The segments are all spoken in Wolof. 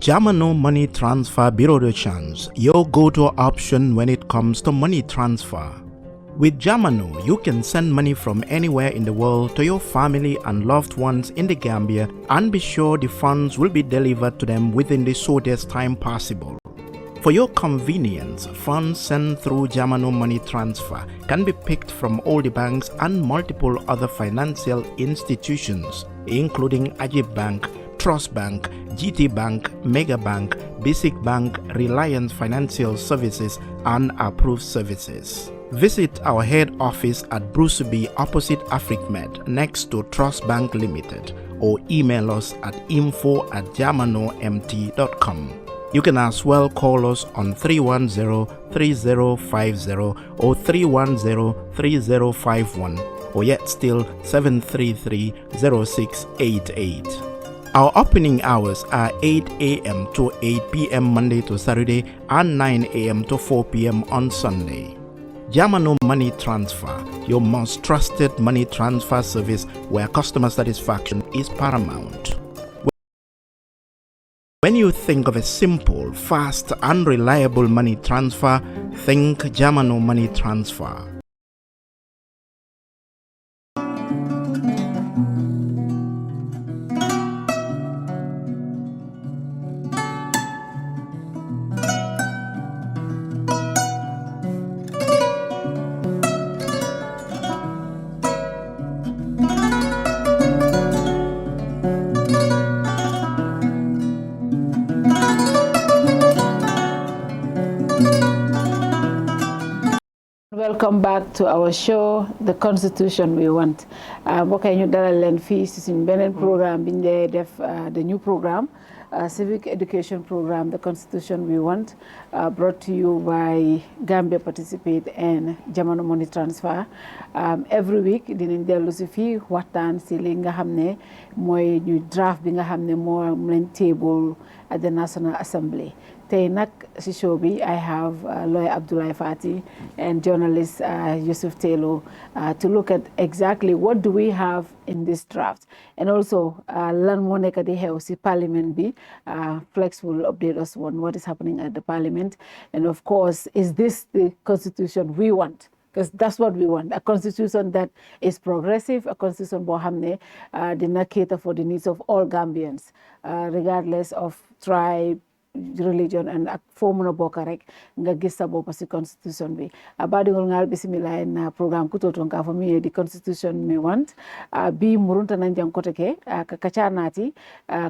Jamano Money Transfer Bureau de Change, your go-to option when it comes to money transfer. With Jamano, you can send money from anywhere in the world to your family and loved ones in the Gambia and be sure the funds will be delivered to them within the shortest time possible. For your convenience, funds sent through Jamano Money Transfer can be picked from all the banks and multiple other financial institutions, including Ajib Bank, Trust Bank, GT Bank, Mega Bank, Basic Bank, Reliance Financial Services, and Approved Services. Visit our head office at Bruceby opposite AfricMed next to Trust Bank Limited or email us at info@jamanomt.com. You can as well call us on 310-3050 or 310-3051 or yet still 733-0688. Our opening hours are 8 a.m. to 8 p.m. Monday to Saturday and 9 a.m. to 4 p.m. on Sunday. Jamano Money Transfer, your most trusted money transfer service where customer satisfaction is paramount. When you think of a simple, fast, and reliable money transfer, think Jamano Money Transfer. Welcome back to our show, The Constitution We Want. Mbokk yi ñu dalal leen fii si suñu beneen programme bi ñu def the new programme, civic education program, The Constitution We Want, brought to you by Gambia Participate and Jamano Money Transfer. Every week dinañ dellu si fii waxtaan si li nga xam ne mooy ñu draft bi nga xam ne moo lañ table at the National Assembly. Tey nag si show bi I have lawyer Abdoulie Fati and journalist Yusuf to look at exactly what do we have in this draft, and also lan moo nekk di xew si parliament bi. Flex will update us on what is happening at the parliament, and of course, is this the constitution we want? Because that's what we want, a constitution that is progressive, a constitution boo xam ne dina cater for the needs of all Gambians, regardless of tribe, religion, and ak foo mën a bokk rek nga gis sa bopp si constitution bi. Badigol ngal bismillah na program kutoton ka fami the constitution me want bi murunta nan jang kote ke ka kachanati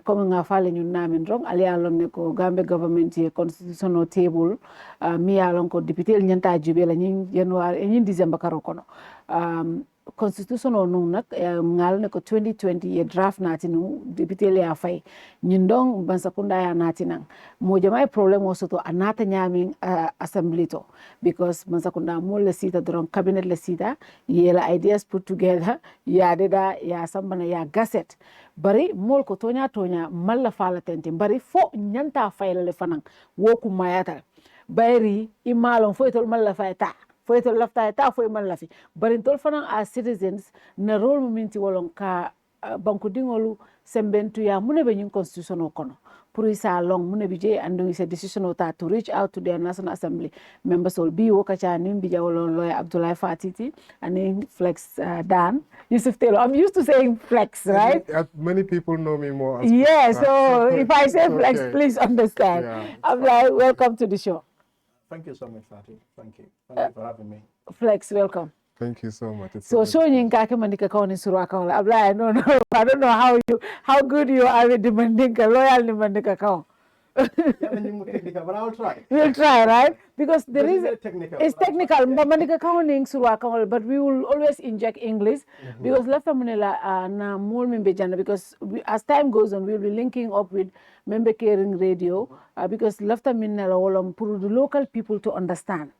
comme nga fale ñun namin rong ali alon ne ko Gambia government ye constitutional table mi alon ko député ñanta jube la ñi January ñi December karo kono constitutional nung nak ngal ne ko 2020 ye draft nati nu député le afay ñindong ban sakunda ya nati nang mo jamay problem o soto anata nyami assembly to, because ban sakunda mo le sita dron cabinet le sita ye la ideas put together ya deda ya sambana ya gazette bari mol ko tonya malla fala tente bari fo nyanta fayla le fanan woku mayata bari imalon fo tol malla fayta foy to lafta ta foy man lafi bari tol fanan as citizens na role mo minti wolon ka banku dingolu sembentu ya mune be ñin constitution o kono pour isa long mune bi je ando is a decision ta to reach out to their national assembly members will be wokacha nim bi jawolon lawyer Abdoulie Fatiti and Flex Dan Yusuf Taylor. I'm used to saying Flex, right? Many people know me more as so if I say Flex, okay, please understand. Abdoulie, welcome to the show. Thank you so much, Fatih. Thank you. Thank you for having me. Flex, welcome. Thank you so much. So showing kake mandika kauni suraka wala. Abdoulie, no, I don't know how good you are with the mandika, loyal ni mandika kaun. But I'll try. We'll try, right? Because it's technical. Mandika kauning suraka wala, but we will always inject English because left manila na more membe jana, because as time goes on we'll be linking up with member caring radio because left manila wala for the local people to understand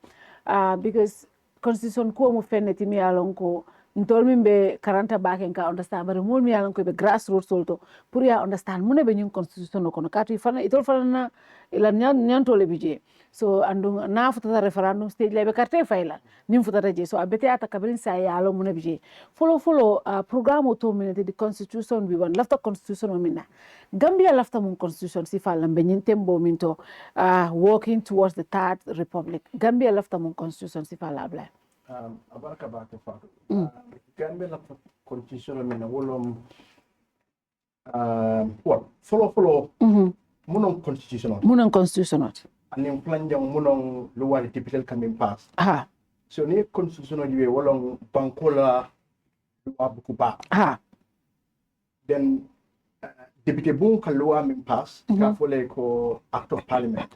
because constitution ko mo feneti mi alon ko ntol min be karanta baken ka understand bare mol mi yalan ko be grassroots solto pour ya understand mune be nyun constitution no kono katu fana itol fana na ila nyan tole bije so andu na futa referendum stage lebe carte fayla nim futa je so abete ata kabrin sa yalo mune bije follow programme to minute the constitution we want lafta constitution o minna Gambia lafta mun constitution si falla be nyin tembo minto working towards the third republic Gambia lafta mun constitution si falla abla abaraka ba ko fa Gambia lafta constitution min wolom follow munon constitution anin planjang munon luwari typical kamin pass so ni constitution jiwe wolon bankola abuku ba then député bon ka loi min pass ka fole ko act of parliament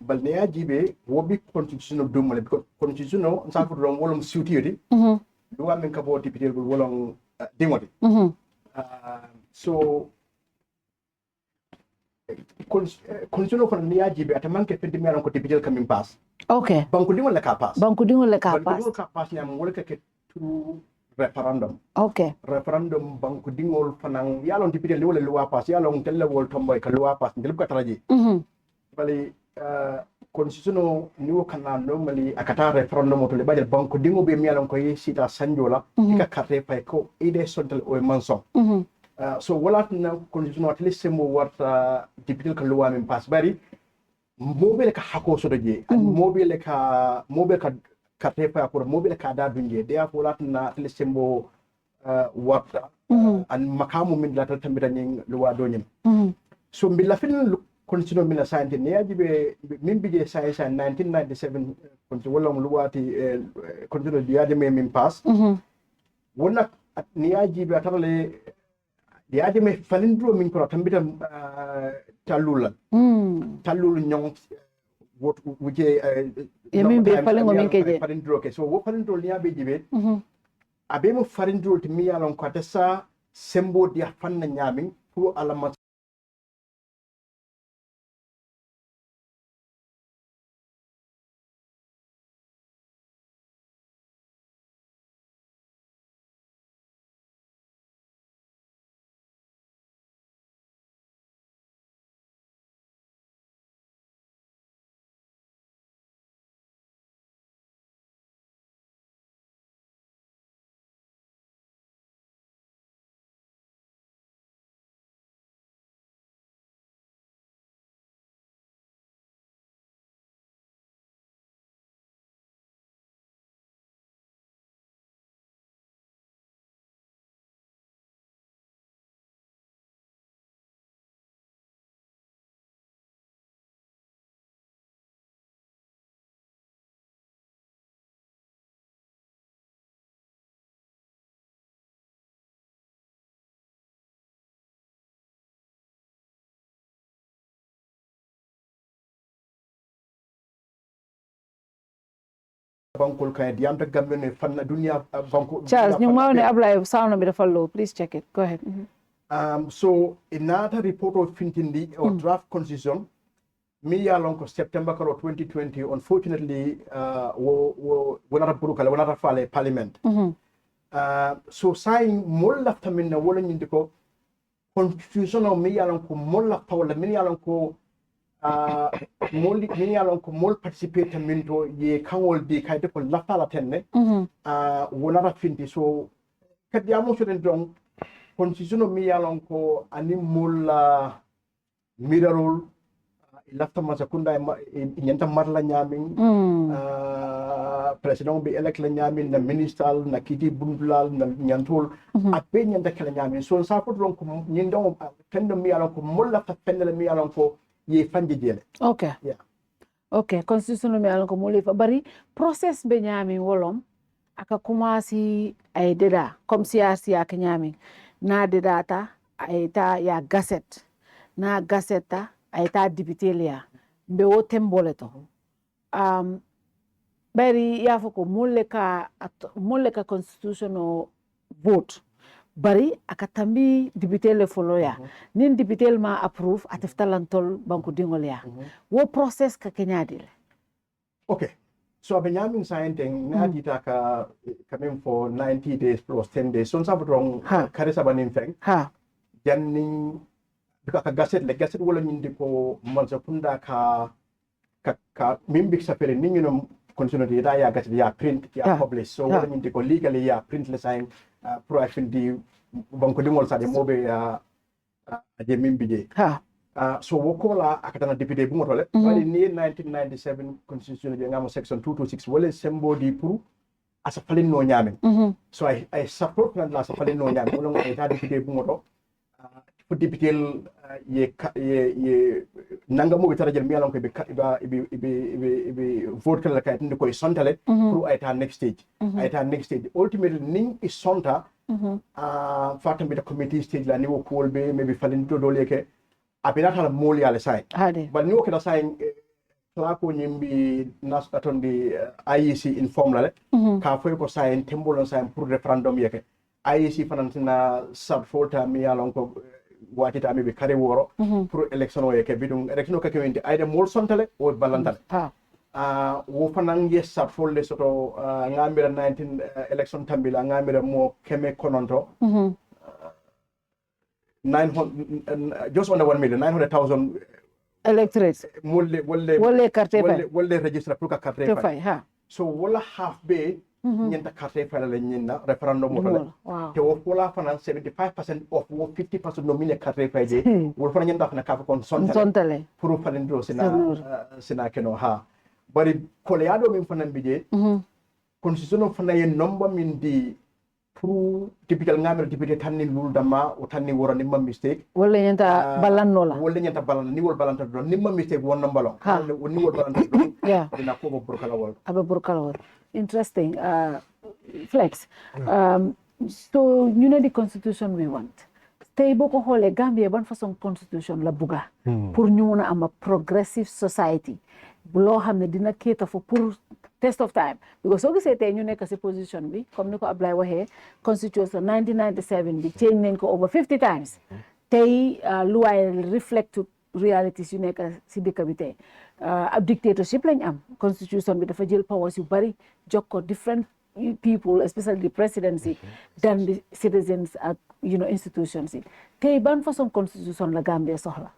bal ne ajibe wobi constitution do mole because constitution no sa ko don wolom suitiri loi min ka bo député bo wolon dingoti so constitution ko ne ajibe atamanke fedde mi aron ko député kamin pass okay banko dingol le ka pass banko ka pass yam wala ka ke tu referendum referendum banko dingol fanan yalon député le wala loi pass yalon telle wol tomboy ka loi pass ngel ka taraji bali constitution ni wo kana normally akata referendum to le badal banko dingo be mi yalon ko sita sanjola ka carte fay ko ide sontal o manson so wala na constitution at least mo warta député ka loi min pass bari mobile ka hako so doje mobile ka carte fay pour mobile ka da dunje de ya wala na at least mo warta an makamu min la tambita nyin loi do nyim so mbila fin constitution min la science ne yajibe min bije science 1997 constitution wala luwati constitution diade min pass wona ni yajibe atarale diade me falindro min ko tambita talula talul nyong wot wuje yemin be falingo min keje falindro ke so wo falindro ni yabe jibe abe mo falindro to mi yalon ko tessa sembo dia fanna nyamin pour alama bankol kay diamta gambe ne fanna dunia banko Charles ñu mawne Ablaye sound bi dafa low please check it go ahead so another report of fintindi or draft constitution mi yalon ko September 2020 unfortunately wala burukale wala fale parliament so saying molla taminna wala ñindi ko constitution o mi yalon ko molla tawla mi yalon ko min yalon ko mol participate minto ye kangol di kayde ko laftala tenne wonata finti so kadi amo so den don constitution mi yalon ko ani mol mirarol lafta ma sakunda nyanta marla nyamin president bi elect la nyamin na minister na kiti bundulal na nyantol ape nyanta kala nyamin so sa ko don ko nyindon tendo mi yalon ko mol lafta fenele mi yalon ko ye fanje jele okay constitution mi alon ko moli fa bari process be nyami wolom aka commencé ay deda comme siasi ak nyami na deda ta ay ta ya gazette na gazette ay ta député lia be wo tembole to bari ya fako molle ka constitutional vote bari akatambi député le follow ya nin député ma approve ateftalantol banko dingol ya wo process ka kenyadile okay So I've been yamming science na coming for 90 days plus 10 days. So sabi wrong kare sabanin feng. Janning because gaset wala nyindi ko mansa punda ka mimbik sa pere ninyo consumer data ya gaset ya print ya publish. So wala nyindi ko legally ya print le sign pro di banko dimol sa de mobe ya je mimbije. So wokola akatana député bu motole wali ni 1997 constitution bi ngam section 226 wala sembo di pour asa falin no nyame so I support nan la sa falin no nyame wala ngi ta député bu moto pour député ye nanga mo bitara jël mi yalan ko be vote kala kay ndi koy sontale pour ay ta next stage ultimately ning is sonta fatam bi committee stage la niveau ko be maybe falin do leke apena tala moli ala sai but ni okeda sai kla ko nyimbi nas atondi IEC inform la ka foy ko sai tembolon sai pour referendum yeke IEC fanantina sub folta mi alon ko watita mi be kare woro pour election o yeke bidum election o kakewenti ayde mol sontale o balantale wo fanan yes sub folde soto ngamira 19 election tambila ngamira mo keme kononto 900 just under 1 million 900,000 electorates wolle carte wolle register pour carte fay so wala half be nyenta carte fay la nyinna referendum wala te wo wala fanan 75% of wo 50% nomine carte fay je wala fanan nyenta fana ka kon sontale pour fanan do sina keno bari koleado min fanan bije constitution fanan yen nomba min di pour typical ngamel député tanni luldama o tanni woro nimma mistake wala nyanta balannola ni wol balanta do nimma mistake won balon ni wol balanta do dina ko bo burkala wol interesting flex so you know the constitution we want tay boko xolé Gambia ban façon constitution la buga pour ñu mëna am progressive society bu lo xamné dina kéta fo pour test of time because so gisee tey ñu nekk ci position bi comme ni ko Ablaye waxee constitution 1997 bi change nañ ko over 50 times tey luwaay reflect realities yu nekk ci dëkk bi tey ab dictatorship lañ am constitution bi dafa jël powers yu bari jox ko different people especially the presidency than the citizens ak institutions yi tey ban façon constitution la Gambia soxla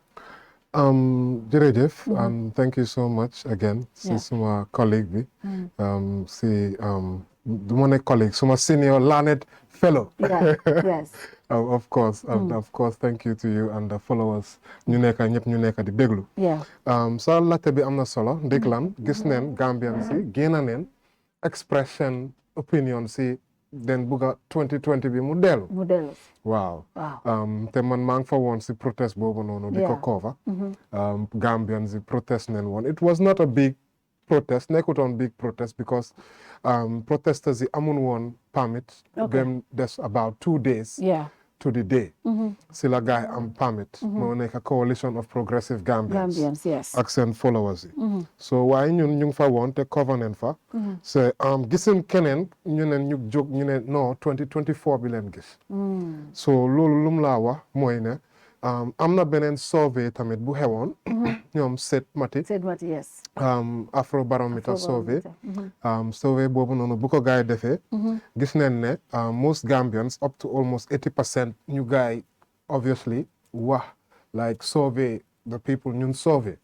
jërëjëf and thank you so much again si suma colleague bi si du ma ne colleague suma senior learned fellow yes of course and of course thank you to you and the followers ñu nekk ñëpp ñu nekk di déglu sa laajte bi am na solo ndég lan gis neen Gambian si génna neen expression opinion si den buga 2020 bi mu dellu waaw te man maa ngi fa woon si protest boobu noonu di ko cover Gambians si protest neen woon it was not a big protest nekkutoon big protest because protesters yi amun woon permit dem des about 2 days to the day si la gaay am permit moo nekk a coalition of progressive Gambians ak seen followers yi so waaye ñun ñu ngi fa woon te cover neen fa so gisuñ keneen ñu ne ñu jóg ñu ne non 2024 bi leen gis so loolu lum laa wax mooy ne am na beneen survey tamit bu xewoon ñoom Set Mati yes Afrobarometer survey survey boobu noonu bu ko gaay defee gis neen ne most Gambians up to almost 80% ñu gaay obviously wax like survey the people ñun survey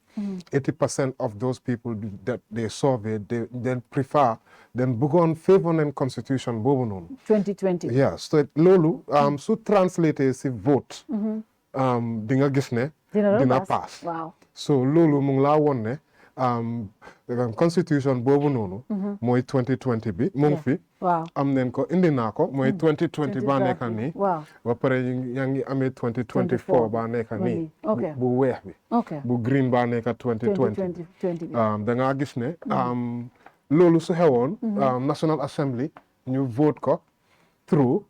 80% of those people that they survey they prefer then bëggoon favor nañ constitution boobu noonu 2020 yes so loolu su translate si vote di nga gis ne dina pass so loolu mu ngi laa woon ne constitution boobu noonu mooy 2020 bi mu ngi fi am neen ko indi naa ko mooy 2020 ba nekk nii ba pare yaa ngi amee 2024 ba nekk nii bu weex bi bu green ba nekk 2020 da nga gis ne loolu su xewoon National Assembly ñu vote ko through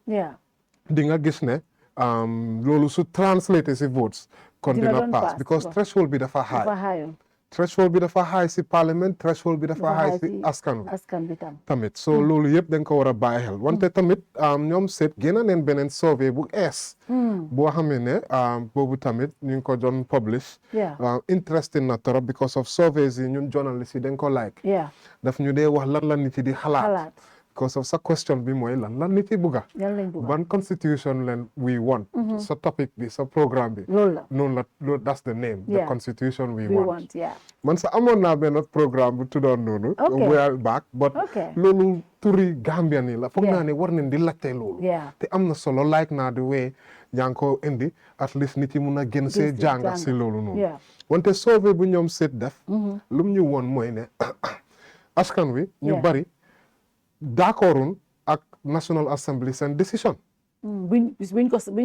di nga gis ne loolu su translate si votes kon dina pass because threshold bi dafa high threshold bi dafa high si parlement threshold bi dafa high si askan bi tamit so loolu yëpp dañ ko war a bàyyi xel wante tamit ñoom seet génn neen beneen survey bu ees boo xamee ne boobu tamit ñu ngi ko doon publish interesting na trop because of surveys yi ñun journalist yi dañ ko like daf ñu dee wax lan la nit yi di xalaat because of sa question bi mooy lan nit yi bugga ban constitution len we want sa topic bi sa programme bi noonu la that's the name the constitution we want man sa amoon naa benn programme bu tuddoon noonu way back but loolu turi Gambian yi la foog naa ne war nañ di laajte loolu te am na solo like naa the way yaa ngi ko indi at least nit yi mun a gën see jànga si loolu noonu wante survey bu ñoom seet def lu mu ñu woon mooy ne askan wi ñu bari d'accordun ak National Assembly seen décision buñ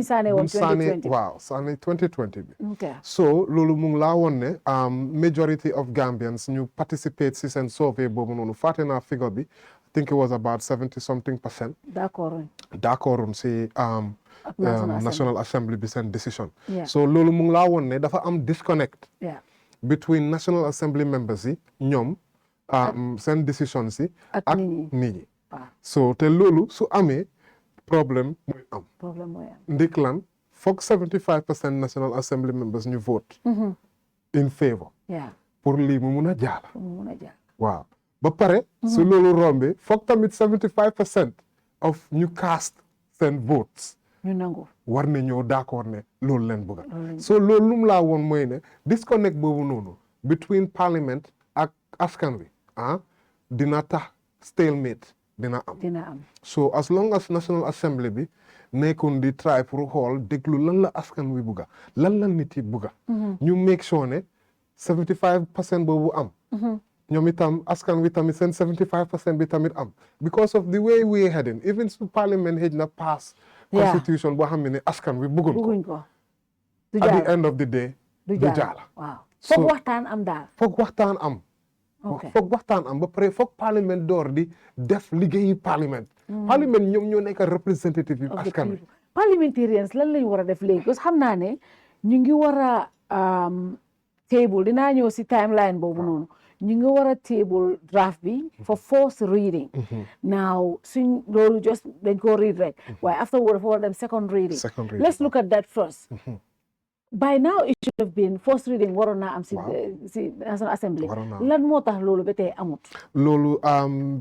saane woon 2020 waaw saane 2020 bi so loolu mu ngi laa woon ne majority of Gambians ñu participate si seen survey boobu noonu fàtte naa figure bi I think it was about 70-something%. D'accordun si National Assembly bi seen décision so loolu mu ngi laa woon ne dafa am disconnect between National Assembly members yi ñoom seen décision si ak nit ñi so te loolu su amee problème mooy am ndik lan foog 75% National Assembly members ñu vote in favor pour lii mu mun a jaala waaw ba pare su loolu rombe foog tamit 75% of ñu cast seen votes ñu nangu war na ñëw d'accord ne loolu leen bëgga so loolu lu mu laa woon mooy ne disconnect boobu noonu between parliament ak askan wi dina tax stalemate dina am so as long as National Assembly bi nekkoon di try pour xool déglu lan la askan wi bugga lan la nit yi bugga ñu make sure ne 75% boobu am ñoom itam askan wi tamit seen 75% bi tamit am because of the way we heading even su parliament xëj na pass constitution boo xam ne askan wi bugguñ ko at the end of the day du jaala foog waxtaan am daal foog waxtaan am foog waxtaan am ba pare foog parlement door di def liggéeyi parlement ñoom ñoo nekk representative yi askan wi parliamentarians lan lañ war a def léegi parce que xam naa ne ñu ngi war a table dinaa ñëw si timeline boobu noonu ñu ngi war a table draft bi for first reading now suñ loolu just dañ ko read rek waaye afterward dafa war a dem second reading let's look at that first by now it should have been first reading waroon naa am si National Assembly lan moo tax loolu ba tey amut loolu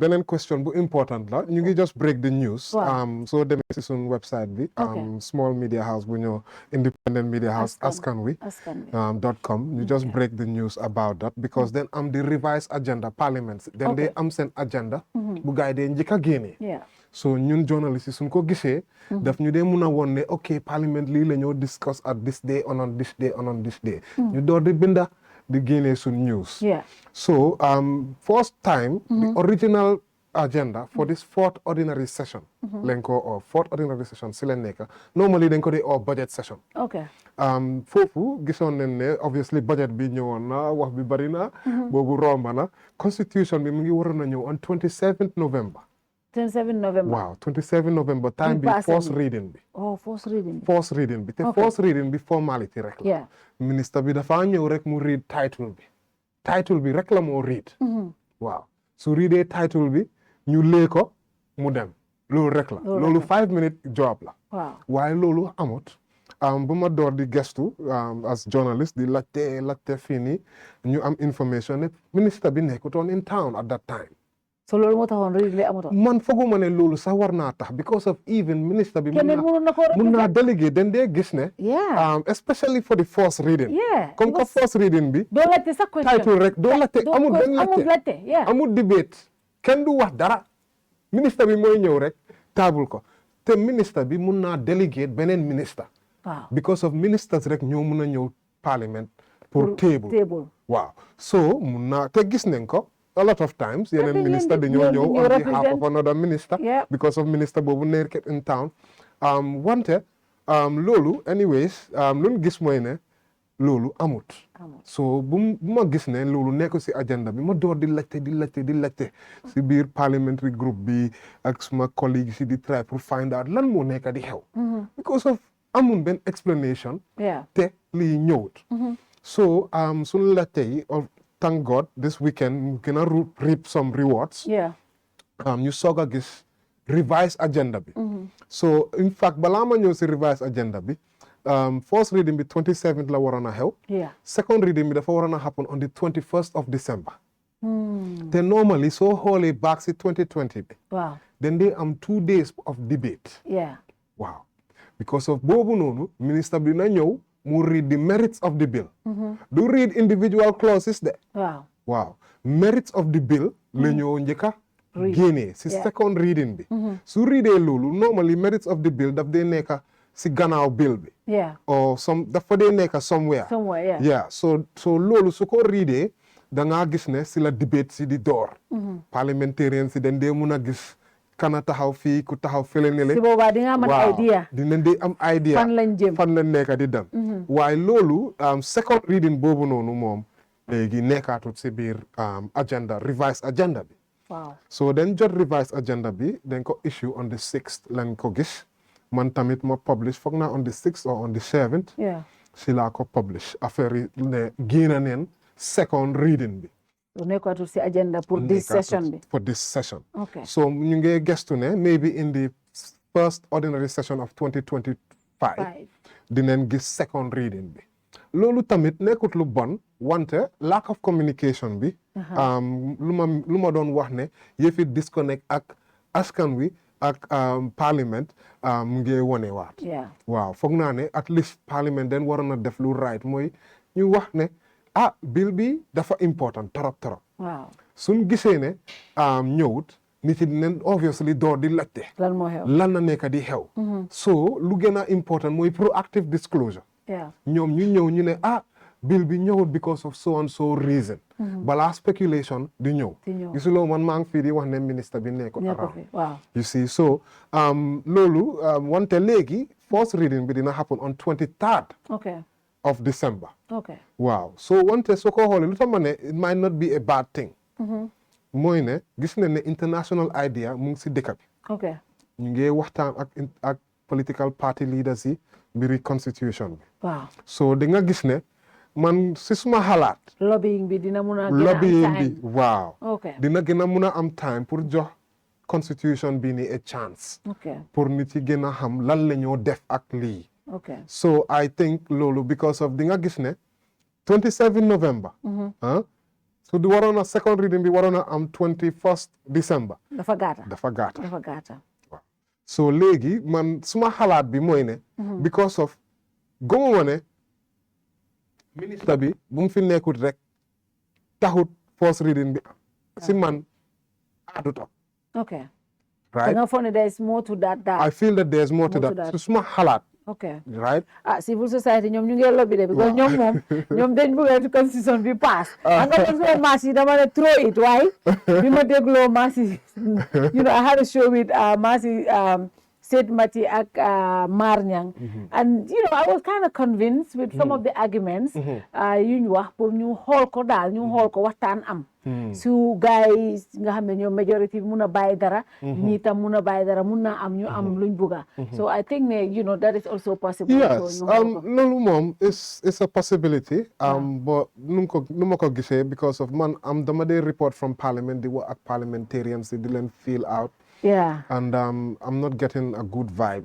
beneen question bu important la ñu ngi just break the news soo demee si suñ website bi small media house bu ñëw independent media house askanwi.com ñu just break the news about that because then am the revised agenda parliament then they am seen agenda bu gaay dee njëkk a génnee so ñun journalist yi suñ ko gisee daf ñu dee mun a woon ne ok parliament lii la ñoo discuss at this day on this day on this day ñu door di binda di génnee suñ news so first time the original agenda for this fourth ordinary session leen ko oo fourth ordinary session si leen nekk normally dañ ko dee oo budget session foofu gisoon nañ ne obviously budget bi ñëwoon na wax bi bari na boobu romba na constitution bi mu ngi waroon a ñëw on 27th November 27 November waaw 27 November time bi first reading bi first reading bi te first reading bi formality rek la ministre bi dafa ñëw rek mu read title bi rek la moo read waaw su readee title bi ñu lee ko mu dem loolu rek la loolu 5-minute job la waaye loolu amut bu ma door di gestu as journalist di laajte fii nii ñu am information ne ministre bi nekkutoon in town at that time so loolu moo taxoon reading li amutoon man fooguma ne loolu sax war naa tax because of even ministre bi mun naa délégué den dee gis ne especially for the first reading comme que first reading bi doo laajte sax question title rek doo laajte amul benn laajte amul debate kenn du wax dara ministre bi mooy ñëw rek table ko te ministre bi mun naa délégué beneen ministre because of ministers rek ñoo mun a ñëw parliament pour table waaw so mun naa te gis nañ ko a lot of times yeneen minister dañoo ñëw on behalf of another minister because of minister boobu nekk in town wante loolu anyways luñ gis mooy ne loolu amut so bu ma gis ne loolu nekk si agenda bi ma door di laajte si biir parliamentary group bi ak suma collègue si di try pour find out lan moo nekk di xew because of amul benn explanation te lii ñëwut so suñu laajte yi thank God this weekend we gonna reap some rewards. Yeah. You soga gis revised agenda bi. So in fact balama ñëw si revised agenda bi. First reading bi 27th la waroon a xew. Yeah. Second reading bi dafa waroon a happen on the 21st of December. Then normally so xoolee back si 2020 bi. Wow. Then they 2 days of debate. Yeah. Wow. Because of boobu noonu minister bi na ñëw mu read the merits of the bill. Do read individual clauses de. Wow. Wow. Merits of the bill la ñëw njëkka génnee si second reading bi. Su readee loolu normally merits of the bill daf dee nekka si gannaaw bill bi. Yeah. Or dafa dee nekka somewhere. Somewhere, yeah. Yeah. So loolu su ko readee da ngaa gis ne si la debate si di door. Parliamentarians si dañ dee mun a gis kana taxaw fii ku taxaw fële ne le. Si boobaa di nga am idea. dinañ di am idea. Fan lañ jëm fan lañ nekka di dem. waaye loolu second reading boobu noonu moom léegi nekkaatut si biir agenda revised agenda bi. Wow. So then jot revised agenda bi dañ ko issue on the 6th lañ ko gis man tamit ma publish foog naa on the 6th or on the 7th. Yeah. si laa ko publish affaire yi ne génn neen second reading bi. So nekkatul si agenda pour this session bi. For this session. Okay. So ñu ngi gestu ne maybe in the first ordinary session of 2025 dinañ gis second reading bi. Loolu tamit nekkut lu bon wante lack of communication bi. lu ma doon wax ne yëfi disconnect ak askan wi ak parliament mu ngi wone waat. waaw foog naa ne at least parliament den waroon na def lu right mooy ñu wax ne bill bi dafa important torop. waaw suñ gisee ne ñëwut nit yi dinañ obviously door di laajte. lan moo xew lan na nekk di xew. so lu gën a important mooy proactive disclosure. ñoom ñu ñëw ñu ne bill bi ñëwut because of so and so reason. balaa speculation di ñëw. gisuloo man maa ngi fii di wax ne ministre bi nekkul around. you see so loolu wante léegi first reading bi dina happen on 23rd of December. waaw so wante soo ko xoolee lu tax ma ne it might not be a bad thing. mooy ne gis nañ ne international idea mu ngi si dëkk bi. ñu ngi waxtaan ak political party leaders yi mbiri constitution bi. so di nga gis ne man si suma xalaat. lobbying bi dina mun a lobbying bi waaw. dina gën a mun a am time pour jox constitution bi ni a chance. pour nit yi gën a xam lan la ñoo def ak lii. so I think loolu because of di nga gis ne 27 November. so di waroon a second reading bi waroon a am 21st December. dafa gaata. waaw so léegi man suma xalaat bi mooy ne. because of gëmuma ne ministre bi bu mu fi nekkut rek taxut first reading bi si man addut up. right. there is more to that. I feel that there is more to that. So suma xalaat. Right. Civil society ñoom ñu ngi lobby de because ñoom moom ñoom dañ bëgg constitution bi pass. nga man suma Mercy dama ne throw it waaye bi ma dégloo Mercy I had a show with Mercy Said Mati ak Mar Ñang and I was kind of convinced with some of the arguments yu ñu wax pour ñu xool ko daal ñu xool ko waxtaan am su guys nga xam ne ñoom majority bi mun a bàyyi dara ñi tam mun a bàyyi dara mun naa am ñu am luñ bugga so I think ne that is also possible. Yes loolu moom is a possibility but nu ma ko gisee because of man dama dee report from parliament di wax ak parliamentarians di leen feel out. And I'm not getting a good vibe.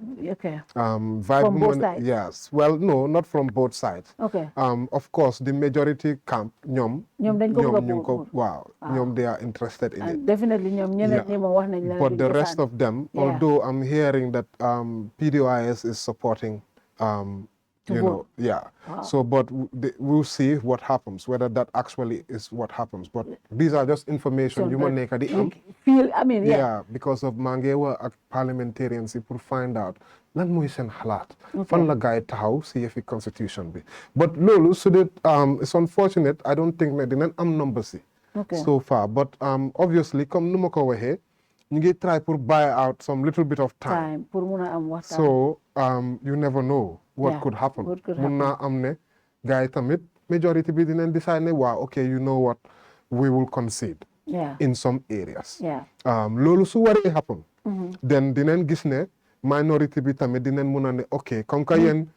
Vibe from both sides? Yes. Well, no, not from both sides. Of course, the majority camp, ñoom they are interested in it. Definitely, But the rest of them, although I'm hearing that PDOIS is supporting So, but we'll see what happens, whether that actually is what happens. But these are just information you make at the because of mangewa parliamentarians pour find out lan moy sen halat fan la gaay taxaw ci yefi constitution bi. But lolu so that it's unfortunate, I don't think that dinañ am number ci so far, but obviously comme numa ko waxe ñu ngi try pour buy out some little bit of time pour mëna am waxtaan. So you never know what could happen. Mun naa am ne gaay tamit majority bi dinañ decide ne okay, you know what, we will concede in some areas. Loolu su waree happen then dinañ gis ne minority bi tamit dinañ mun a ne ok comme que yéen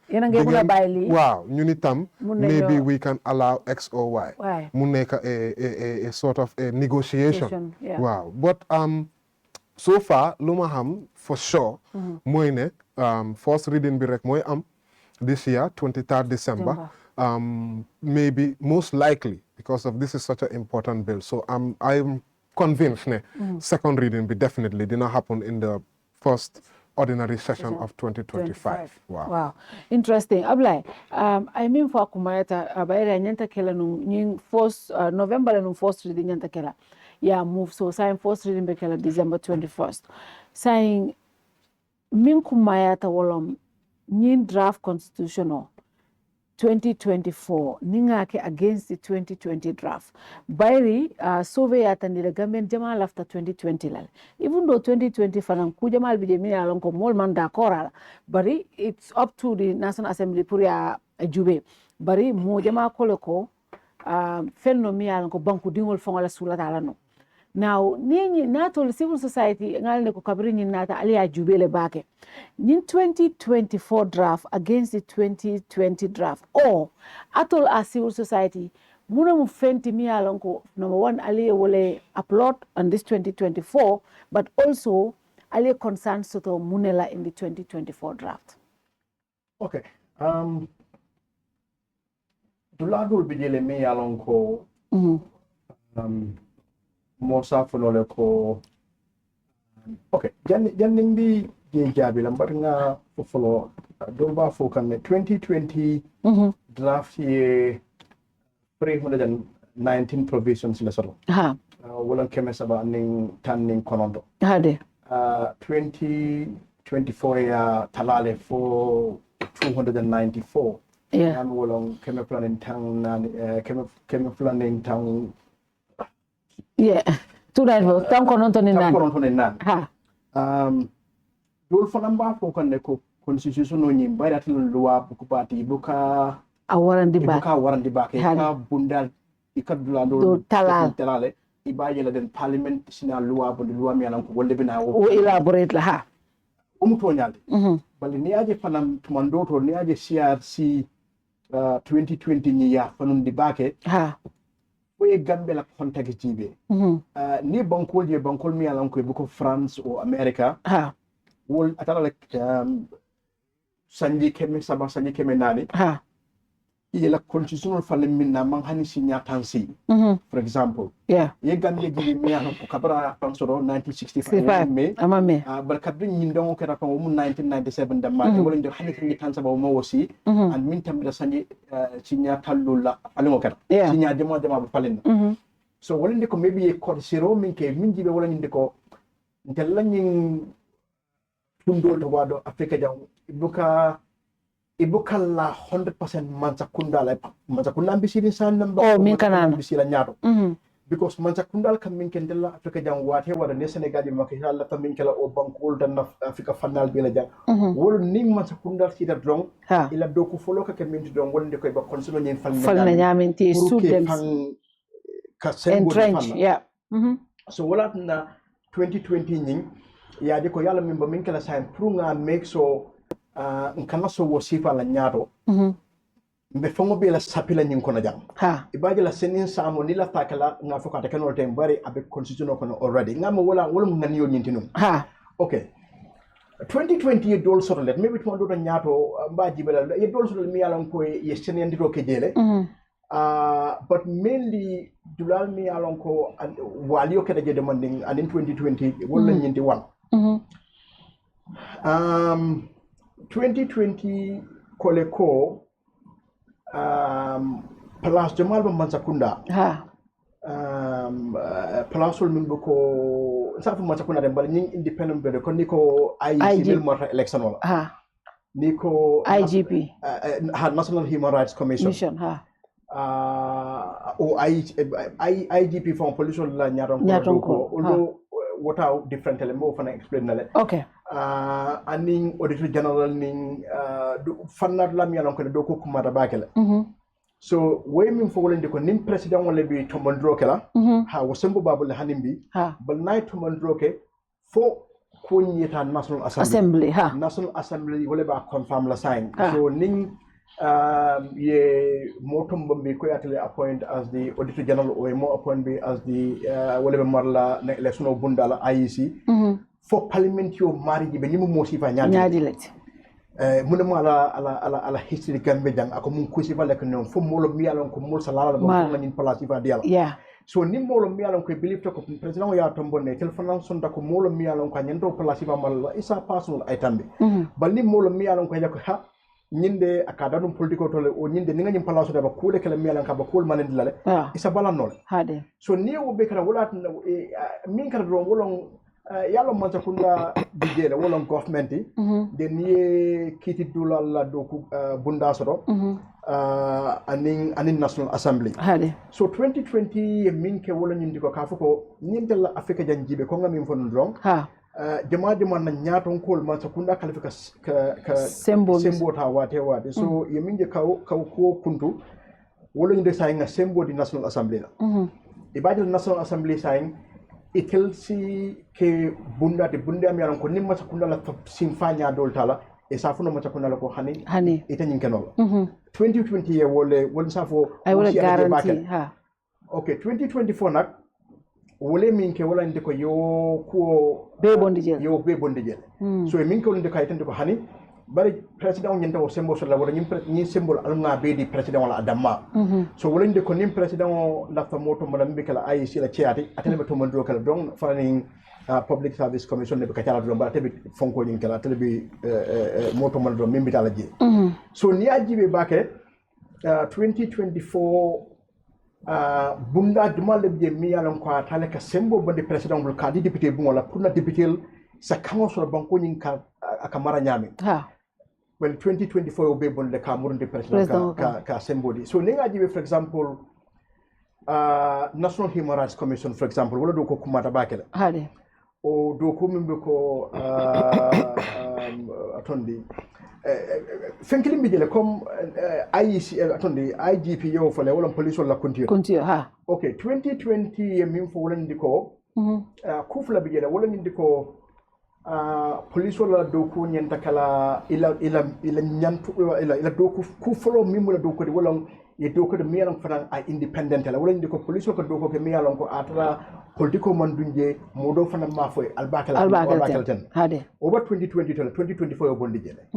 waaw ñun itam maybe we can allow X or Y mu nekk a sort of a negotiation waaw but so far lu ma xam for sure mooy ne first reading bi rek mooy am this year 23rd December maybe most likely because of this is such an important bill so I'm convinced ne second reading bi definitely dina happen in the first ordinary session of 2025. Wow. Interesting. Abdoulie, I mean for kumayata abaira nyanta kela nying first November and first reading nyanta kela. Yeah, move so sign first reading be kela December 21st. Saying min kumayata wolom nyin draft constitutional 2024 ningake against the 2020 draft. Bairi survey atandi the Gambian Jamal after 2020 lal. Even though 2020 fanan ku Jamal bi jemi alon ko mol man d'accord bari it's up to the National Assembly pour ya jube. Bari mo jama koleko fenno mi alon ko banku dingol fongola sulata ala no. Now ni natol civil society ngal ne ko kabri ni nata ali ya jube le bake. In 2024 draft against the 2020 draft or atol a civil society muna mu fenti mi alonko number one ali wole upload on this 2024 but also ali concern soto munela in the 2024 draft. Okay. Duladul bijele mi alonko Mosa folole ko okay janning bi je jabi lam nga follow do ba fo kan 2020 draft ye 319 provisions le solo wala keme saba ning tanning konondo hade 2024 ya talale for 294 and wala keme planning tang keme planning tang tudai tam konon to nan dol fanamba fo kan ne ko constitution no nyim bayat loi buku parti buka awarandi ba ka bundal ikadula do talale ibaje la den parliament sina loi bu loi mi anan ko wolle bina o elaborate la ha to nyalde bali ni aje fanam tumando to ni aje CRC 2020 ni ya fanun di bake we gambe la contact jibe ni bankol mi alan ko buko France o America wol atala like sanji keme nani la constitutional fallen minna man hani signa tansi for example ye gambe jibe mi alan ko kabra France 1965 me bal kabri nyin don ko rafa mu 1997 damma wala ndo hani fi tansa ba mo wosi and min tam da sanji signa tallulla alimo kata signa demo ba fallen so wala ndiko maybe e code zero min ke min jibe wala ndiko ntella nyin tundo do wado Africa jam ibuka la 100% manzakunda mbisiri san namba min kanana mbisira nyato because manzakunda kam min ken della Africa jam wate wada ne Senegal di makki Allah tam min kala o bankol dan Africa fanal bi la jam wol ni manzakunda sita drong ila do ko folo ka min drong wonde ko ba konsumo nyen falna nyaminti students ka sengo fanna so wala na 2020 nyin ya de ko yalla min ba min kala sign pour nga make so nkana so wosifa la nyato mbe fongo be la sapila nyin kono jam ibaje la senin samo ni la takala nga fokata kanol tem bari abe constitution kono already ngam wala ngani yo nyintinu okay 2020 dol soto let maybe to do nyato mbaji bela ye dol soto mi yalon ko ye senen ndiro ke jele but mainly dulal mi yalon ko waliyo ke de demanding and in 2020 wala nyinti wan 2020 koleko place Jamal Mansakunda place min ko safu Mansakunda dem bal ñing independent be ko niko IEC bil mo election wala niko IGP National Human Rights Commission o IGP from police la ñaton ko although what are different elements of explain nale okay aning auditor general ning fannar lam yalon ko do ko kumata bakela so way min fo wolende ko nim president wala bi tomandro kala ha wo sembo babul hanimbi bal nay tomandro ke fo kunyita National Assembly. National Assembly wale ba confirm la sign. So ning ye motum bambi ko atele appoint as the Auditor General or more appoint be as the wale ba marla na election of bundala IEC for parliament yo mari be nimu mosifa nyadi let muna mala ala history gambe jang ako mun kusifa lek non fo molo mi alon ko mol salala ba ko ngin place fa diala so ni molo mi alon ko believe to ko president ya tombo ne telephone son da ko molo mi alon ko nyando place fa mal isa personal itambe bal ni molo mi alon ko jako ha nyinde akada dum political tole o nyinde ni ngani place da ba kude kala mi alon ka ba kul manen dilale isa balan nol hade so ni wo be kana wala min kala do wolon yalo man sakunda bijele wolon government de ni kiti dulal la doku bunda sodo anin National Assembly so 2020 min ke wolon nyindi ko kafuko nyindel Afrika janjibe ko ngam fon drong jama na nyaton kol man sakunda kalifika ka sembo ta wate so yeminje kaw ko kuntu wolon de sayinga sembo di National Assembly la ibadil National Assembly saying itel si ke bunda am yaron ko nimma sakunda la simfanya dol tala e safuno ma sakunda la ko hani ita nyin kenol 2020 ye wole safo I will guarantee okay 2024 nak wole min ke wala ndiko yo ko be bondi jel so e min ko ndiko ay tan ko hani bari president nyenta o sembo so la wala nyim symbol alunga be di president wala adamma so wala ndiko nim president la famoto madam kala ay si la ciati atene be to mandro kala don fani public service commission ne be kala don ba tebi fonko nyin kala tebi moto mandro mimbi tala ji so ni ajibe bake 2024 bunda jumal be mi yalan ko atale ka sembo bande president bul kadi député bu wala pour na député sa kango so banko nyin ka akamara nyami well 2024 will be bon le Cameroon de president ka sembodi so ninga jibe for example National Human Rights Commission for example wala do ko kumata bakela o do ko mimbe ko atondi fenkili mbijele comme IEC atondi IGP yo fole wala police wala continue okay 2020 min fo wala ndiko kufla bijele wala ndiko police wala doku nyanta kala ila nyantu ila doku ku follow mimula doku de wala ye doku de miyalan fana a independent la wala ndiko police ko doku ke miyalan ko atara politiko man dunje modo fana mafo albakala ten hade over 2020 to 2024 yo bondi jele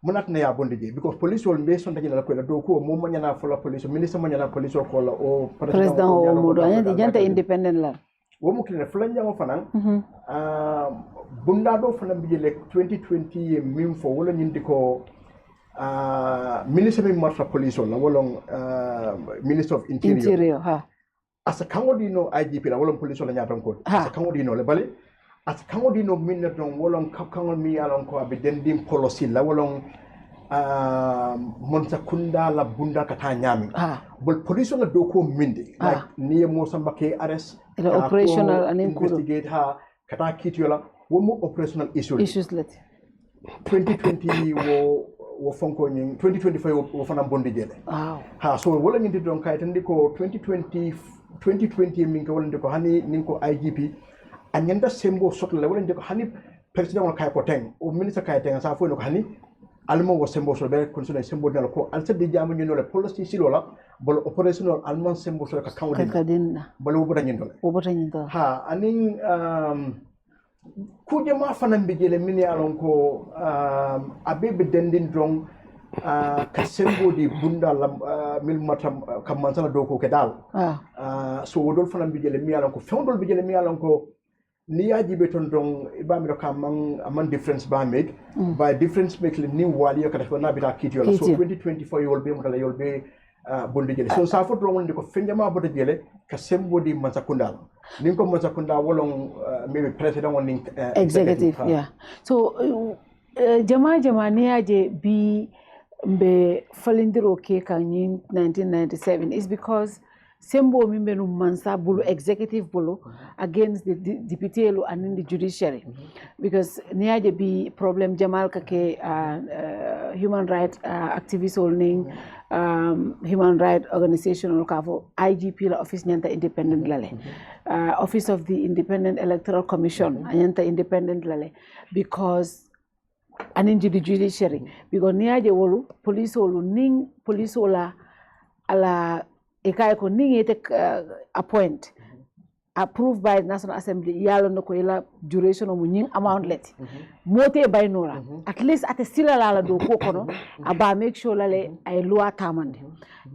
munat na ya bondi je because police wol be son dajina ko la doku mo mo nyana fola police ministre mo nyana police ko la o president o modo nyanta independent la womu kile fulan jango fanan bunda do fanan bijele 2020 min fo wala nyindi ko minister min marta police wala wala minister of interior asa kango dino IGP la wala police wala nyaton ko asa kango dino le bale asa kango dino min don wala kango mi alon ko be dendim policy la wala mon sakunda la bunda kata nyami bol police wala do ko minde like ni mo sambake arrest operational and investigate kata kitiola womo operational issues let 2020 wo fonko nyin 2025 wo fana bondi jele so wala ngi don kay tan diko 2020 min ko wala ndiko hani ninko IGP anyanda sembo sotla wala ndiko hani president wala kay ko ten o ministre kay ten sa fo no hani almo wo sembo so be kon so sembo dal ko al sadde jamu ñu no le police silola bol operational alman sembo so ka kawdin bol wo botañin dole anin kuje ma fanan bi jele min yalon ko abebe dendin dron ka sembo di bunda la mil matam kam mansala do ko ke dal so wodol fanan bi jele mi yalon ko fewdol bi jele mi yalon ko ni yaji be ton don ibami do kam man difference ba make by difference make le ni wali yo kada na bita kiti yo so 2024 yol be mutala yol be bondi jele so sa fo don wonde ko fenjama bodo jele ka sembo di mansakunda nin ko mansakunda wolon maybe president won executive so jama ni yaje bi be falindiro ke kan 1997 is because sembo mimbe no mansa bulu executive bulu against the deputy and in the judiciary because niaje bi problem jamal kake human rights activist holding human rights organization kafo IGP la office nyanta independent lale office of the independent electoral commission nyanta independent lale because anin judiciary because niaje wolu police wolu ning police wala ala ekay ko ning ete appoint approved by the National Assembly yalo no ko ila duration o nying amount let mote bay nora at least at sila la do ko kono aba make sure lale ay loi tamande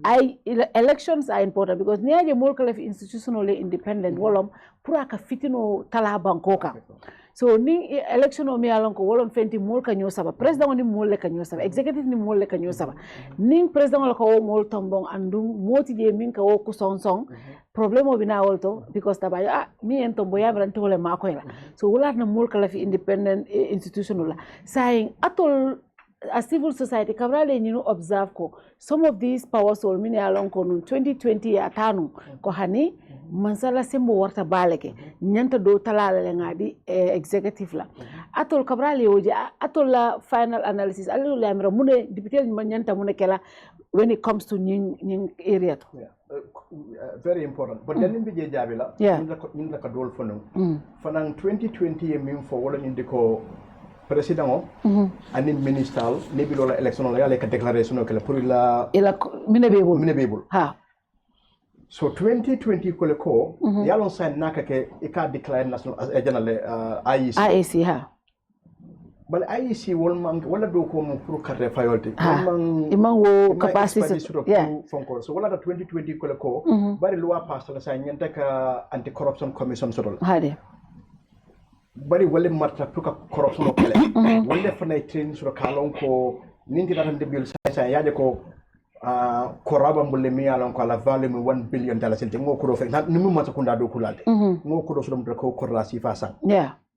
ay elections are important because niaje mol kala institutionally independent wolom pour aka fitino tala banko ka so ni election o mi alon ko wolon fenti mol ka nyosaba president ni mol le ka nyosaba executive ni mol le ka nyosaba ning president la ko mol tombong andum moti je min ka wo ku song problem o bina wolto because tabaya mi en tombo ya bran tole ma ko la so wolat na mol kala fi independent institution la saying atol a civil society kabrale ni no observe ko some of these powers all mini alon ko 2020 ya tanu ko hani mansala sembo warta baleke nyanta do talala le ngadi executive la atol kabrale oje atol la final analysis alu la amra mune député nyanta mune kala when it comes to ning area to very important but then bi je jabi la min la ka dol fono fanan 2020 min fo wala indi ko président o ani ministral ne bi lola election la yale ka déclaration ko pour la ila mine bebul ha so 2020 ko yalon sign naka ke e ka declare national general IEC ha bal IEC wala do ko mo pour carte fayolte imang wo capacity fonko so wala da 2020 ko bari loi pass la sa nyanta ka anti corruption commission sodol hade bari wala marta pour ka corruption o kele wala fanay train sur kalon ko ninti datan debil sa yaade ko koraba mbulle mi yalon ko la value mi $1 billion ngo ko do fe ni mu mata kunda do kulade ngo ko do so dum ko korra si fa sang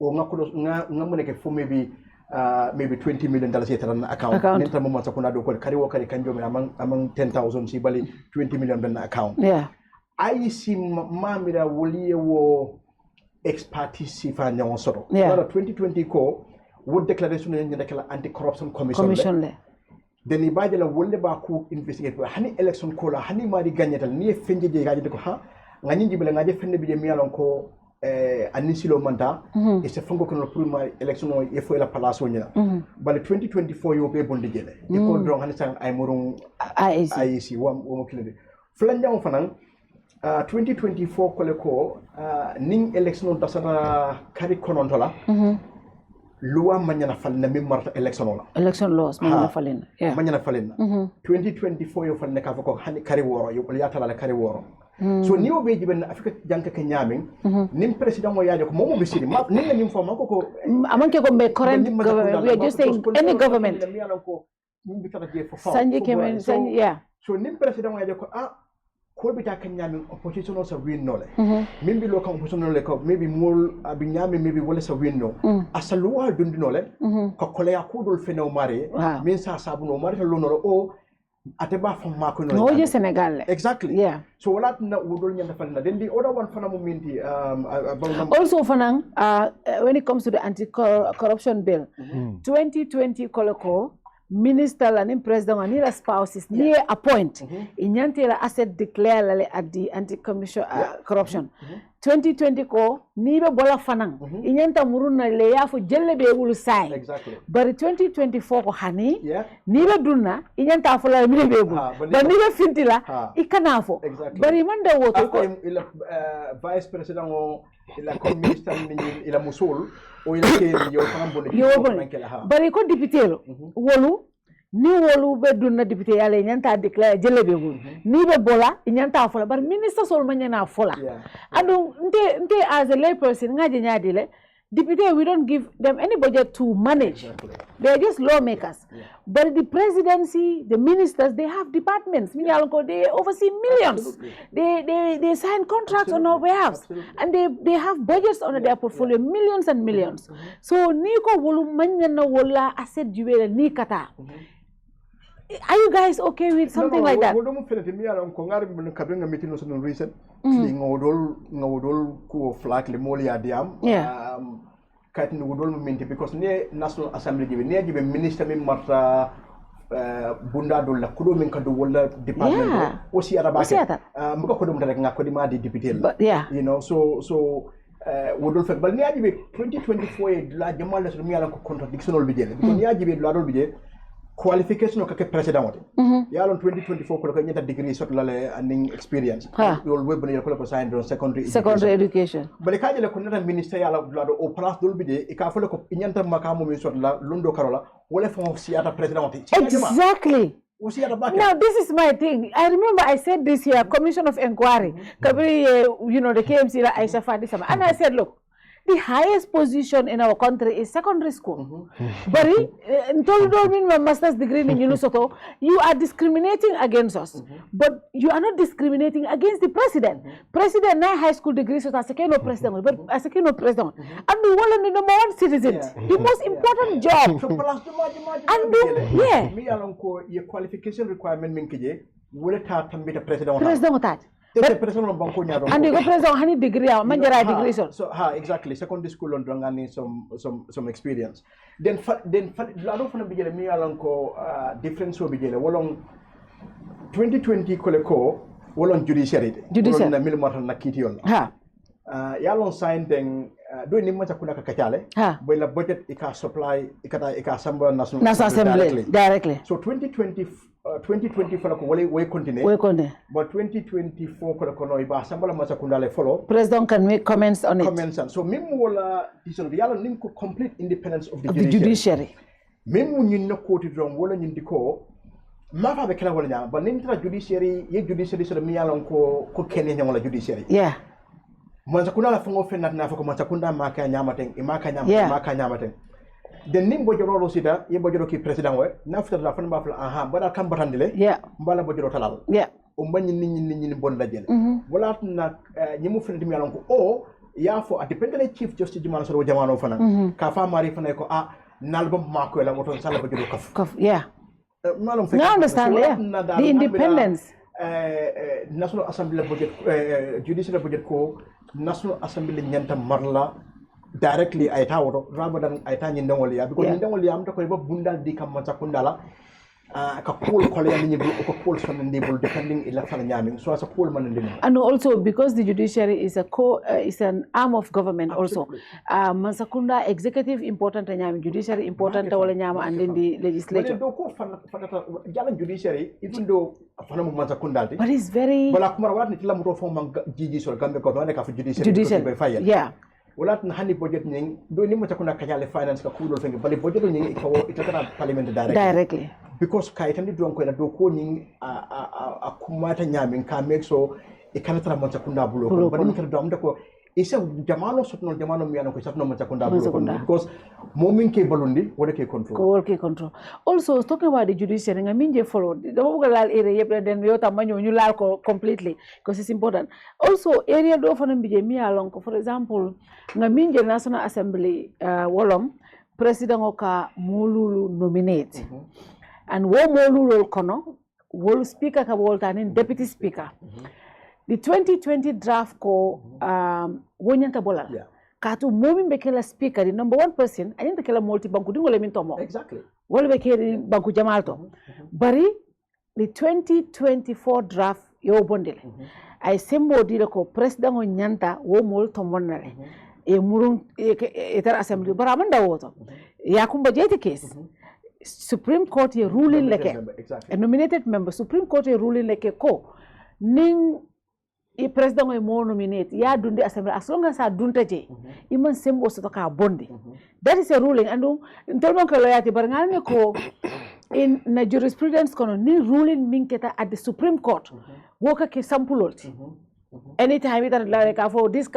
o ngako do ngamu ne ke fu maybe $20 million yetara account nenta mo mata kunda do ko kari wo kari kanjo mi amang 10,000 si bali $20 million ben account IEC mamira woliye wo expertise si fa nyawo soto wala 2020 ko wo declaration ni ndekala anti corruption commission le deni baje la wolle ba ku investigate hani election ko la hani mari gagnetal ni fenje je gaje ko ha ngani jibele ngaje fenne bi je mi yalon ko anisilo manta e se fongo ko no prima election o e fo la place wonyina bale 2024 yo be bondi jele e ko don hani sang ay murun IEC wo mo kilede flanja on fanan 2024 ko le ko ning election da sana kari konontola loi manyana falna mi marta election laws manyana falena manyana falena 2024 yo falna ka ko hani kari woro yo ya tala kari woro so ni obe jiben afrika janka ke nyamin nim president mo yaaje ko momo be siri ma nin nim fo mako ko amanke ko be current government we are just saying any government sanji kemen sanji so nim president mo yaaje ko ko be ta kan nyamin opposition o sa win nole min bi lo kan opposition nole ko maybe mol abi nyami maybe wala sa win no asalu wa dundi nole ko kole ya ko dol feno mare min sa sabu no mare lo no o ateba fam mako no no je Senegal exactly so wala na wudol nyanda falna then the other one fana mo minti also fana when it comes to the anti corruption bill 2020 koloko minister la ni president ni la spouses ni appoint inyante la asset declare at the anti commission corruption 2020 ko ni be bola fanan inyanta muruna le yafu jelle be wulu sai bari 2024 ko hani ni be dunna inyanta fula mi be bu ba ni be fintila ikanafo bari manda woto ko ila vice president o ila ko minister ni ila musul o ila ke yo tan bari ko député lo wolu ni wolu be dunna député yale nyanta declare jelle be bu ni be bola nyanta fola bar minister sol ma nyana fola adu nte as a lay person ngaje nyaadi le député we don't give them any budget to manage they are just lawmakers but the presidency the ministers they have departments they oversee millions they sign contracts on our behalf and they have budgets on their portfolio millions and millions so ni ko wolu manyana wala asset juwele ni kata Are you guys okay with something like that? No, me alam ko ngari mun kabinga meeting no so recent. Ngodol ko flag le moli adiam. Kati ngodol minti because ne National Assembly jibe minister min marta bunda do la kudo min kadu wala department aussi arabaka muka kudo mta rek ngako di ma di député la you know so wodol fe bal ni ajibe 2024 la jamal so mi ala ko contradictional bi jele because ni ajibe la dol bi je qualification ko ke president wote ya lon 2024 ko nyata degree sot la le aning experience yol web ni ko sign do secondary education bal ka jele ko nata minister ya la do au place dol bi je e ka fele ko nyanta makamo mi sot la lundo karola wala fon siata president wote exactly. Now, this is my thing. I remember I said this here, Commission of Inquiry, the KMC, Aisha Fadisama. And I said, look, the highest position in our country is secondary school. But my master's degree in Yusuf, you are discriminating against us. But you are not discriminating against the president. President na high school degree so as a president, but as a president. And the one number one citizen. The most important job. And then, me along your qualification requirement minkije, will it have to be the president? President. And you go president honey degree manjara degree so exactly secondary school on drangani some experience then lado fana bijele mi alan ko difference so bijele wolong 2020 ko wolong judiciary na mil marta nakiti yon yalon sign thing do ni mata kuna kakachale boy la budget ika supply ika samba national assembly directly so 2020 fala ko way continue but 2024 ko no iba sambala masa kundale follow president can make comments on it so mim wala decision yalla nim ko complete independence of the judiciary mim ñin no ko ti drom wala ñin diko ma fa be kala wala nya ba nim tra judiciary so mi yalla ko kenye ñam wala judiciary man sakunda fango fenat na fa ko man sakunda maka nyamaten imaka nyamaten den nim bo joro sida ye bo joro ki president we nafta la fan ba fala bada kam batandile mbala bo joro talal o mbagni nit bon la jël wala na ñimu fenati mi yalon ko ya fo dependent chief justice jumano so jamano fana ka fa mari fana ko nalbam mako la moton sala bo joro kaf malum fe now understand the independence National Assembly budget judicial budget ko National Assembly nyanta marla directly ay tawoto rather than ay tani ndongol ya because ndongol ya amta ko ba bundal di kam mata kundala ka pool ko le ni ko pool son ndibul depending election nyaming so as a pool man ndimo and also because the judiciary is is an arm of government. Absolutely. Also masakunda executive important nyami judiciary important wala nyama and then the legislature do ko fanata jalan judiciary even though fana mo masakunda but it's very bala kumar wat ni tilam to fo man jiji so gambe ko do ne ka judiciary wala tan hani budget nying do ni mo takuna kanyale finance ka kudol fengi bali budget nying ko itakana parliament directly because kaitandi don ko la do ko nying a kumata nyamin ka make so e kana tra mo takunda bulo bali ni do amda ko isa jamano sotno jamano mi ko satno mo takunda bulo because momin ke balundi wala ke control also talking about the judiciary ngaminje follow the bugalal area yep den yo tamanyo ñu laal ko completely because it's important also area do fana mbije mi alon ko for example ngaminje National Assembly wolom president oka molulu nominate and wo molulu kono wol speaker ka woltanin deputy speaker the 2020 draft ko wonyanta bolal katu momi bekela speaker the number one person anyanta kala multi banku dingole min tomo exactly wala bekeri banku jamal to bari the 2024 draft yo bondele ay sembo dile ko president o nyanta wo mol to monnale e murun e tar assembly bara man dawoto ya kumba jeti case Supreme Court ye ruling leke a nominated member Supreme Court ye ruling leke ko ning i president o mo nominate ya dundi assembly as long as a dunta je iman sembo so ka bondi that is a ruling and tolman ko loyati bar ngalme ko in na jurisprudence kono ni ruling minketa at the Supreme Court woka ke sampuloti anytime that like for this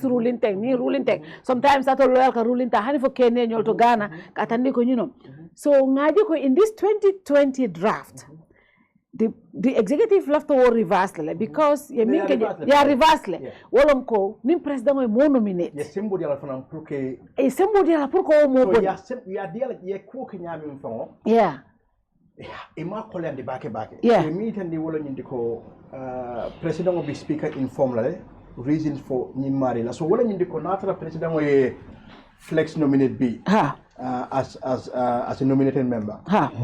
ruling thing ni ruling thing sometimes that loyal ka ruling ta hani for Kenya nyol to Ghana ka tandi ko so ngaji ko in this 2020 draft the executive left to reverse le because ye minke ya reverse le wolom ko ni president mo nominate ye sembo dia la fana pour que e sembo dia la pour ko mo so ya dia ye ko ke nyami fon ima kole andi bake Yeah. mi tan di wolo nyindi ko president of the speaker inform la reason for nyimari la so wolo nyindi ko natara president o ye flex nominate bi as a nominated member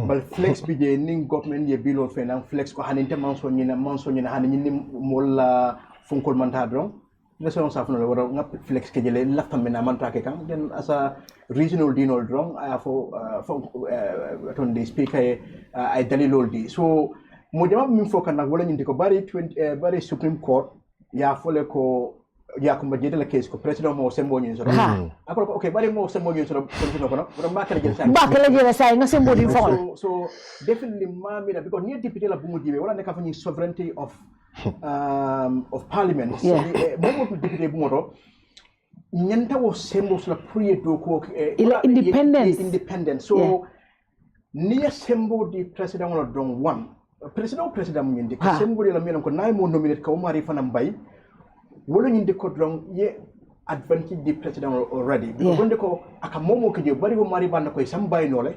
but flex bi je ning government ye bilo fe nan flex ko haninte manso nyina hanini molla funkol manta dron leson safno le woro ngap flex ke jele lafta mena manta ke kan then as a regional dinol dron for ton the speaker ay dalilol di so mo jama min fokan nak wala nyindi ko bari supreme court ya fole ko ya ko majede la case ko president mo sembo nyi so akol ko okay bari mo sembo nyi so president ko no mbakala jele say nga sembo di fon so definitely mamina because near deputy la bumu jibe wala ne ka fani sovereignty of parliament mo ko deputy bumu do nyanta wo sembo so la prier do ko independent so near sembo di president wala don one president mo nyindi ko sembo la mi ko nay mo nominate ko mari fanam bay wolo nyinde ko dron ye advantage di president already because wonde ko aka momo ke je bari wo mari banda ko sambay nole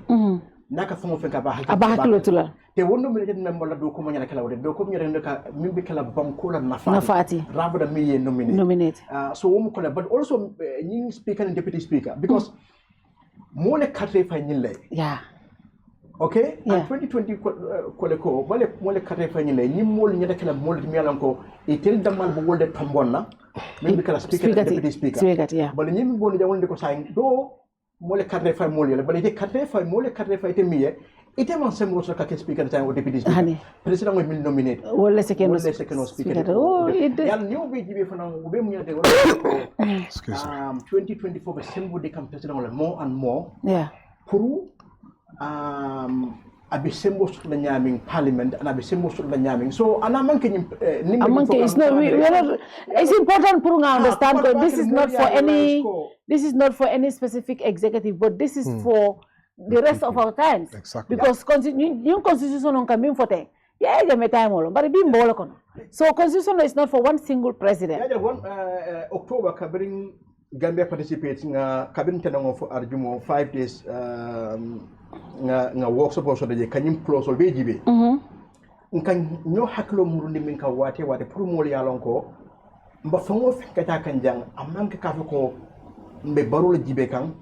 naka famo fenka ba hakilo tula te wondo mi jet member la do ko mo nyana kala wode do ko mi nyana ka mimbi kala banko la nafati rabada mi ye nominate so wo ko but also nying speaker and deputy speaker because mo le katre fa nyille okay and 2020 ko wale mole katre fa nyille nyim mol nyada kala mol mi yalan ko e tel damal bo wolde tombonna mimbi kala speaker and deputy speaker bal nyim boni jawonde ko say do mole katre fa mol yele bal ite katre fa mole katre fa ite miye ite man semro so ka speaker tan o deputy speaker president mo min nominate wala second speaker yal new be jibe fana be mu nyade wala ko 2024 be sembo de kam president wala more and more pour abi sembo sur la nyaming parliament and abi sembo sur la nyaming so ana manke it's not it's important pour nga understand that this is not for any specific executive but this is for the rest of our times because new constitution on kamin fote me time olo but bi mbolo kono so constitution is not for one single president October kabring Gambia participates nga kabin tanong for arjumo 5 days nga workshop so de kanyim close be jibe nkan nyo haklo murundi min ka wate pour mo yalon ko mba fango fikata kan jang amman ka ko mbe barul jibe kan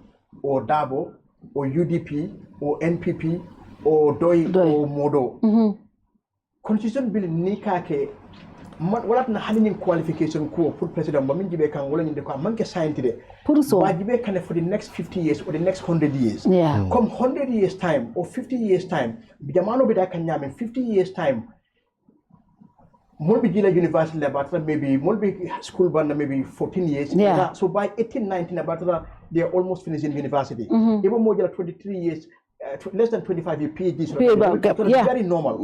o dabo o UDP o NPP o doy o modo constitution bill ni ka ke wala na halin qualification ko pour president ba min jibe kan wala ni de ko manke scientist pour so ba jibe kan for the next 50 years or the next 100 years come 100 years time or 50 years time bi jamano bi da kan nyame 50 years time molbi jila university about maybe molbi school band maybe 14 years so by 18 19 about they are almost finishing university even more than 23 years less than 25 year PhD so very normal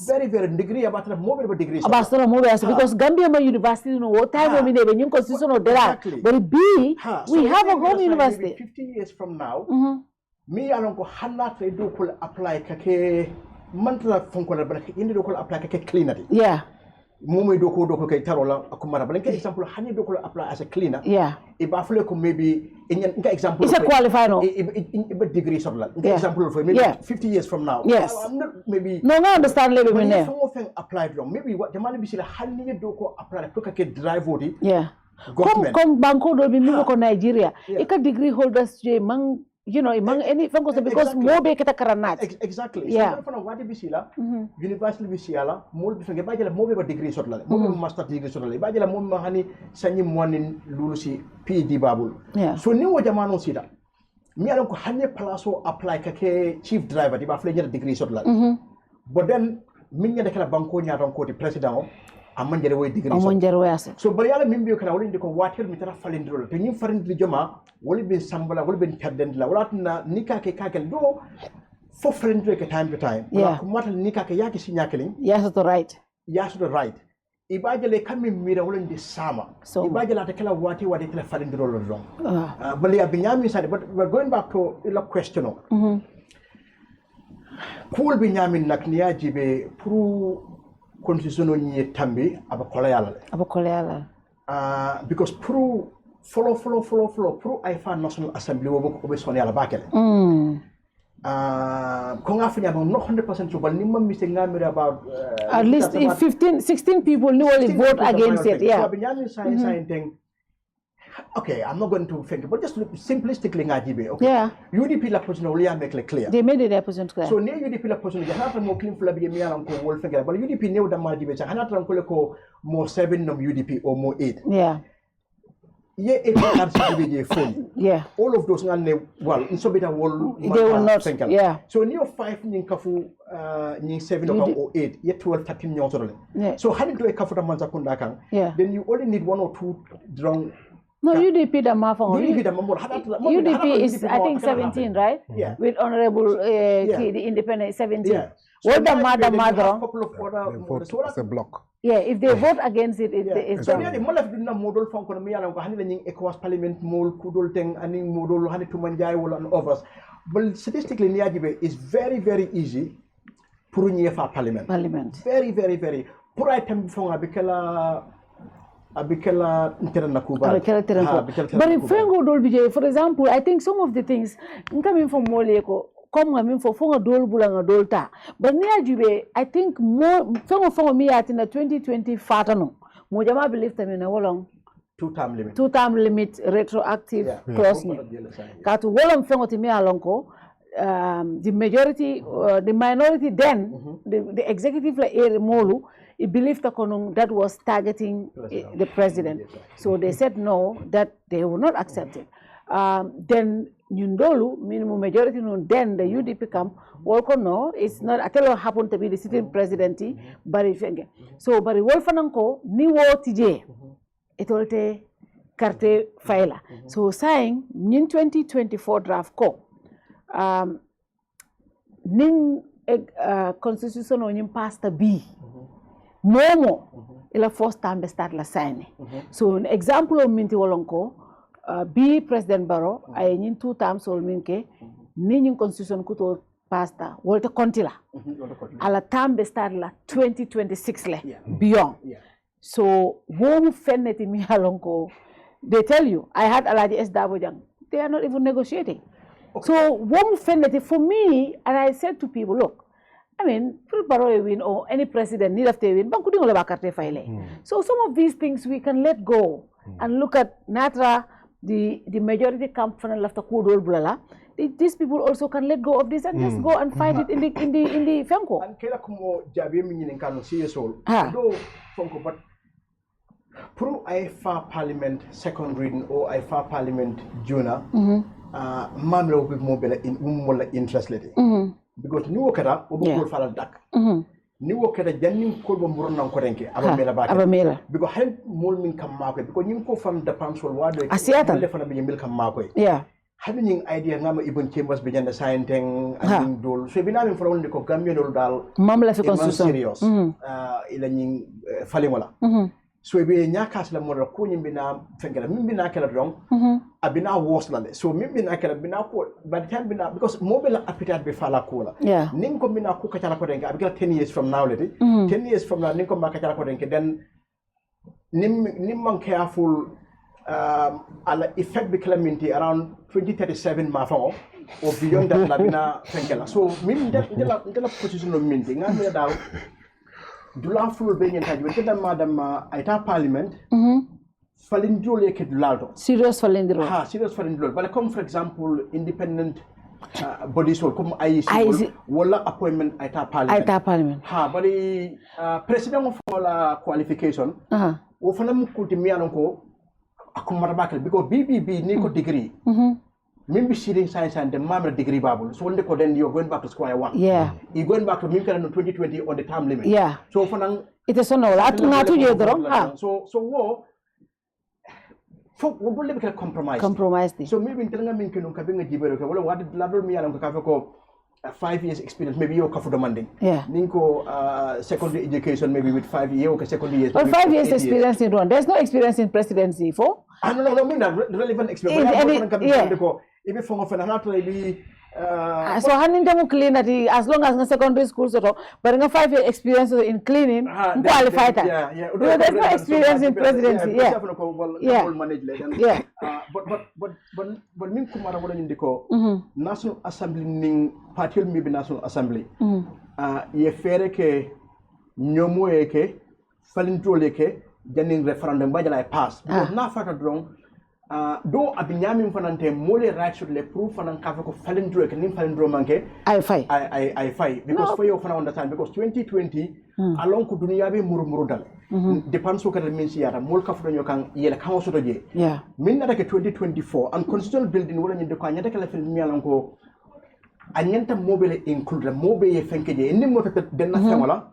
very degree about more degree because Gambia university no what time we need new constitution or there but we have a home university 50 years from now me alon ko hanna tre do ko apply kake mantra fonko la baraka indi do ko apply kake cleaner momoy do ko kay tarola akumara balen kay example hani do ko apply as a cleaner e ba fule ko maybe in example is a qualified no e degree sabla example for maybe 50 years from now I'm not maybe no understand level me ne fo fen apply wrong maybe what the man be sila hani do ko apply ko kake drive odi comme banko do bi mi ko Nigeria e ka degree holders je man among any because more be kita karanat exactly so for what be sila university be sila more be ba jela more be degree sot la more be master degree sot la ba jela mo ma hani sanyi monin lulusi PhD babul so ni wo jamano sida mi alon ko hanye place o apply kake chief driver di ba fle jela degree sot la but then min nyade kala banko nyaton ko di president amman jere way degree so bari yalla min biyo kana wala ndi ko water mi tara falindiro to nyim farindiri joma wala bin sambala wala bin tadden la wala na nikake kakel do fo falindiro ke time to time wala ko mata nikake yake sinyakelin yes to right ibajale kammi mira wala ndi sama ibajale ta kala wati wadi kala falindiro lo don bali ya binyami sade but we're going back to the question cool binyami nak niyaji be pour constitution ni tambi abakola yalla because follow pro I found national assembly wo ko be son yalla bakele I'm not 100% sure, but I'm missing about at least 16 people only vote against it. Yeah. So okay, I'm not going to think, but just look simplistically, okay. Yeah. UDP la position only make it clear. They made it their position clear. So near UDP la position, you have to more clean flabi me around ko whole finger, but UDP new the margin, I have to ko more 7 of UDP or more 8. Yeah. Yeah, it has phone. Yeah. All of those well, in so bit will they will not. Yeah. So near 5 nin kafu 7 or 8, yet 12, 13 years old. Yeah. So having to a kafu the manzakunda kang, then you only need 1 or 2 drunk. No, UDP the Mafang. UDP is, I think, 17, right? Yeah. With Honorable the Independent 17. Yeah. What the mother? As a block. Yeah, if they vote against it, it's so the model did not model from economy and handling ECOWAS Parliament mole kudol thing and in model hani to manjai and others. But statistically, Niajibe is very, very easy pour for Parliament. Very, very, very. Pour item from Abikela Nakuba. But in Fengo Dolbije, for example, I think some of the things coming from Moleko. Come for fonga dol bulanga dolta but Niajibe I think more fonga me at in the 2020 fatano mojama believe them in a wolong 2-term limit retroactive clause katu wolong fonga to me alonko the majority the minority then the executive la ere molu he believed that was targeting the president, so they said no, that they will not accept it. Then Nyundolu, minimum majority, then the UDP camp, Wolko no, it's not, Atelo happened to be the sitting presidency, but so, but Wolfananko, Niwo TJ, etolte carte faila. So, saying, in 2024 draft ko, ning constitution on pasta B, Momo, ila first time they start la sign. So, an example of Minti Wolonko, B President Barrow, I in 2 terms all minke, ning constitution kuto pasta, Walter Contila. Ala time they start la 2026 le, beyond. So, who fenneti mi halonko, they tell you, I had Alaji S. Dabojang, they are not even negotiating. So, one fenneti for me, and I said to people, look, I mean, Barrow win or any president need after win, so some of these things we can let go and look at Natra, the majority camp from left bulala. These people also can let go of this and just go and fight it in the Fenko. And Kela Kumo Jabi meaning can see us all. Fenko, but pro IFA Parliament second reading or IFA Parliament Juna, Mamma will be more in Umola interest lady. Because New Okada will fall back. New Okada Janin Kolbo Murna Korenke, Abamela. Because help Mulmin come market, because you go from the Pansol Water, I see a milk market. Yeah. Having idea number even chambers began the sign thing and do so. Been having for only the Gamian Dal, Mamla serious, Ilaning Falimola. So we be nyakas la mo ko bina fengela bina kala wrong abina worse la so bina kala bina ko by the time bina because mobile appetite be fala ko la ning ko bina ko kala ko denga abika 10 years from now lady 10 years from now ning ko ma kala ko denga then nim man careful ala effect be calamity around 2037 ma fa or beyond that la bina fengela so mim de la position no minti ngam daw Dula full being entitled with Madam Aita Parliament, Falindrol Eket Laldo. Serious Falindrol. Serious Falindrol. But I come, for example, independent bodies will come IEC, Walla appointment Aita Parliament. But the president of all qualification, Ofanam Kultimianoko, Akumarabakal, because BBB Nico degree. Maybe seeding science and the mamma degree bubble. So when they call then you're going back to square one. Yeah. You're going back to Minka in 2020 on the term limit. Yeah. So for now it is no so war for we will compromise. So maybe telling me can cabin a giver okay. Well what did ladder me along Kafako 5 years experience, maybe you're demanding. Yeah. Ninko secondary education maybe with 5 years okay, secondary years. But 5 years experience in Rwanda. There's no experience in presidency for? I don't mean that relevant experience. If you from maybe So handing them clean as long as secondary school but 5-year experience in cleaning qualified. Yeah. There's no experience in presidency. Yeah. But min kumara wala ndiko National Assembly ning party mi National Assembly. Ye fere ke nyomo ke falintole ke janin referendum ba jala pass. Because na fata drong do abinyami mfanante mole right should le proof fanan kafe ko falindro ke nim falindro manke I fight because for you fana understand because 2020 along ko duniya be murmuru dal depends ko kala min siyata mol kafu do kan yele kan soto je min na ke 2024 and constitutional building wala ni de ko nyata kala fil mi alan ko anyanta mobile include mobile fenke je indi mota denna famala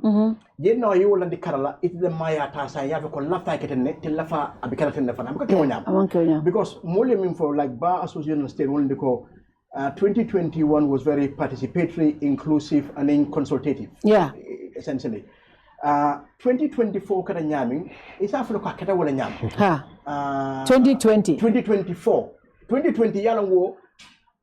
je no yi wala di karala it the maya ta sa ya ko lafta ketenne te lafa abikala tenne fana ko to nyam because mole min for like bar association state wala di ko 2021 was very participatory, inclusive and consultative. Essentially 2024 kada nyaming isa fulo ka kata wala nyam 2020 yalan wo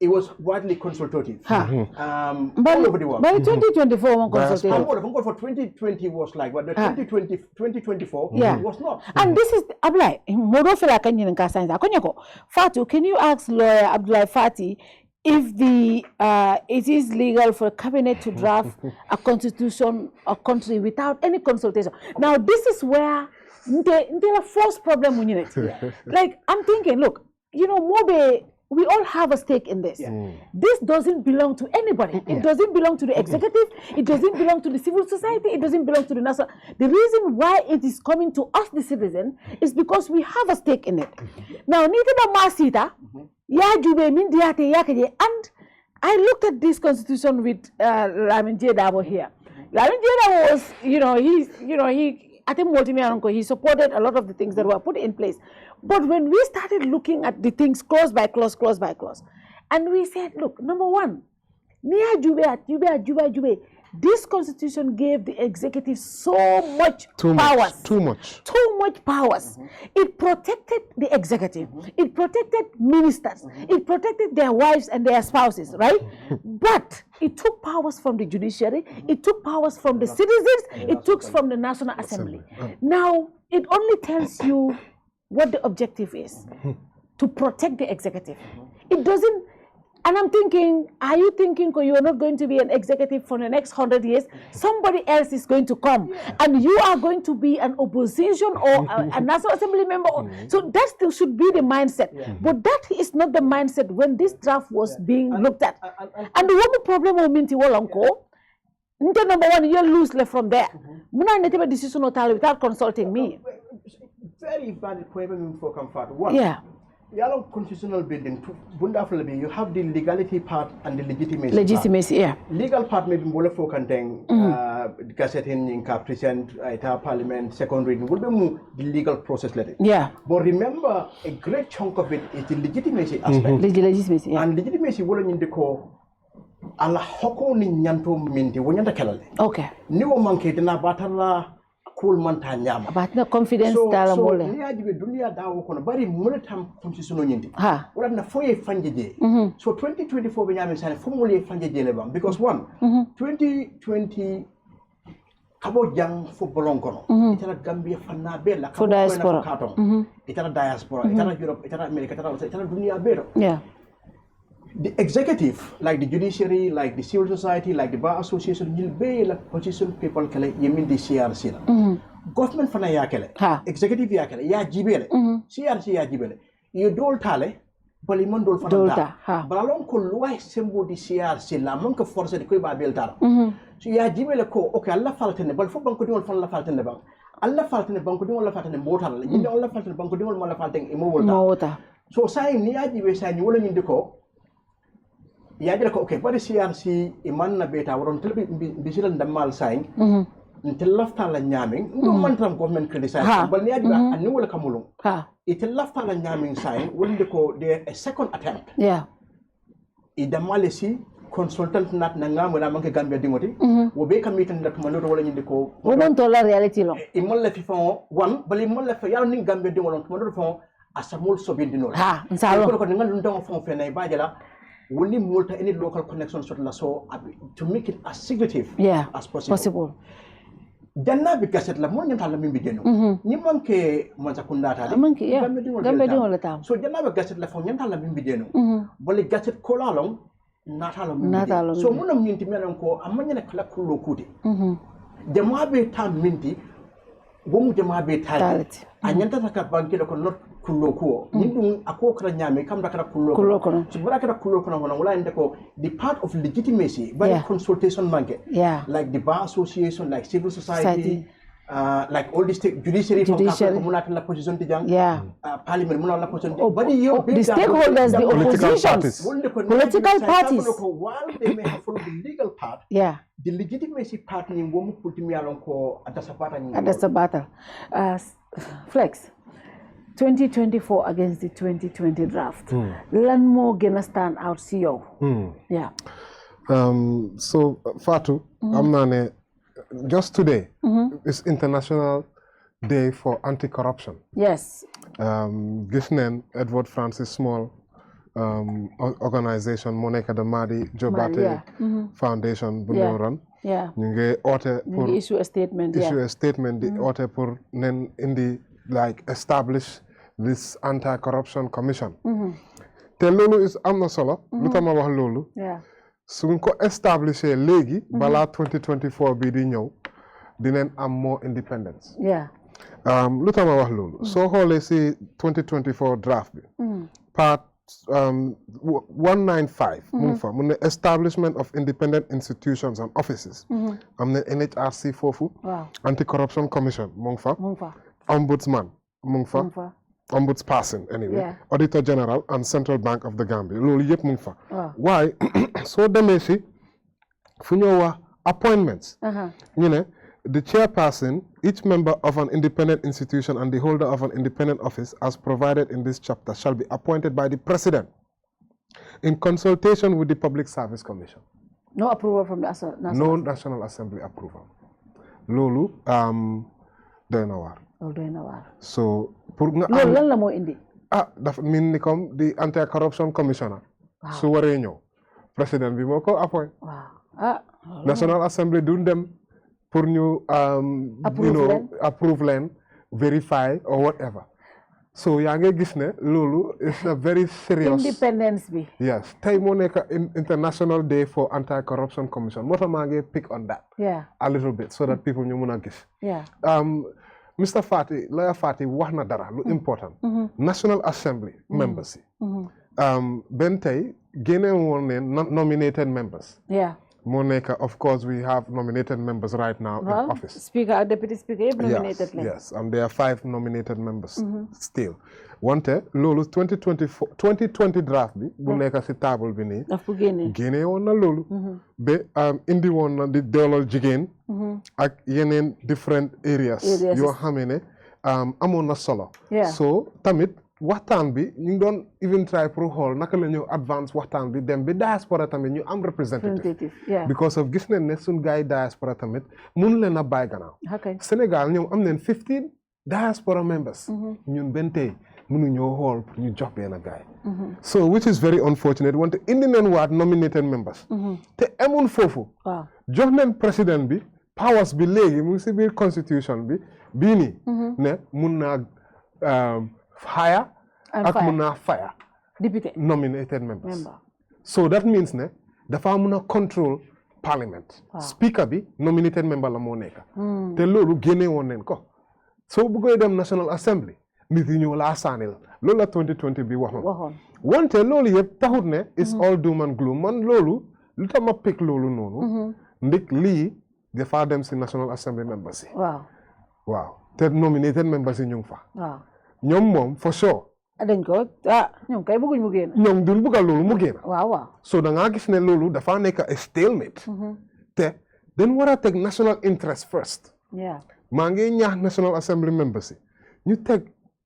it was widely consultative. All over the world. But 2024 one consultative. For 2020 was like, but the 2024 was not. And this is Abdoulie. Modofila kanyin nka science. Akonyako. Fatu, can you ask lawyer Abdoulie Fati if it is legal for a cabinet to draft a constitution of country without any consultation? Now this is where the first problem we need. Like I'm thinking, look, Mobe. We all have a stake in this. This doesn't belong to anybody. It doesn't belong to the executive. It doesn't belong to the civil society. It doesn't belong to the national. The reason why it is coming to us, the citizen, is because we have a stake in it. Now, and I looked at this constitution with Lamin J. Dabo here. Lamin J. Dabo was, I think he supported a lot of the things that were put in place. But when we started looking at the things clause by clause, and we said, look, number one, this constitution gave the executive so much powers. Too much powers. It protected the executive. It protected ministers. It protected their wives and their spouses, right? But it took powers from the judiciary. It took powers from the citizens. It took from the National Assembly. Now, it only tells you what the objective is, to protect the executive. It doesn't, and I'm thinking, are you thinking you're not going to be an executive for the next 100 years? Somebody else is going to come, and you are going to be an opposition or a National Assembly member. So that still should be the mindset. But that is not the mindset when this draft was being looked at. And the one problem with Minti Wolonko, number one, you lose left from there. Muna never decision without consulting me. Very valid point for comfort. One, yellow constitutional building, you have the legality part and the legitimacy part. Legal part maybe more for contain gazetting in present parliament, second reading, will be more the legal process letter. But remember, a great chunk of it is the legitimacy aspect. Legitimacy, and legitimacy will in the core. Ala hoko ni nyanto minti wonyanta kelale. Okay. Niwo manke dina batala cool manta nyama. But no confidence dala mole. So niya jibe dunia dawo kono bari mole tam constitution nyindi. Wala na foye fanjeje. So 2024 benyame sane fo mole fanjeje le bam because one 2020 kabo jang fo bolon kono. Itala Gambia fanna bella kabo diaspora. Itala diaspora, itala Europe, itala America, itala dunia bero. The executive, like the judiciary, like the civil society, like the bar association, will be like position people kale yemin the CRC la. Government fana ya kale, executive ya kale, ya jibele, CRC ya jibele. You dol tale, bali mon dol fana da. Balong ko loi sembo di CRC la, mon ko force de ko ba bel tara. So ya jibele ko, okay, Allah faltene, bal fo banko dingol fana la faltene bang. Allah faltene banko dingol la faltene motal. Yinde Allah faltene banko dingol mo la faltene imo volta. So say ni ya jibe say ni wala nyinde ko. Yajira ko okay, but CRC iman na beta waron telbi bisilan damal saying until lafta la nyaming no man tram government criticize but ni yajiba anu wala kamulung it lafta la nyaming saying wonde ko de a second attempt I damalesi consultant nat na ngamu na manke Gambia dingoti wo be kam meeting dat man wala nyinde ko won to la reality lo e mon la fi fon one bali mon la fa yalla ni Gambia dingolon man do fon asamul so bindino nsalo ko ngal dum fon fe nay bajala only multi any local connections so to make it as secretive as possible. Janna bi cassette la mo nyanta la mimbi geno ni manke Manzakunda ta gambe di wala tam so janna bi cassette la fo nyanta la mimbi geno bole cassette ko la long nata la mimbi so munam nyinti menan ko amma nyane kala kullo kuti jama be tam minti gomu jama be talati a nyanta ta ka banki ko not kullo ko nindum ako kala nyame kam da kala kullo ko so bura kala kullo ko non wala inde ko the part of legitimacy by consultation banke like the bar association like civil society. Like all the state judiciary from Munat la position tijang parliament munat la position the stakeholders the oppositions political parties while they may have followed the legal part the legitimacy part ni womu pultimi alon ko adasabata Flex 2024 against the 2020 draft lan mo gonna stand out see you so Fatou amna just today is International Day for Anti-Corruption. Yes. Gisnen Edward Francis Small organization Monica the Madi Jobate Foundation Bundoran. Ñu issue a statement. The author pour nen indi like establish this anti-corruption commission. Te lolu is amna solo. Lutama wax lolu. Suñ ko establishé léegi balaa 2024 bii di ñëw dinañ am more independence. Lu tax ma wax loolu soo xoolee si 2024 draft bi part 195 mu ngi fa mu ne establishment of independent institutions and offices am na NHRC foofu anti-corruption commission mu ngi fa ombudsman mu ngi fa ombudsperson anyway auditor general and central bank of the Gambia loolu yëpp mu ngi fa waaye soo demee si fu ñoo wax appointments ñu ne the chairperson each member of an independent institution and the holder of an independent office as provided in this chapter shall be appointed by the president in consultation with the Public Service Commission. No approval from the National Assembly approval loolu doy na waar so pour nga loolu lan la moo indi dafa min ni comme di anti-corruption commissioner su waree ñëw président bi moo ko appoint National Assembly du dem pour ñu approve leen verify or whatever so yaa ngi gis ne loolu is a very serious independence bi yes tey moo nekk International Day for Anti-Corruption Commission moo tax maa ngi pick on that a little bit so that people ñu mun a gis Mr. Fati lawyer Fati wax na dara lu important National Assembly members yi benn tey génne woon ne nominated members moo nekk of course we have nominated members right now in office speaker deputy speaker nominated yes and there are 5 nominated members still wante loolu 2020 draft bi bu nekk si table bi nii génne woon na loolu ba indi woon na di doolal jigéen ak yeneen different areas yoo xam ne amoon na solo so tamit waxtaan bi ñu ngi doon even try pour xool naka la ñëw advance waxtaan bi dem bi diaspora tamit ñu am representative because of gis nañ ne suñ gars yi diaspora tamit mun leen a bàyyi gannaaw Sénégal ñoom am nañ 15 diaspora members ñun benn tey mënu ñoo xool pour ñu jox benn gars yi so which is very unfortunate wante indi nañ waat nominated members te amun foofu jox nañ président bi powers bi léegi mu ngi si biir constitution bi bii nii ne mun naa hire ak mun naa fire député nominated members so that means ne dafa mun a control parliament speaker bi nominated member la moo nekk te loolu génne woon neen ko soo bëggee dem National Assembly nit yi ñëw laa saanil loolu la 2020 bi waxoon wante loolu yëpp taxut ne is all doom and gloom man loolu lu tax ma pick loolu noonu ndik lii dafa dem si National Assembly members yi waaw te nominated members yi ñu ngi fa ñoom moom for sure dañ ko ñoom kay bëgguñ mu génn ñoom duñ bëggal loolu mu génn waaw so da ngaa gis ne loolu dafa nekk a stalemate te dañ war a teg national interest first maa ngi ñaax National Assembly members yi ñu teg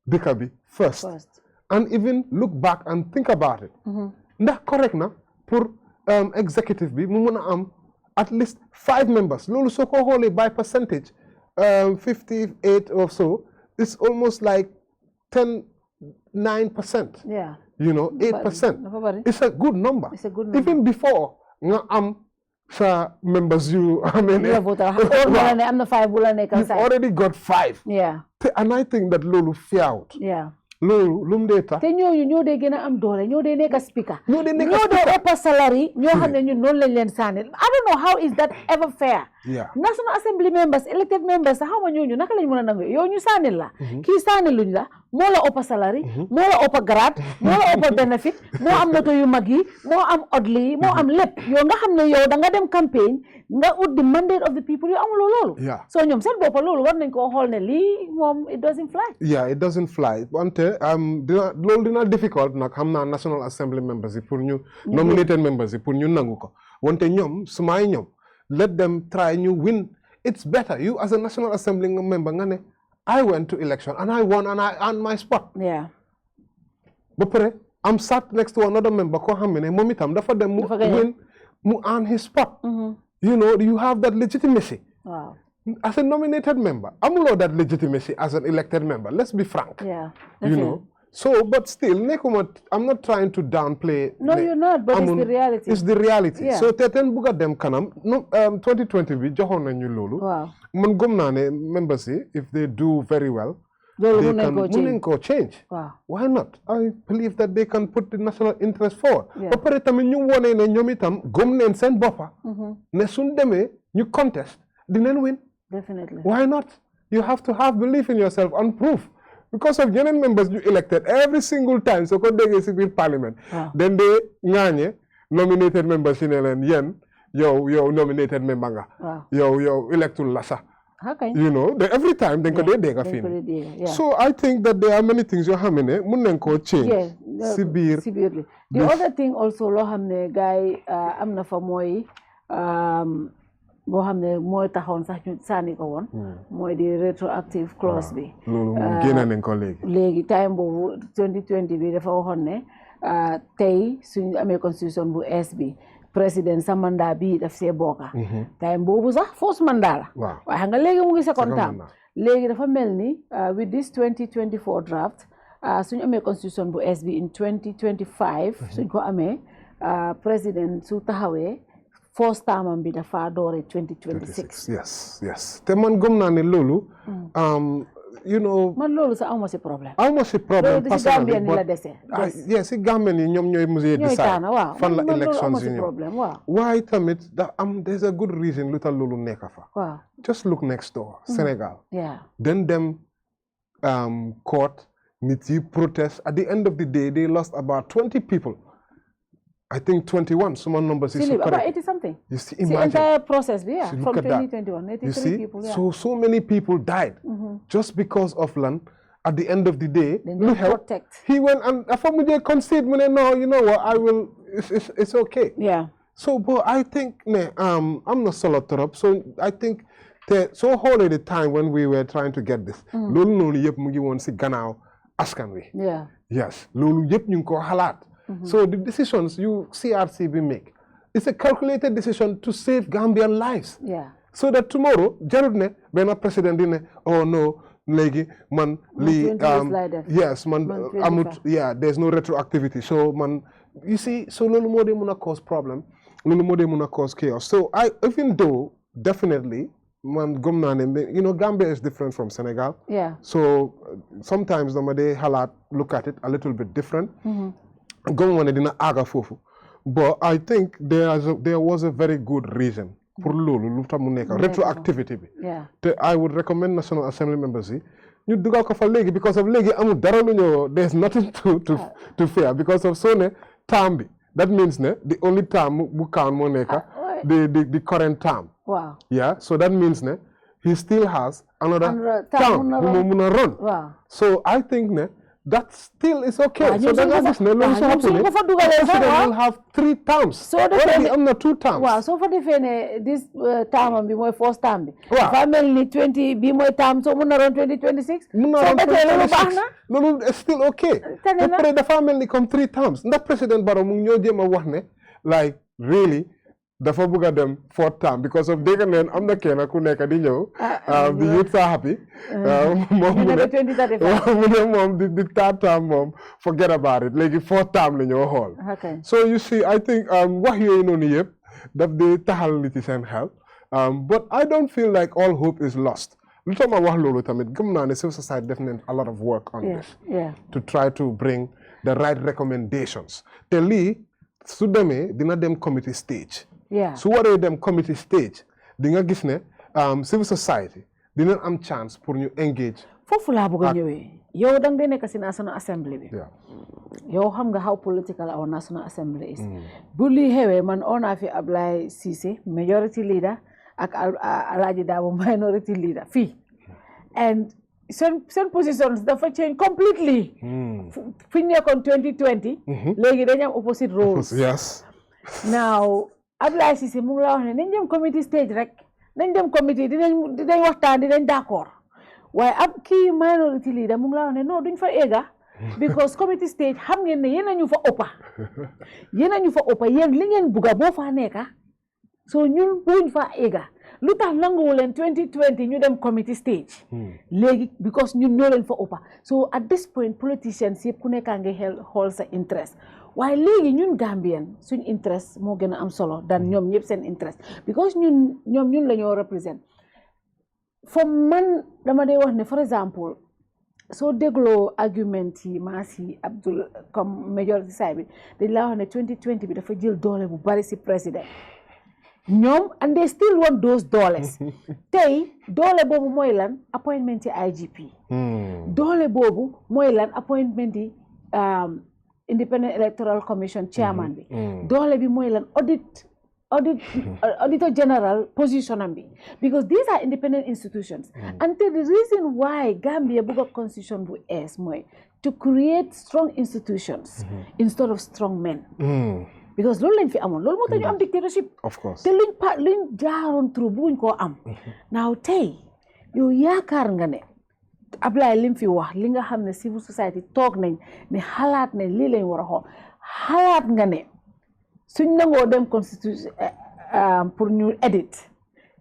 dëkk bi first and even look back and think about it ndax correct na pour executive bi mu mun a am at least 5 members loolu soo ko xoolee by percentage 58 or so it's almost like 9%. you know, 8%. It's a good number. It's a good number. Even before sa members you, I mean, you've already got 5. Yeah. And I think that lolu fiawut. Yeah. Lolu lum data. Te ñoo de gëna am doole, ñoo de nekk speaker. Ñoo de ëpp salary, ñoo xam ne ñun noonu lañ leen sànnil. I don't know how is that ever fair. Yeah. National Assembly members, elected members, how ma ñooñu naka lañ mëna nangu yow ñu sànnil la. Kii sànniluñ la, moo la ëpp salary, moo la ëpp grade, moo la ëpp benefit, moo am moto yu mag yi, moo am odli yi, moo am lépp. Yow nga xam ne yow da nga dem campagne, nga ut the mandate of the people, yow amuloo loolu. Yeah. So ñoom seen bopp loolu war nañ koo xool ne lii moom it doesn't fly. Yeah, it doesn't fly. Wante loolu dina difficult nag xam naa National Assembly members yi pour ñu nominated members yi pour ñu nangu ko. Wante ñoom sumay ñoom let them try ñu win. It's better you as a National Assembly member nga ne I went to election and I won and I earned my spot. Yeah. Ba pare I'm sat next to another member koo xam ne moom itam dafa dem mu win mu earn his spot. You know, you have that legitimacy. Wow. As a nominated member, amuloo that legitimacy as an elected member. Let's be frank. Yeah. You know. So, but still, I'm not trying to downplay. No, you're not, but it's the reality. It's the reality. Yeah. So, teten buga dem kanam. No, 2020 bi joxon nañu lolu. Wow. Man gëm naa ne members yi, if they do very well, they can go change. Wow. Why not? I believe that they can put the national interest forward. Yeah. Ba pare tamit ñu wone ne ñoom itam gëm neen seen boppa. Ne suñ demee ñu contest dinañ win. Definitely. Why not? You have to have belief in yourself and proof. Because of yeneen members you elected every single time so ko déggee si biir parliament. Then they ñaañe nominated members yi ne leen yéen yow nominated member nga. Yow electul la sax. You know, every time dañ ko dee dégg fii. So I think that there are many things yoo xam ne mun nañ koo change. Si biir. The other thing also loo xam ne gars yi am na fa mooy boo xam ne mooy taxoon sax ñu sànni ko woon. mooy di retroactive clause bi. loolu génne nañ ko léegi. léegi time boobu 2020 bi dafa waxoon ne tey suñu amee constitution bu es bi président sa mandat bi daf see bokka. time boobu sax fausse mandat la. waaye xam nga léegi mu ngi second term. léegi dafa mel ni with this 2024 draft suñu amee constitution bu es bi in 2025 suñ ko amee président su taxawee. First term bi dafa doore 2026. Yes. Te man gëm naa ne loolu. You know. Man loolu sax awma si problème. Awma si problème parce que Gambien ni la dese. Yes, si Gambien yi ñoom ñooy mujjee decide fan la elections yi ñëw. Waaye tamit there's a good reason lu tax loolu nekk fa. Waaw. Just look next door, Senegal. Yeah. Then them court nit yi protest. At the end of the day, they lost about 20 people. I think 21. Some numbers is correct. About 80 something. You see, imagine. The entire process, yeah, from 2021, 83 you see? people. Yeah. So many people died just because of land. At the end of the day, protect. He went and Afamuje concede. No, you know what? I will. It's okay. Yeah. So, but I think, I'm not solo torop. So I think so whole the time when we were trying to get this. Lolu yep mu ngi won ci gannaaw askan wi. Yeah. Yes. Lolu yep ñu ko xalaat. So the decisions you CRCB make, it's a calculated decision to save Gambian lives. Yeah. So that tomorrow, jarut ne ben president di ne oh no legi man li yes man amut there's no retroactivity. So man you see so lolu mo de muna cause problem, lolu mo de muna cause chaos. So even though definitely man gom na ne you know Gambia is different from Senegal. Yeah. So sometimes they halat look at it a little bit different. But I think there was a very good reason for retroactivity. Yeah. I would recommend National Assembly members because of there's nothing to fear because of term. That means the only term the current term. Wow. Yeah, so that means he still has another term run. Wow. So I think that still is okay. So that will have 3 terms. So already I'm not 2 terms. Wow. So for the this term be my first term. Family 20 be my term. So muna run 2026. No, it's still okay. The family come 3 terms. That President Barrow mu ñoo jema wax ne like really dafa bëgg a dem fourth term because of dégg neen am na kenn ku nekk di ñëw the youths are happy moom mu ne moom di third term moom forget about it léegi fourth term la ñoo xool so you see I think wax yooyu noonu yëpp daf di taxal nit yi seen xel but I don't feel like all hope is lost lu tax ma wax loolu tamit gëm naa ne civil society def nañ a lot of work on this to try to bring the right recommendations te lii su demee dina dem committee stage su waree dem committee stage di nga gis ne civil society dina am chance pour ñu engage foofu laa bëgg a ñëwee yow da nga nekk si National Assembly bi yow xam nga how political our National Assembly is bu lii xewee man on naa fi Ablaye Cissé majority leader ak Alhaji Dabo minority leader fii and seen positions dafa change completely fi ñu nekkoon 2020 léegi dañu am opposite roles now Ablaye Cissé mu ngi la wax ne nañ dem committee stage rek nañ dem committee dinañ waxtaan dinañ d'accord waaye ab kii minority leader mu ngi la wax ne non duñ fa egga because committee stage xam ngeen ne yéen a ñu fa ëppa yéen li ngeen bugga boo fa nekka so ñun buñ fa egga lu tax nanguwu leen 2020 ñu dem committee stage léegi because ñun ñoo leen fa ëppa so at this point politicians yëpp ku nekkaa ngi xool sa interest waaye léegi ñun Gambien suñ interest moo gën a am solo dan ñoom ñëpp seen interest because ñun la ñoo represent for man dama dee wax ne for example soo dégloo argument yi maas yi Abdul comme majority side bi dañ laa wax ne 2020 bi dafa jël doole bu bari si président ñoom and they still want those dollars tey doole boobu mooy lan appointment yi IGP doole boobu mooy lan appointment yi Independent Electoral Commission chairman bi doole bi mooy lan auditor general position am bi because these are independent institutions and the reason why Gambia bugg a constitution bu ees mooy to create strong institutions instead of strong men because loolu lañ fi amoon loolu moo tax ñu am dictatorship of course te luñ jaaroon trop buñ koo am now tey yow yaakaar nga ne Ablaye lim fi wax li nga xam ne civil society toog nañ ne xalaat ne lii lañ war a xool xalaat nga ne suñ nangoo dem constitution pour ñu edit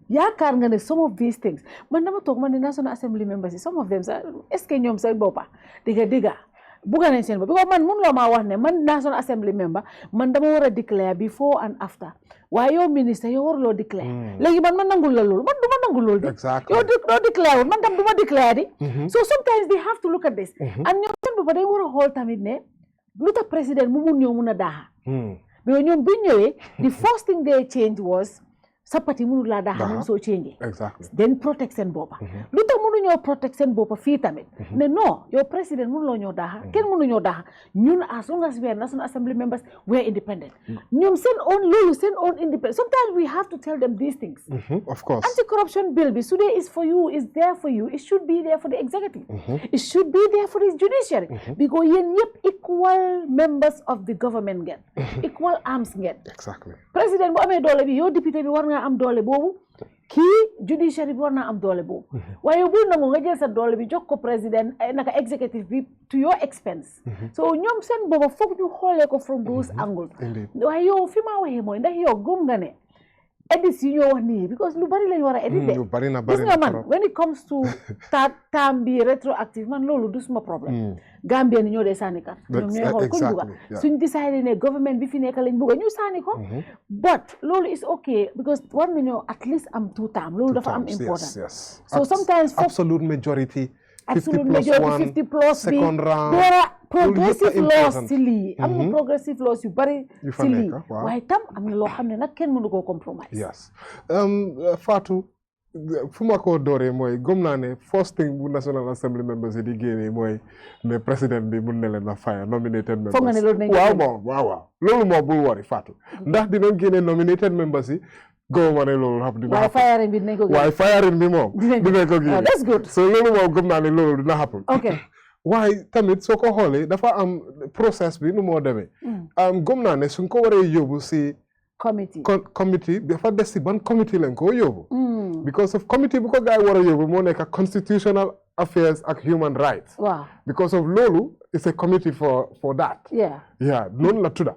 yaakaar nga ne some of these things man dama toog man ne National Assembly members yi some of them sax est-ce que ñoom seen boppa digga bugga nañ seen bopp because man mënuloo maa wax ne man National Assembly member man dama war a declare before and after waaye yow ministre yow waruloo declare léegi man nangul la loolu man du ma nangul loolu di yow doo declare man tam du ma declare di so sometimes they have to look at this and ñoom seen boppa dañ war a xool tamit ne lu tax président mu mun ñëw mun a daaxa mais ñoom bi ñëwee the first thing they change was sa parti mënul laa daaxa même soo change then protect seen boppa lu tax mënu ñoo protect seen boppa fii tamit ne non yow président mënuloo ñoo daaxa kenn mënu ñoo daaxa ñun as long as we are National Assembly members we are independent ñoom seen own loolu seen own independent sometimes we have to tell them these things of course anti-corruption bill bi su dee is for you is there for you it should be there for the executive it should be there for the judiciary because yéen ñëpp equal members of the government ngeen equal arms ngeen président bu amee doole bi yow député bi war nga am doole boobu kii judiciary bi war naa am doole boobu waaye bu nangu nga jël sa doole bi jox ko président naka executive bi to your expense so ñoom seen booba foog ñu xoolee ko from those angles waaye yow fi maa waxee mooy ndax yow gëm nga ne edits yi ñoo wax nii because lu bari lañ war a edit de gis nga man when it comes to term bi rétroactive man loolu du suma problème Gambien ñoo dee sànni carte ñoom ñooy xool kuñ bugga suñ décidé ne government bi fi nekk lañ bugga ñu sànni ko but loolu is okay because war nañoo at least am 2 term loolu dafa am important so sometimes absolute majority 50 plus bi there are progressive laws si lii am na progressive laws yu bari si lii waaye tam am na loo xam ne nag kenn mënu koo compromise Fatou fu ma ko dooree mooy gëm naa ne first thing bu National Assembly members yi di génnee mooy ne président bi mun na leen a fire nominated members foog nga ne loolu nañ waaw loolu moo bul wari Fatou ndax dinañ génnee nominated members yi góob ma ne loolu xam dina waaye firing bi dinañ ko génne waaye firing bi moom dinañ ko génne that's good so loolu moom gëm naa ne loolu dina happen waaye tamit soo ko xoolee dafa am process bi nu moo demee gëm naa ne suñ ko waree yóbbu si committee dafa des si ban committee lañ ko yóbbu because of committee bu ko gaay war a yóbbu moo nekk constitutional affairs and human rights. Wow. Because of Lolu, it's a committee for that. Yeah. Yeah, non la tuda.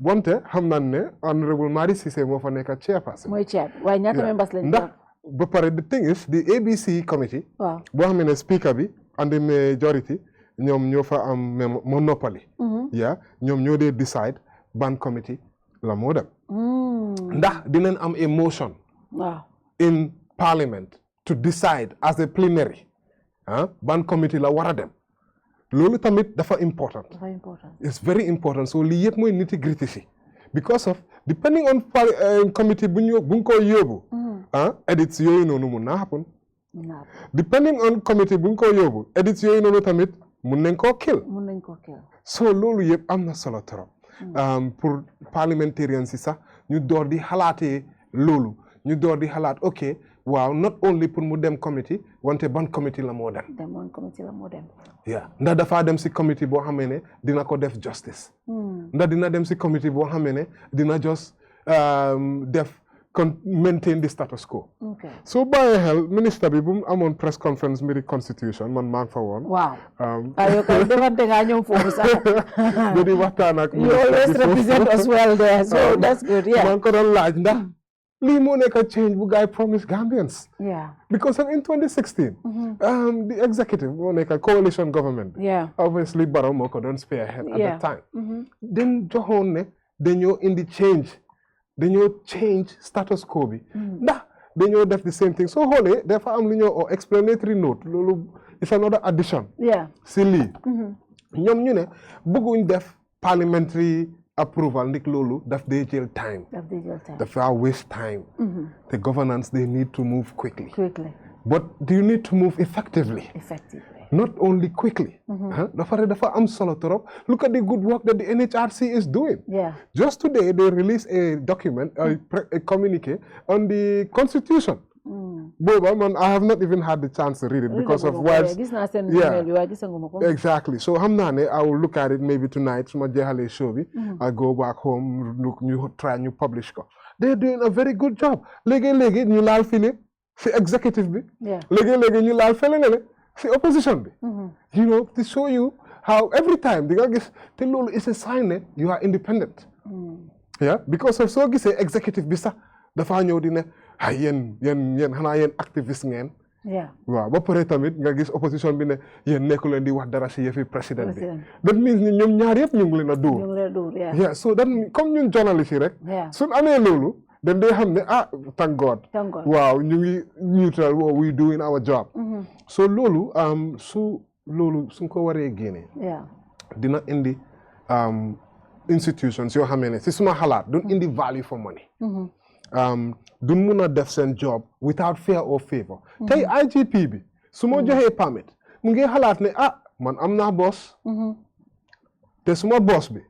Wante hamnane Honorable Mari Cissé mo fa nekk chairperson. Moy chair. Why ñata members lañ ndax ba pare the thing is the ABC committee. Wow. Bo xamné speaker bi and the majority ñom ñoo fa am monopoly. Yeah, ñom ñoo dé decide ban committee la mo dem. Ndax dinañ am a motion. Wow. In parliament to decide as a plenary. Ban committee la wara dem. Lolu tamit dafa important. Very important. It's very important. So li yep moy nitty-gritty si. Because of depending on committee buñ ko yobu, edits yoyu nonu mun na happen. Depending on committee buñ ko yobu, edits yoyu nonu tamit mun nañ ko kill. So lolu yep amna solo torop. Pour parliamentarians si sax ñu door di xalaté lolu, ñu door di xalaat okay, wow, not only pour mu dem committee, wante ban committee la mo dem. Yeah, ndax dafa dem si committee boo xamee ne dina ko def justice. Ndax dina dem si committee boo xamee ne dina just maintain the status quo. Okay. So bàyyi xel ministre bi bu mu amoon press conference mbiri constitution man maa ngi fa woon. Wow. Ayo kay defante nga ñëw foofu sax. Di waxtaan ak. You always represent us well there, so that's good. Yeah. Man ko doon laaj ndax lii moo nekk change bu guy promise Gambians. Yeah. Because in 2016, the executive moo nekk coalition government. Yeah. Obviously Barrow moo ko doon spearhead at that time. Then joxoon ne dañoo indi change. Dañoo change status quo bi. Ndax dañoo def the same thing. So xoolee dafa am lu ñoo explanatory note loolu is another addition. Yeah. Si lii. Ñoom ñu ne bëgguñ def parliamentary approval ndik lolu daf dey jël time. Dafa waste time. The governance they need to move quickly. But do you need to move effectively? Not only quickly. Dafa am solo torop. Look at the good work that the NHRC is doing. Yeah. Just today they released a document, a communique on the constitution. Boba, man, I have not even had the chance to read it because of words. Yeah, exactly. So I will look at it maybe tonight. I go back home, look, try new publish. They're doing a very good job. Legi ñu laal Philip, the executive bi. Yeah. Legi ñu laal fele the opposition bi. You know, to show you how every time the is a sign that you are independent. Yeah, because of so gisee executive bi sax dafa ñëw di ne yéen xanaa yéen activiste ngeen. Yeah. Waaw ba pare tamit nga gis opposition bi ne yéen nekku leen di wax dara si yëfi président bi. That means ni ñoom ñaar yëpp ñu ngi leen a dóor. Yeah, so that comme ñun journaliste yi rek. Suñ amee loolu dañ dee xam ne thank God. Waaw ñu ngi neutral we doing our job. So loolu suñ ko waree génne. Dina indi institutions yoo xamee ne si suma xalaat duñ indi value for money. Duñ mun a def seen job without fear or favor. Tey IGP bi su ma joxee permit mu ngi xalaat ne man am naa boss. Te suma boss bi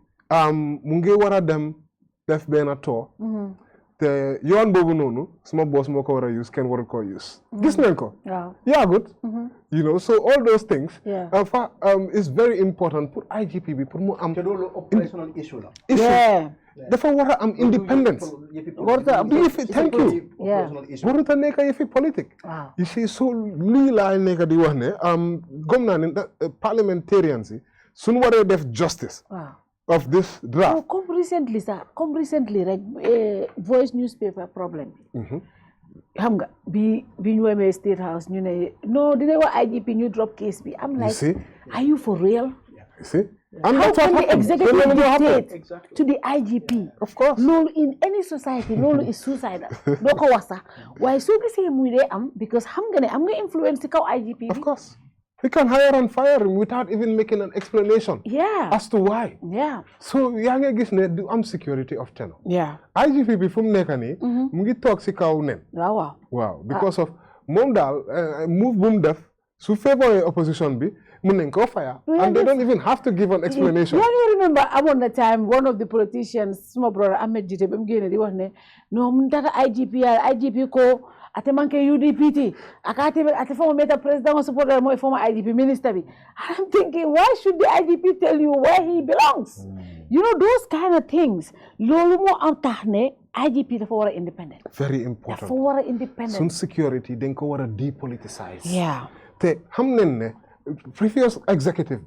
mu ngi war a dem def benn tour. Te yoon boobu noonu suma boss moo ko war a use kenn waru ko use. Gis nañ ko. Yeah, good. You know, so all those things is very important pour IGP bi pour mu am. Te loolu operational issue la. Dafa war a am independence. Thank you. Warut a nekk yëfi politique. You see, so lii laa nekk di wax ne gom naa ne parliamentarians yi suñu waree def justice of this draft. Comme recently rek voice newspaper problem. Xam nga bi ñu wemee State House ñu ne no dina wax IGP ñu drop case bi. I'm like, are you for real? You see? How can the executive dictate to the IGP? Of course. No, in any society, no is suicidal. No ko wasa. Why so say muy dey am because I'm gonna influence the IGP. Of course. He can hire and fire him without even making an explanation. Yeah. As to why. Yeah. So yaa ngi gis ne du am security of tenure. Yeah. IGP bi fu mu nekk nii mu ngi toog si kaw nen. Waaw. Because of moom daal move bu mu def su favor opposition bi mun nañ koo fire. And they don't even have to give an explanation. Yeah, you remember around the time one of the politicians, small brother Ahmed Jite, bam génne di wax ne no mun taka IGP ko ate manke UDPT ate former meta president or supporter more former IGP minister bi. I'm thinking, why should the IGP tell you where he belongs? You know, those kind of things. Lolu mo am tax ne IGP dafa war a independent. Very important. Dafa war a independent. Sun security dañ ko war a depoliticize. Yeah. te xam nañ ne previous executive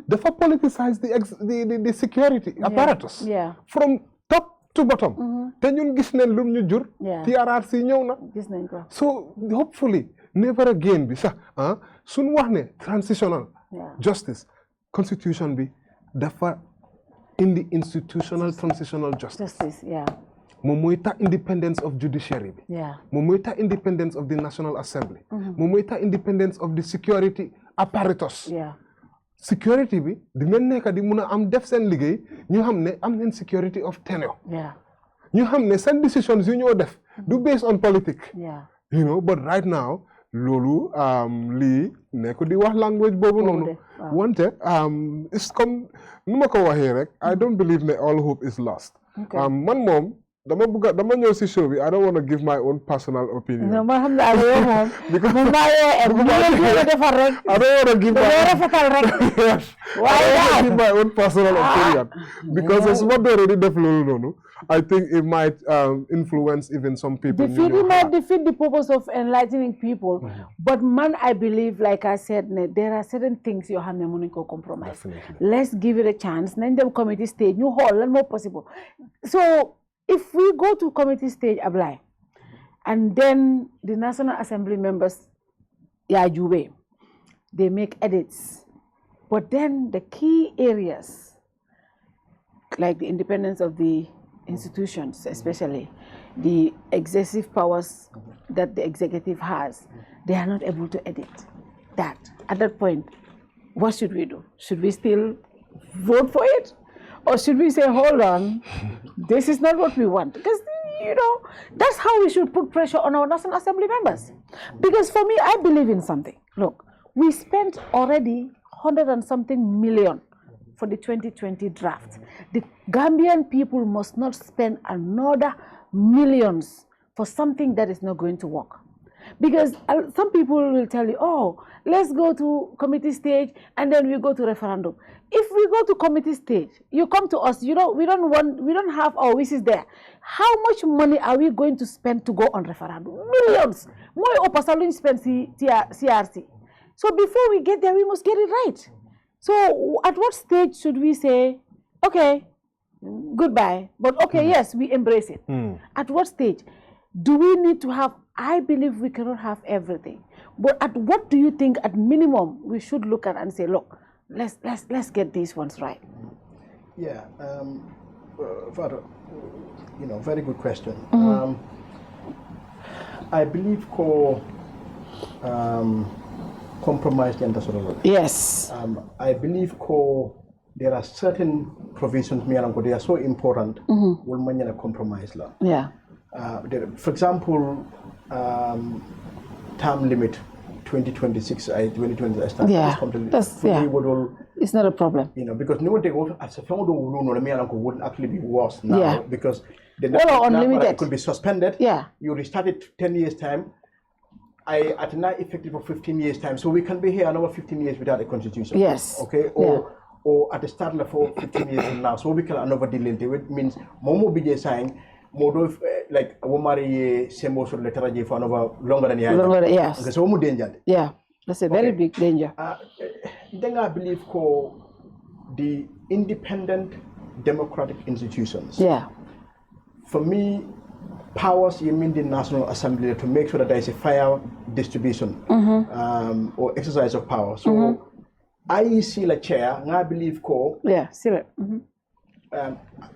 dafa politicize the security apparatus from top to bottom te ñun gis nañ lu ñu jur TRRC ñëw na gis nañ ko so hopefully never again bi sax suñ wax ne transitional justice constitution bi dafa indi institutional transitional justice moom mooy tax independence of judiciary bi moom mooy tax independence of the National Assembly moom mooy tax independence of the security apparatus security bi di ngeen nekk di mun a am def seen liggéey ñu xam ne am nañ security of tenure ñu xam ne seen decisions yu ñoo def du based on politics you know but right now loolu lii nekk di wax language boobu noonu wante it's comme nu ma ko waxee rek I don't believe ne all hope is lost man moom dama ñëw si show bi I don't want to give my own personal opinion. non ma xam ne ak yow moom. man maa yoo defar rek. I don't want to give my own personal opinion. because su ma dooree di def loolu noonu. I think it might influence even some people. It might defeat the purpose of enlightening people. But man, I believe, like I said, there are certain things you have to compromise. Definitely. Let's give it a chance. Then the committee stage, new hall, and more possible. So if we go to committee stage, Abdoulie, and then the National Assembly members, they make edits. But then the key areas, like the independence of the institutions, especially the excessive powers that the executive has, they are not able to edit that. At that point, what should we do? Should we still vote for it? Or should we say, hold on, this is not what we want? Because, you know, that's how we should put pressure on our National Assembly members. Because for me, I believe in something. Look, we spent already 100 and something million for the 2020 draft. The Gambian people must not spend another millions for something that is not going to work. Because some people will tell you, oh, let's go to committee stage and then we go to referendum. If we go to committee stage, you come to us, you know, we don't have our wishes there. How much money are we going to spend to go on referendum? Millions. More opasaloon spend CRC. So before we get there, we must get it right. So at what stage should we say, okay, goodbye, but okay, yes, we embrace it. At what stage? Do we need to have, I believe we cannot have everything, but at what do you think at minimum we should look at and say, look, let's get these ones right? Yeah, Father, you know, very good question. I believe compromise the understanding. Yes. I believe there are certain provisions they are so important. Will many compromise la. Yeah. For example, term limit 2026. 2020. Yeah. It's not a problem. You know, because no one as a would actually be worse now. Yeah. Because unlimited. It could be suspended. Yeah. You restart it 10 years time. At a night effective for 15 years time, so we can be here another 15 years without a constitution. Yes. Okay. Or at the start of 15 years from now, so we can another delay. It means Momo BJ sign more like Womari Sembo sur letter for another longer than a year. Longer, yes. Okay, so danger. Yeah, that's a very big danger. Then I believe the independent democratic institutions. Yeah. For me, powers you mean the National Assembly to make sure that there is a fair distribution or exercise of power. So IEC la chair, and I believe yeah, still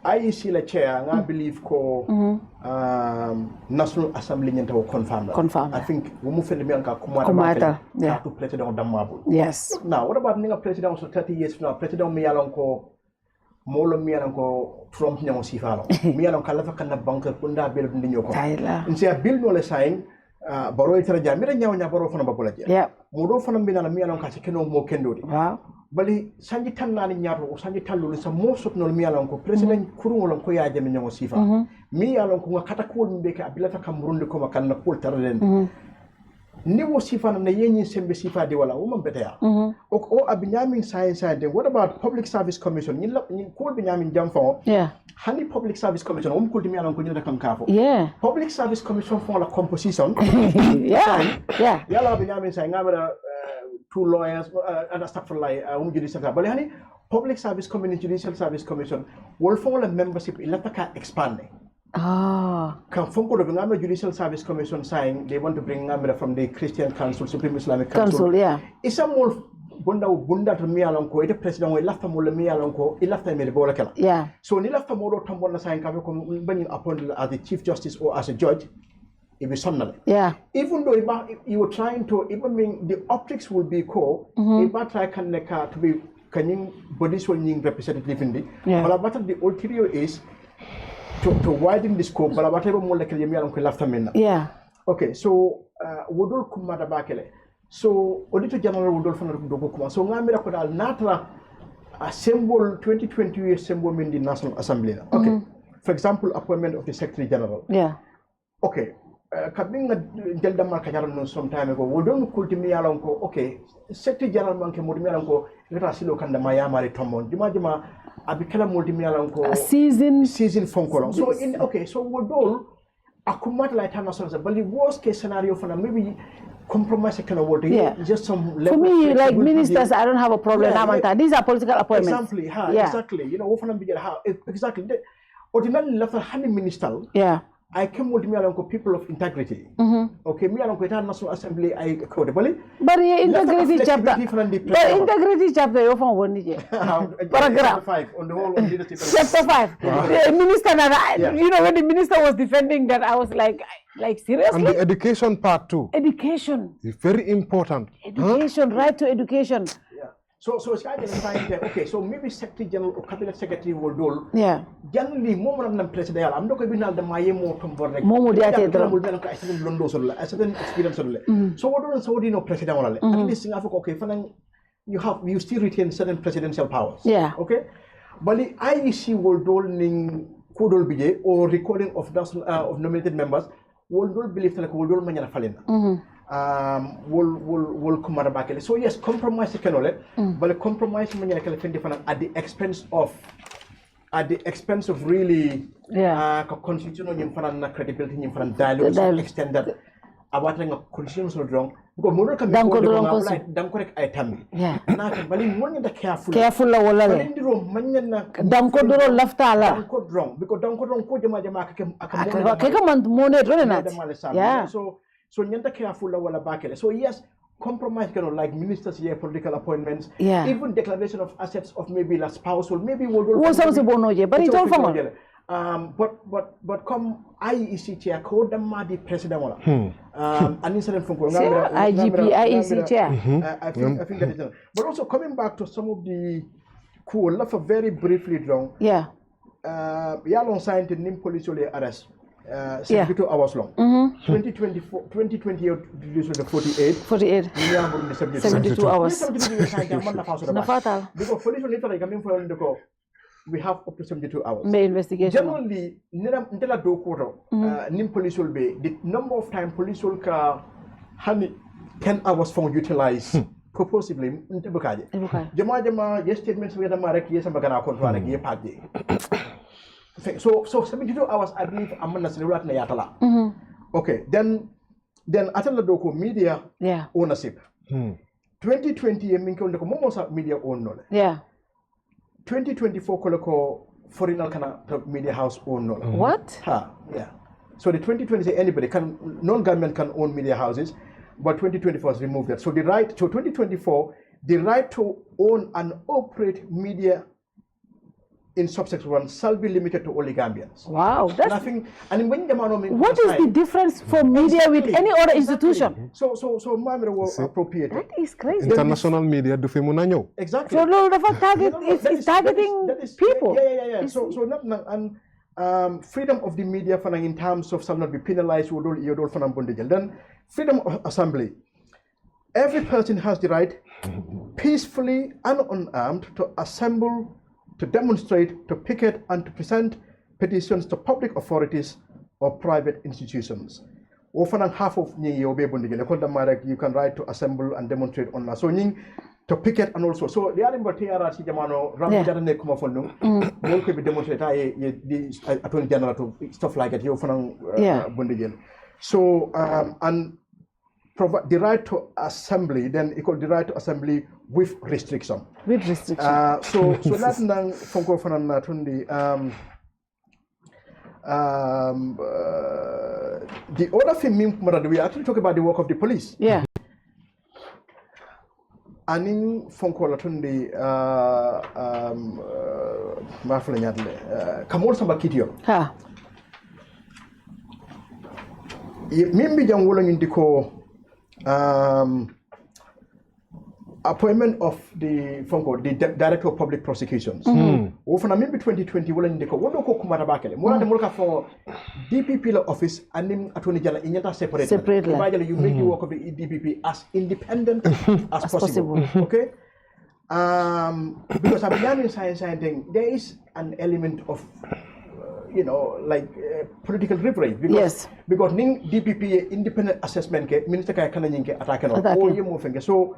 IEC la chair, and I believe National Assembly will confirm. I think we move in the Kumata to President Damabu. Yes. Now, what about being a president for 30 years from now? President Miyalonko Molo Mialanko Trump Nyang Sifalo. Mialon Kalafa Kana Bunker Punda build in Yoko. And say a bill no sign, Baro Traja, Miranya Baro from Babulaja. Yeah. Muro from Milan Mialon Casikano Mo Kendodi. Wow. Bali Sanjitan Nanyaro or Sanjitan is a most of no Mialonko, President Kurulon Koya Jaminong Sifa. Mialon Katakul Beka, Abilata Kamrun de Komakana Pultaren. Never Sifa and the Yen Sembe Sifa de Wala woman better. Oh, Abinyamin Science and what about Public Service Commission? You call Binyamin Jamfon. Yeah. Honey Public Service Commission, could be on Kunya Kankafo. Yeah. Public Service Commission for a composition. Yeah. Yeah. Yala Binyamin saying, lawyers and stuff like judicial but hani public service commission judicial service commission will form a membership ilata expanding. Kan fonko do ngam judicial service commission saying they want to bring ngam from the Christian Council, Supreme Islamic Council. Yeah. Isa more bunda to mi alon ko ite president o lafta mo le mi alon ko ilafta mi bola kala. Yeah. So ni lafta mo do tambon na saying kam ko bani appointed as the chief justice or as a judge. It is something. Yeah. Even though you were trying to even mean the optics will be cool, if try can to be bodies will being representative in the but the ulterior is to widen the scope, but whatever more like yeah. Okay, so Wodol Kumada Bakele. So Auditor General Wodol Fanakuma. So Namira Kodal Natra a symbol 2020 symbol in the National Assembly. Okay. For example, appointment of the Secretary General. Yeah. Okay. Kabinga Delta Markajaran some time ago, we don't cultivate alonko, okay, Secretary General Manke Mudimialanko, Rasilo Kandamaya Mari Tomon, Dimajima, Abikala Mudimialanko, season Fonkolon. So, so we don't accumulate like Hanason, but the worst case scenario for maybe compromise kind of word, just some level. For me, like ministers, I don't have a problem. These are political appointments. Exactly. You know, exactly. Ordinarily, left a honey minister. Yeah. I came with me along people of integrity. Okay, me along with the National Assembly, I code. But integrity chapter. But integrity chapter, you found one paragraph 5 on the whole of leadership. Chapter 5. The minister, you know, when the minister was defending that, I was like seriously. And the education part too. Education. It's very important. Education, right to education. So it's kind of saying that, okay, so maybe Secretary General or Cabinet Secretary will do. Yeah. Generally, more than President, I'm not going to be now the Mayemo from Borreg. More I certain experience. So what do you know, President? At least in Africa, okay, you still retain certain presidential powers. Yeah. Okay. But the IEC will do Kudol Bije or recording of nominated members will do believe that will do Manana Falena. Will come back. So yes, compromise but a compromise at the expense of really constitutional credibility dialogue extend that about a constitutional wrong because more can be correct item. Yeah. Careful wrong because so nyanta careful wala bakele. So yes, compromise like ministers here, political appointments, even declaration of assets of maybe la spouse or maybe but it's all for but come IEC chair code the Madi president wala. An incident from IGP IEC chair. I think that is done. But also coming back to some of the cool very briefly long. Yeah. Yalong signed the Nim police arrest. 72 hours long. 2020 reduced to 48. 72 hours. Because police literally coming from the court. We have up to 72 hours. May investigation. Generally, Nim police will be the number of time police will 10 hours from utilized purposely. Jama yes statements we have marek yes magana kontra ye party. So 72 hours I believe amana selulat na yatala. Okay, then atala doko media ownership. 2020 minko ndoko momo media own no. Yeah. 2024 koloko foreigner kana media house own no. What? Yeah. So the 2020 say anybody can non-government can own media houses, but 2024 has removed that. So 2024 the right to own and operate media in subsection 1 shall be limited to only Gambians. Wow, that's nothing. And when what is the difference for media with any other institution? So Mamre was appropriate. That is crazy. International media do femunanyo. Exactly. So no, the target is targeting people. Yeah. So not and freedom of the media in terms of shall not be penalized. Then freedom of assembly. Every person has the right, peacefully and unarmed, to assemble, to demonstrate, to picket, and to present petitions to public authorities or private institutions. Often half of you can write to assemble and demonstrate on so to picket and also so the other TRC Jamano Ramjaran come for no could be demonstrated the Attorney General to stuff like it. So and provide the right to assembly, then equal the right to assembly with restriction. With restriction. So that's nang fonko fanan na tundi. The other thing we actually talk about the work of the police. Yeah. Aning fonko la tundi mafla nyadle. Kamol samba kitio. Ha. Mimbi jang wala ndiko appointment of the director of public prosecutions. Ofana maybe 2020 wala ndiko wodo ko kumara bakele mola de molka for DPP la office and attorney general inyata separate. Imagine you make the work of the DPP as independent as possible. Okay? Because I'm in science thing, there is an element of political reprieve because ning DPP independent assessment ke minister kay kananying ke attack no o yemo fenge so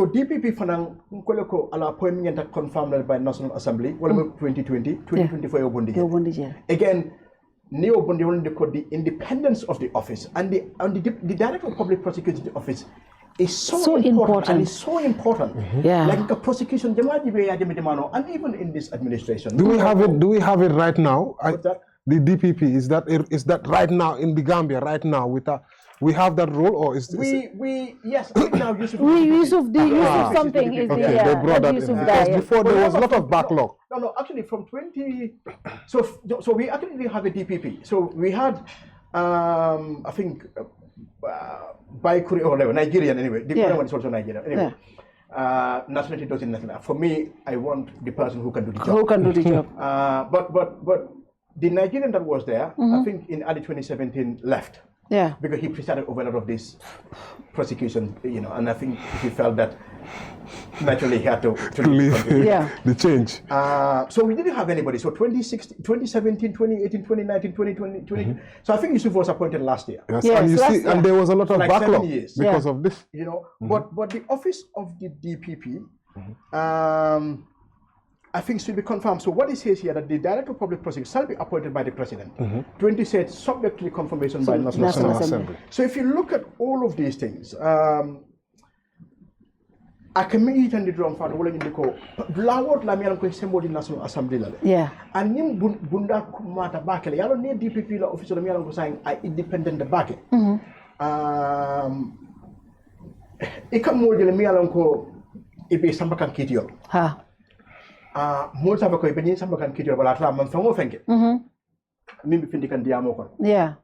DPP fanang ko ala appointment that confirmed by National Assembly wala 2024 obondi again neo bondi won the independence of the office and the director of public prosecution office is so important and it's so important. Like the prosecution and even in this administration. Do we have it right now? The DPP is that right now in the Gambia right now we have that role or is this yes right now Yusuf something is okay, they brought that in because before there was a lot of backlog. No actually from 20 so we actually didn't have a DPP. So we had I think by Korea or Nigerian anyway. The Korean one is also Nigerian anyway. Nationality doesn't matter. For me, I want the person who can do the job. Who can do the job? But the Nigerian that was there, I think in early 2017 left. Yeah. Because he presided over a lot of this prosecution, and I think he felt that naturally he had to leave the change. So we didn't have anybody. So 2016, 2017, 2018, 2019, 2020, 2020. So I think Yusuf was appointed last year. Yes, and there was a lot of backlog because of this. But the office of the DPP, I think should be confirmed. So what it says here that the director of public prosecution shall be appointed by the president. 20 said subject to the confirmation by National Assembly. So if you look at all of these things, I can meet and the drum for the whole indiko. Lawot la miyan ko sembo di National Assembly la. Yeah. And nim bunda kumata bakele. Yalo ne DPP la official miyan ko saying I independent bake. Ika mo di miyan ko ibe sambakan kitiyo. Ha. Mol samba ko ibe sambakan kitiyo bala tra man fango fenke. Mimi findi kan diamo kon. Yeah.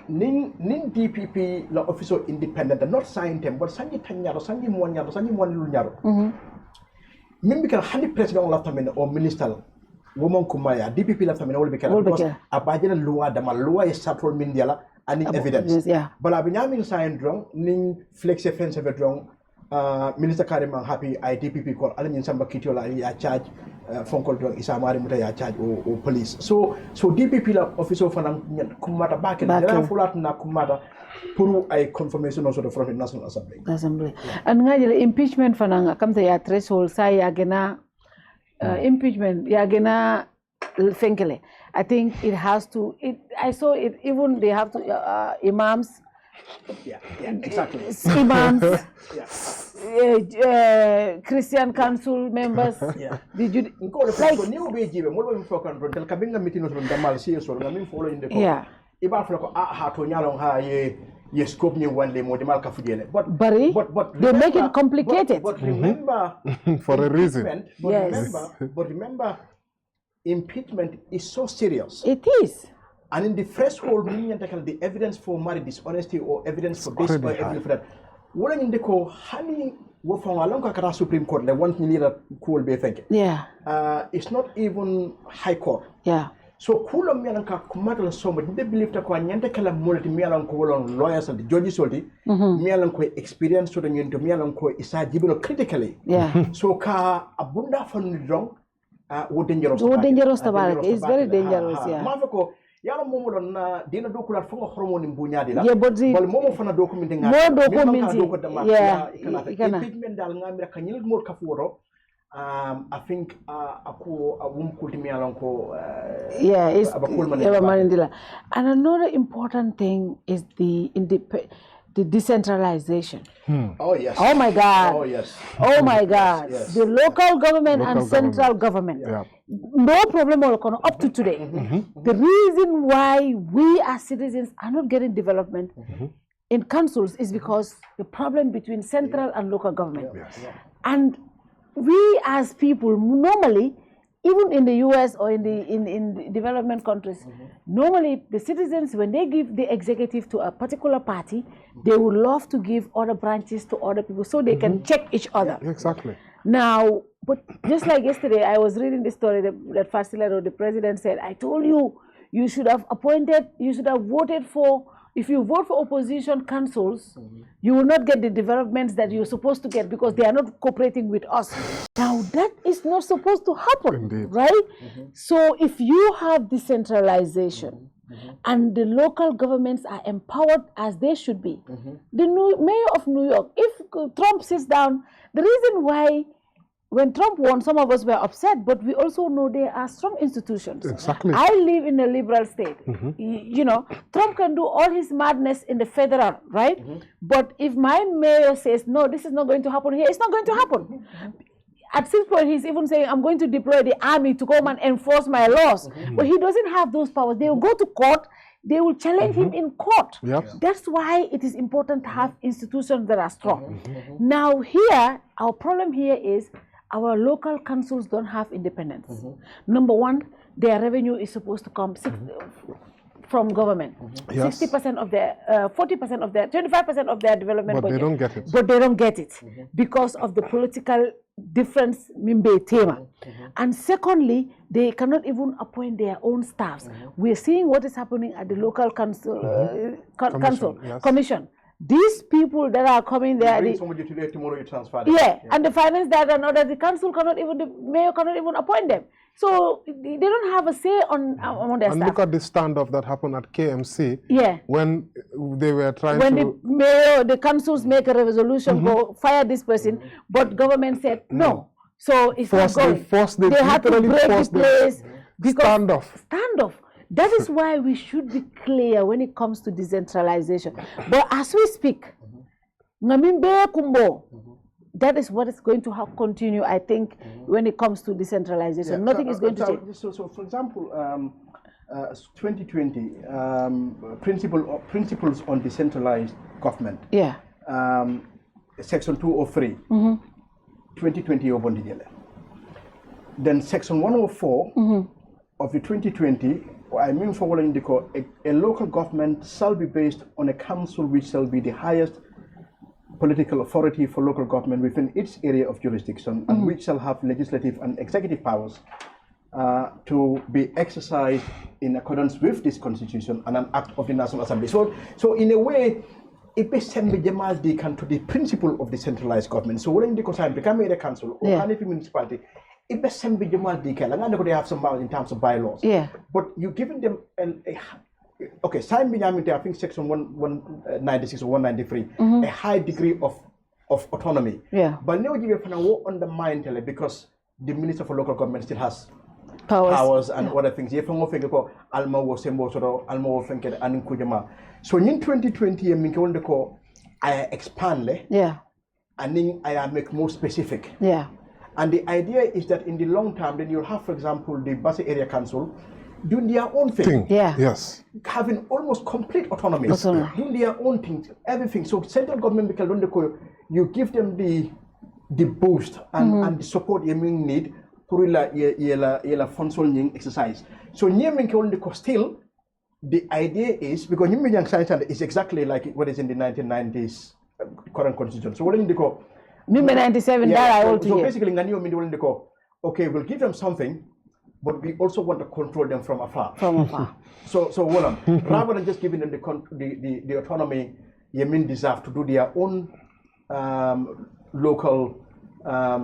Ning DPP la official independent not signed them but sangi tanyaro sangi lu nyaro mimbi kan handi president la famine o minister woman kumaya DPP la famine wol be kan because abajela loi dama loi e satol min diala ani evidence bala bi nyamin sign drong ning flex offense drong minister Karim happy IDPP call ala nyin samba kitio la ya charge fonkol drong isa mari muta ya charge o police so DPP la officer fanan kumata bakel dara fulat na kumata pour ay confirmation also the from National Assembly and ngaji impeachment fanan kamta ya threshold sai ya gena impeachment ya gena fenkele I think it has to I saw it even they have to imams exactly. Imams, Christian Council members. Did you like? But they make it complicated. But remember, for a reason. But remember, impeachment is so serious. It is. And in the threshold, the evidence for marriage dishonesty or evidence for this or evidence for that. What in the call, honey, what from a long Supreme Court, like 1 million cool be thinking. Yeah. It's not even High Court. Yeah. So, Kula Mialanka, Kumatal so much, they believe that Kwanyanta Kalamurti Mialanko on lawyers and the judges, Mialanko experience to the Mialanko is given critically. Yeah. So, Ka Abunda from the drunk, dangerous. Dangerous about it. It's very dangerous. Yeah. Yala momo na dina dokulat fonga hormone mbunyadi la but momo fana documenting impeachment dal ngamira kanyil mol kafuro I think and another important thing is the decentralization. Oh yes. Oh my God. Oh yes. Oh my God. Yes. The local government and central government. Yeah. No problem up to today. The reason why we as citizens are not getting development in councils is because the problem between central and local government. Yes. And we as people normally, even in the US or in the development countries, normally the citizens, when they give the executive to a particular party, they would love to give other branches to other people so they can check each other. Exactly. Now, but just like yesterday, I was reading the story that Fasilero, the president, said, I told you, you should have voted for. If you vote for opposition councils, you will not get the developments that you're supposed to get because they are not cooperating with us. Now, that is not supposed to happen, Indeed. right? So if you have decentralization and the local governments are empowered as they should be, the mayor of New York, if Trump sits down, the reason why when Trump won, some of us were upset, but we also know there are strong institutions. Exactly. I live in a liberal state. You know, Trump can do all his madness in the federal, right? But if my mayor says, no, this is not going to happen here, it's not going to happen. At some point, he's even saying, I'm going to deploy the army to come and enforce my laws. But he doesn't have those powers. They will go to court. They will challenge him in court. Yep. That's why it is important to have institutions that are strong. Now here, our problem here is our local councils don't have independence. Number one, their revenue is supposed to come from government. 60% of their, 40% of their, 25% of their development budget. But they don't get it. But they don't get it because of the political difference mimbe tema. And secondly, they cannot even appoint their own staffs. We're seeing what is happening at the local council, commission. These people that are coming there, somebody today, tomorrow you transfer them. Yeah, and the finance that and other, the council cannot even, the mayor cannot even appoint them. So they don't have a say on their and staff. Look at the standoff that happened at KMC. Yeah. When they were trying when to... the mayor, the councils make a resolution, go fire this person, but government said no. So it's not going. They had to break the place. Standoff. That is why we should be clear when it comes to decentralization. But as we speak, that is what is going to continue, I think, when it comes to decentralization. Nothing is going to change. So for example, 2020, principles on decentralized government. Yeah. Section 203, 2020. Then Section 104 of the 2020, I mean for what a local government shall be based on a council which shall be the highest political authority for local government within its area of jurisdiction and which shall have legislative and executive powers to be exercised in accordance with this constitution and an act of the National Assembly. So in a way, it be send to the principle of decentralized government. So when they become a council or any municipality, it be send they have some powers in terms of bylaws. Yeah. But you're giving them okay, sign I think section 196 or 193, a high degree of autonomy. Yeah. But now you have to undermine because the Minister for Local Government still has powers and other things. You have to Alma was Alma and Kujama. So in 2020, I expand. Yeah. And then I make more specific. Yeah. And the idea is that in the long term, then you'll have, for example, the Basa Area Council doing their own thing. Yeah. Yes. Having almost complete autonomy. Doing their own things, everything. So central government, you give them the boost and the support you need for la function exercise. So still, the idea is, because is exactly like what is in the 1990s current constitution. So what do you call? 97 so basically, okay, we'll give them something, but we also want to control them from afar. So rather than just giving them the autonomy, Yemen deserve to do their own local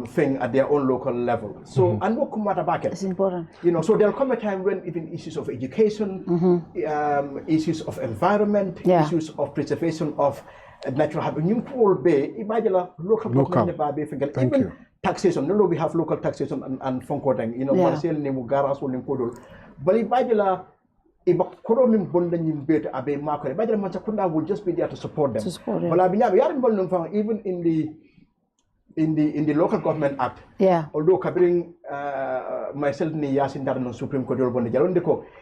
thing at their own local level. So and what come about it's important. So there'll come a time when even issues of education, issues of environment, issues of preservation of natural habitat, local government, even taxation. No, we have local taxation and Fonkotang. You know, Marcel Nemu Garas or Nimkodol. But if Bajala, if Koromim Bondanim bet Abe Marco, Bajala Manchakunda will just be there to support them. But Abiya, even in the local government act, although covering myself ni Yasin Darno Supreme Court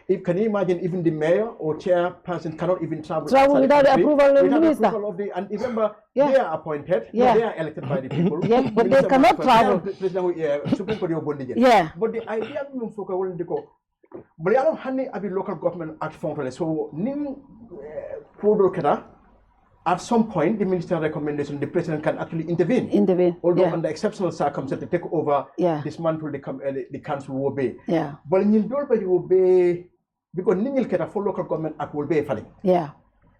if can you imagine even the mayor or chairperson cannot even travel without the approval of the minister. And remember, they are appointed, they are elected by the people. But they cannot travel. Supreme Court but the idea of but I don't have a local government act for so nim at some point, the minister recommendation, the president can actually intervene. Although under exceptional circumstances, to take over, dismantle the council will obey. But in Dolby will obey because Ningil Keta for local government act will be falling.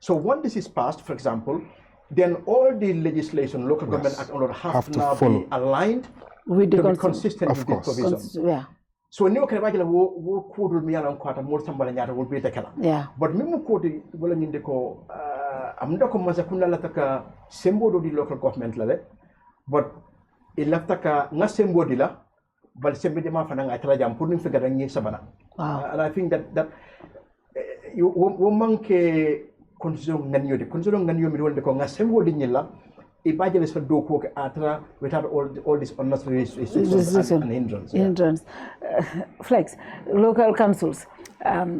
So when this is passed, for example, then all the legislation, local government act have to now be aligned with to be consistent with this provision. So new can imagine wo kodul mi yalan kwata mo sambala nyata will be the kala. But mimu kodi wala nyinde ko amda ko masa kunna lataka sembo do di local government lale but il lataka nga sembo di la bal sembe de ma fana nga tala jam pour nim fi gada ngi sabana. And I think that you wo manke condition nganyo mi wonde ko nga sembo di nyilla Ibajal for do cook atra without all this unnecessary restrictions and hindrance. Flex, local councils. Right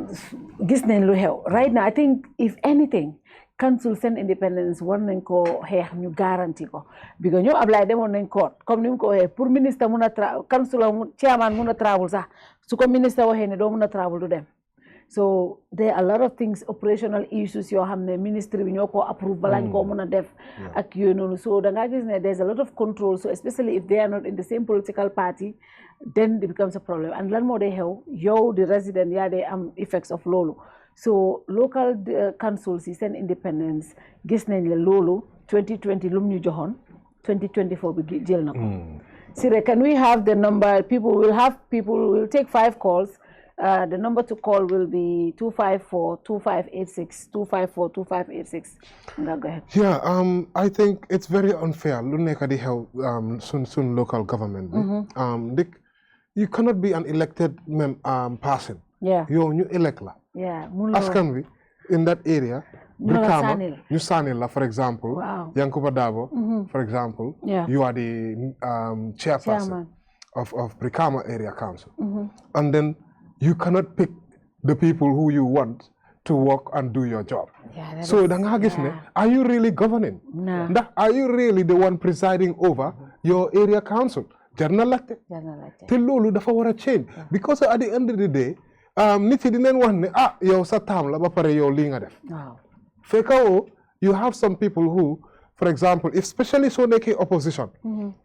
now, I think if anything, councils and independence one ko hair new guarantee ko because you apply them on in court. Come nim ko pour minister muna council chairman muna travel sa. So come minister wa hene do muna travel to them. So there are a lot of things, operational issues. You have the ministry when you approve balan ko muna def ak yun. So there's a lot of control. So especially if they are not in the same political party, then it becomes a problem. And learn more they have the resident they effects of lolo. So local councils is an independence. Gisnen le lolo 2020 lumni johon 2024 be jail na. Sire, can we have the number? People will take 5 calls. The number to call will be 254-2586, 254-2586. Go ahead. Yeah, I think it's very unfair. Luneka help soon local government. You cannot be an elected person. You elect la. Askan we in that area. Brikama, Nusanila, for example, Yankuba Dabo, for example, you are the chairperson of Brikama Area Council. And then you cannot pick the people who you want to work and do your job. So, are you really governing? Are you really the one presiding over your area council? Journalate. Tilulu dafa wara change because at the end of the day, niti dinen wane yow sa tam la ba pare yow li nga def. Fekao, you have some people who, for example, especially so neke opposition,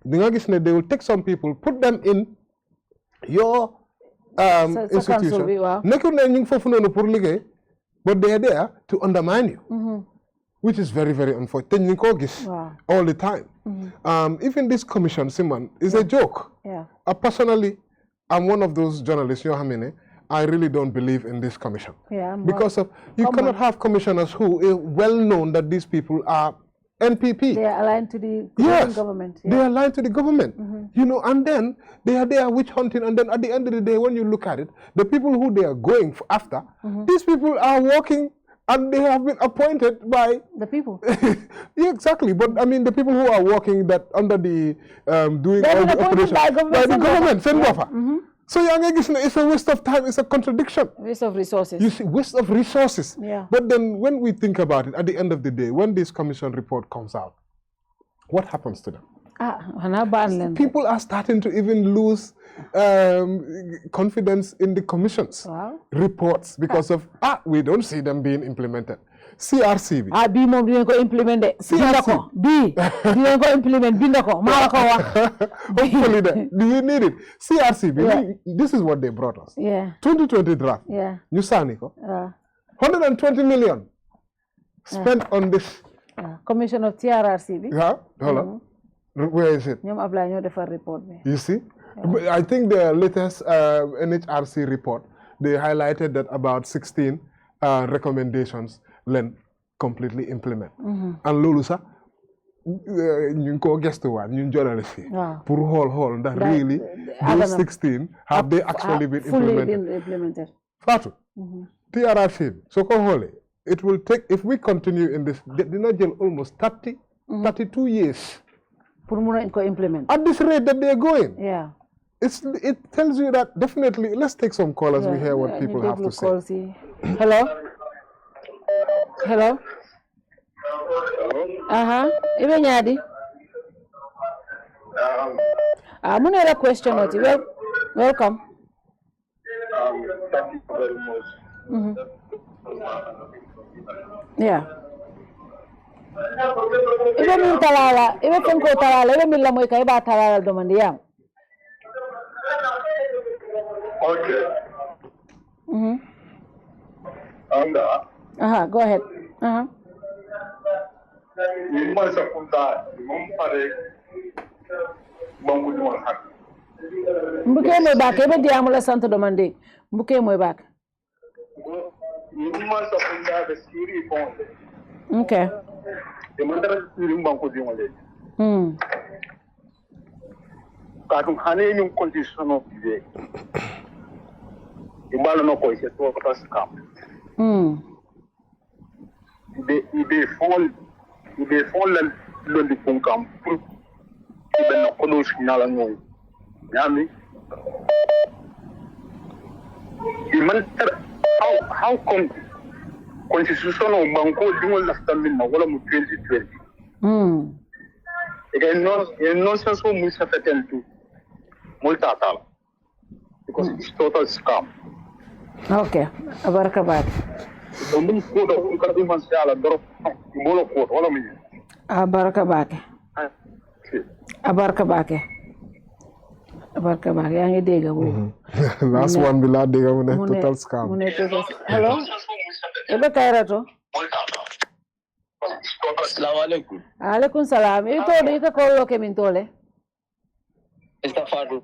they will take some people, put them in your institution. But they are there to undermine you, which is very, very unfortunate. All the time. Even this commission, Simon, is a joke. Personally, I'm one of those journalists, I really don't believe in this commission. Because you cannot have commissioners who are well known that these people are NPP. They are aligned to the government. They are aligned to the government. And then they are there witch hunting, and then at the end of the day, when you look at it, the people who they are going after, these people are working and they have been appointed by the people. Exactly. But I mean, the people who are working that under the doing all the operations by the government, So it's a waste of time, it's a contradiction. Waste of resources. You see, waste of resources. But then when we think about it, at the end of the day, when this commission report comes out, what happens to them? People are starting to even lose confidence in the commission's reports because of, we don't see them being implemented. CRCB. B mom dinañ ko implementer. CRCB. B dinañ ko implement bind ko maa la ko wax. Hopefully do you need it? CRCB. This is what they brought us. 2020 draft. Ñu sànni ko. 120 million spent on this. Commission of TRRCB. Hold on. Where is it? ñoom Ablaye ñoo defar report bi. You see? I think the latest NHRC report, they highlighted that about 16 recommendations Len completely implement. And Lulusa, ñu ko gestuwaat ñun journalist yi pour xool ndax really those 16 have they actually been implemented Fatou TRRC so ko xoolee it will take if we continue in this dina jël almost 32 years pour mun ko implement at this rate that they're going it tells you that definitely let's take some callers we hear what people have to say hello ibe ñaadi mun a question oti welcome thank you very much ibe min talala ibe fonko talala ibe min lamoy kay ba talala do mandi yam okay go ahead Mimma sakunda pare bangu di wal hak mbuke moy bak ibe diamu la sante do mandi mbuke moy bak mimma sakunda be siri bon okay e mandara siri bangu di wal kadum hane ñu condition of de ibalo no ko se to ko scam Ibe fon la londi punkam pour ben ko do signal ngol yami iman how come constitution o banko dingol laftamin na wala mu 2020 e non sense o mu safetel tu multa tala because it's total scam okay abaraka bak Dum ko do ko di man sala drop mbolo ko wala mi abaraka bake yaa ngi dégg boobu last one bi laa dégg mu ne total scam hello ebe kayrato assalamu alaikum alaikum salam ito ko lo ke min tole estafado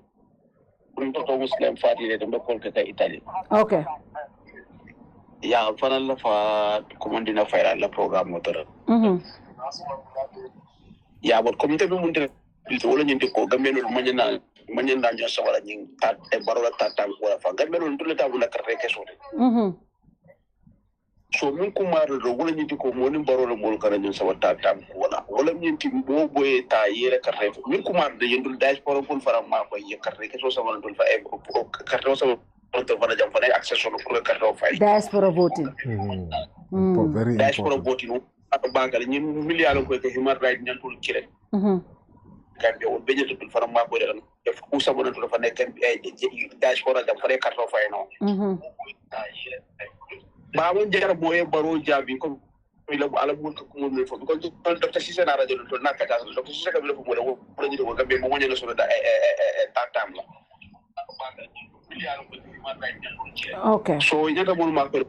dum to muslim fadi dum do ko ka Italy okay ya fana la fa commandina fayra la programme motor ya bot comité bi munde wala ñindi ko gamelo manyana ñoo sa wala ñing ta e barola tata wala fa gamelo ndule ta wala kare keso so min ko maro do wala ñindi ko mo ni barola mol kare ñoo sa wala tata wala ñindi bo boye ta yere kare min ko maro de yendul diaspora ko fara ma ko ye kare keso sa wala dul fa e kare sa diaspora voting very diaspora voting bangal ñin milliard ko ke human right ñantul ci rek gambe won beñe tul faram ma ko def ku sabona tul fa nek diaspora da fa carte fay no ba won jara boye baro jabi ko ila ala bu ko mo le fo ko docteur Cissé na radio to nakata docteur Cissé ka bi fo mo le wo ñu do gambe mo ñe la so da tatam la okay so ñata mo ma ko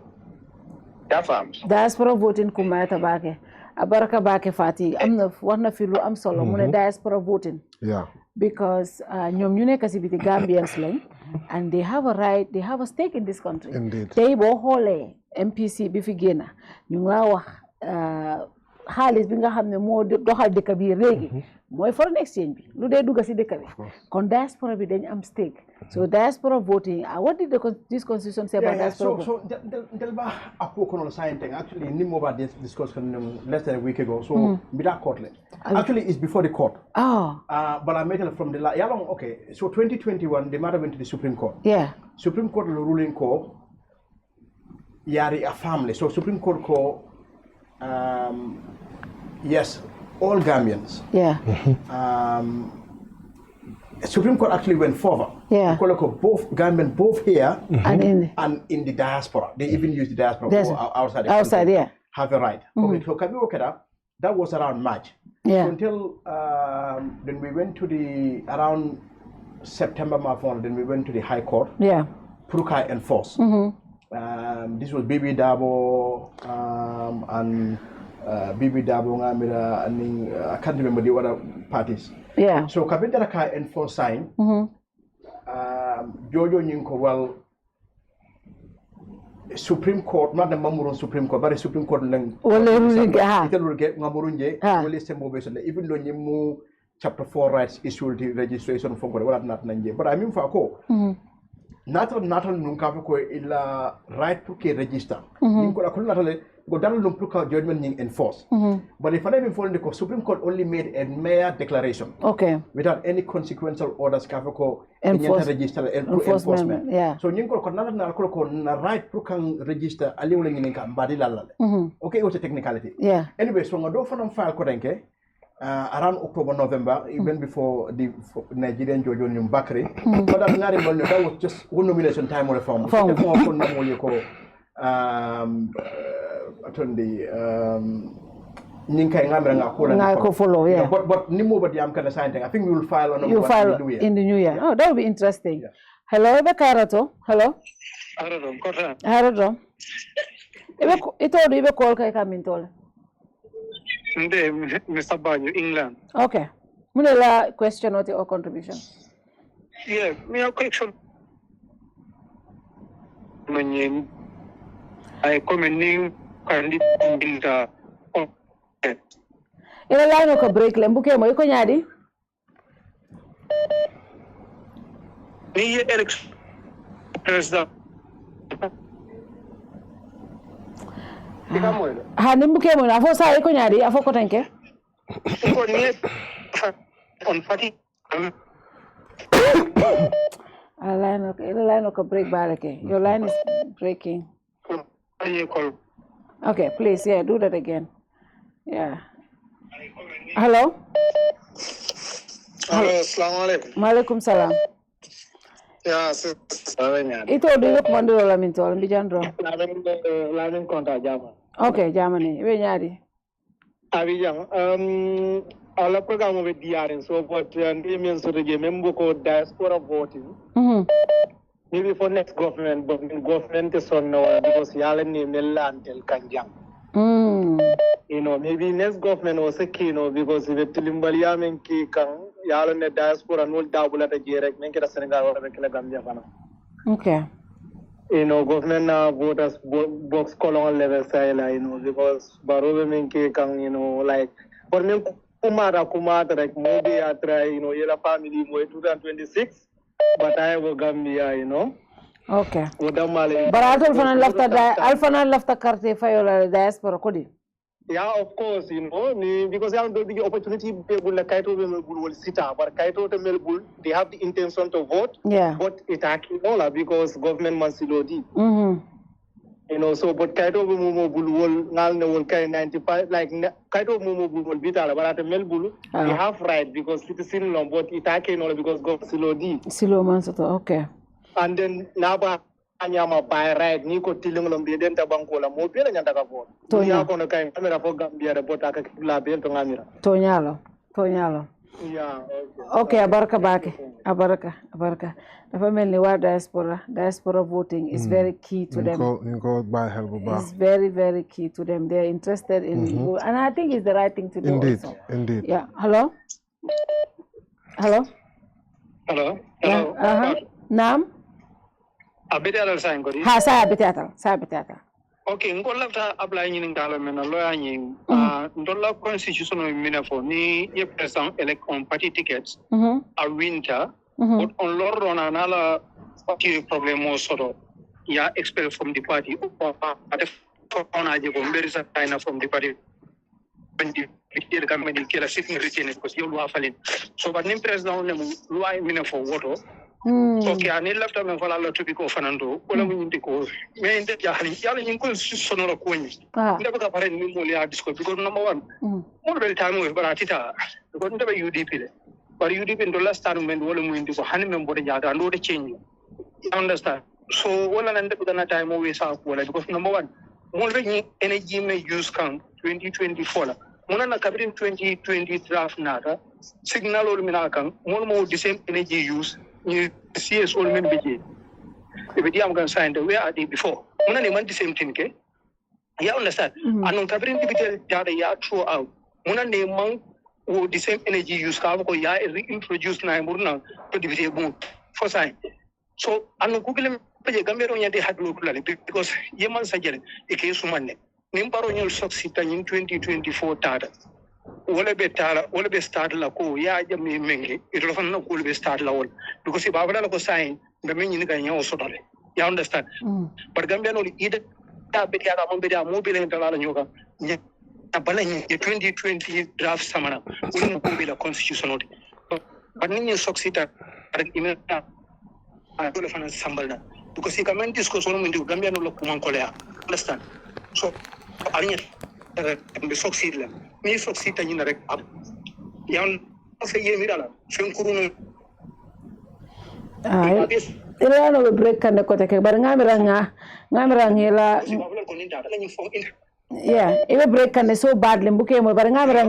da fam diaspora voting kuma ta bake abaraka bake fati amna warna fi lu am solo mu ne diaspora voting because ñom ñu nekk ci biti Gambians lañ and they have a right they have a stake in this country tay bo xolé MPC bi fi génna ñu nga wax xaalis bi nga xamne mo doxal dëkk bi léegi mooy foreign exchange bi lu dee dugg si dëkk bi kon diaspora bi dañ am stake so diaspora voting what did this constitution say about diaspora so del ba apo kono science actually ni mo ba discuss less than a week ago so bida court actually it's before the court but I made it from the okay so 2021 the matter went to the Supreme Court Supreme Court ruling ko yari a family so Supreme Court ko yes all Gambians. Supreme Court actually went further. Both Gambians, both here and in the diaspora. They even use the diaspora outside the country, have a right. Okay, so can we work it out? That was around March. So until then we went to around September, then we went to the High Court. Prukai enforced. This was Bibi Dabo and Bibi Dabo Ngamira and I can't remember the other parties. So Kabinda Ka enforce sign. Jojo Nyinko well Supreme Court not the mamurun Supreme Court but Supreme Court lang wala ruling ha ite lul get ngamurunje wala sembo be so even though nyimu chapter 4 rights issued the registration for wala not nanje but I mean for ko natal nun ka ko illa right pour que register nin ko akul natal go dal lum pour que judgment ning enforce but if I even follow the Supreme Court only made a mere declaration without any consequential orders ka ko register enforcement so nin ko natal ko na right pour kan register ali wala nin ka mbadi lalale okay it was a technicality anyway so ngado fanam file ko denke around October, November, even before the Nigerian Jojo Bakri. But that was just one nomination time or reform. But Nimo, but I'm kind of signing. I think we will file on in the new year. Oh, that will be interesting. Yeah. Hello, Bekarato. Hello. Haradom. It already be called Kakamintol. Mr. Banyu, England. Okay. Munela question or contribution? Yeah, me a question. I come in the ila line ko break le mbuke mo ko nyaadi ni election president ha ni mbuke mo afo sa ko nyaadi afo ko tanke ko ni on party ila line ko break balake your line is breaking okay please do that again hello assalamu alaikum maalaikum salam ito do ko mando la min tol mbi jandro la min konta jama okay jamani we nyaadi abi jam ala programme be diaren so but ndi men so de membo ko diaspora voting maybe for next government but government is on because yalla ni melantel kanjam you know, maybe next government was a key, because if it's Limbaliam and Key Kang, Yalan the diaspora and old double at a Jerek, make it a Senegal or a Gambia. Okay. You know, government voters box colon level style, because Barobe Minke Kang, like for me Kumata, like maybe I try, Yella family more 2026, but I will Gambia, Okay. But Alfana left the carte for diaspora, could he? Yeah, of course, because I don't the opportunity people like Kaito will sit up, but Kaito Melbourne, they have the intention to vote, but it actually because government must lodi. So but Kaito Mumu will now 95 like Kaito Mumu will beat but at Melbourne, they have right because citizen law, but it actually because government lodi. Silo Mansato, okay. And then Naba Anyama by right, Nico Tilum, the Denta Bancola, Mobile and Yandaka. Tonya on a kind of camera for Gambia, the Botaka Label to Namira. Tonyalo. Yeah. Okay, Abaraka. The family were diaspora voting is very key to them. It's very, very key to them. They're interested in and I think it's the right thing to do. Indeed. Yeah. Hello? Nam? Abitata Sangori. Sa abitata. Okay, Ngolata applying in Parliament, a lawyer, Ndola constitutional minister ni ye president elect on party tickets a winter, but on Lord on another party problem also. Ya expelled from the party. There is a kind from the party. When the company kill a sitting retain because you are falling. So, but name president lawyer minister for water. Okay, I need left them for a lot to be go Fernando. Well, we need to go. May the Yali includes sonora coin. Never got a new discourse because number one, more very time with Baratita, because never UDP. But UDP in the last time when we into honeymoon body yard and no change. You understand? So, one and end up time always have because number one, more energy may use count 2024. Monana Cabin 2020 draft nata, signal or minakang, more the same energy use. You see us all member. If I'm going to sign the way I did before, when I want the same thing, okay? You understand? And on covering the data, you throw out. When I name the same energy use, I reintroduce Naimurna to the video boom for sign. So anu Google peje Gambia ro nyade hadlo kulale because yeman sajele e ke sumane nimbaro nyol soksita in 2024 tada wala be start la ko ya jami mengi ito fan na ko be start la wol because si babala la ko sign be men ni ga nyaw sotale you understand but Gambia no ida ta be ya mo be da mo be len tala nyoga nya bala ni 2020 draft samana wala ko be la constitution but ni soksita rek ina dole fana sambalna because si kamen discussion mo ndi Gambia no ko man ko le understand so arinya be succeed la mi succeed tani rek ab yan fa yemi dala fen kurunu ila no break kan ko take bar ngamira ngela yeah it break kan so badly mbuke mo bar ngamira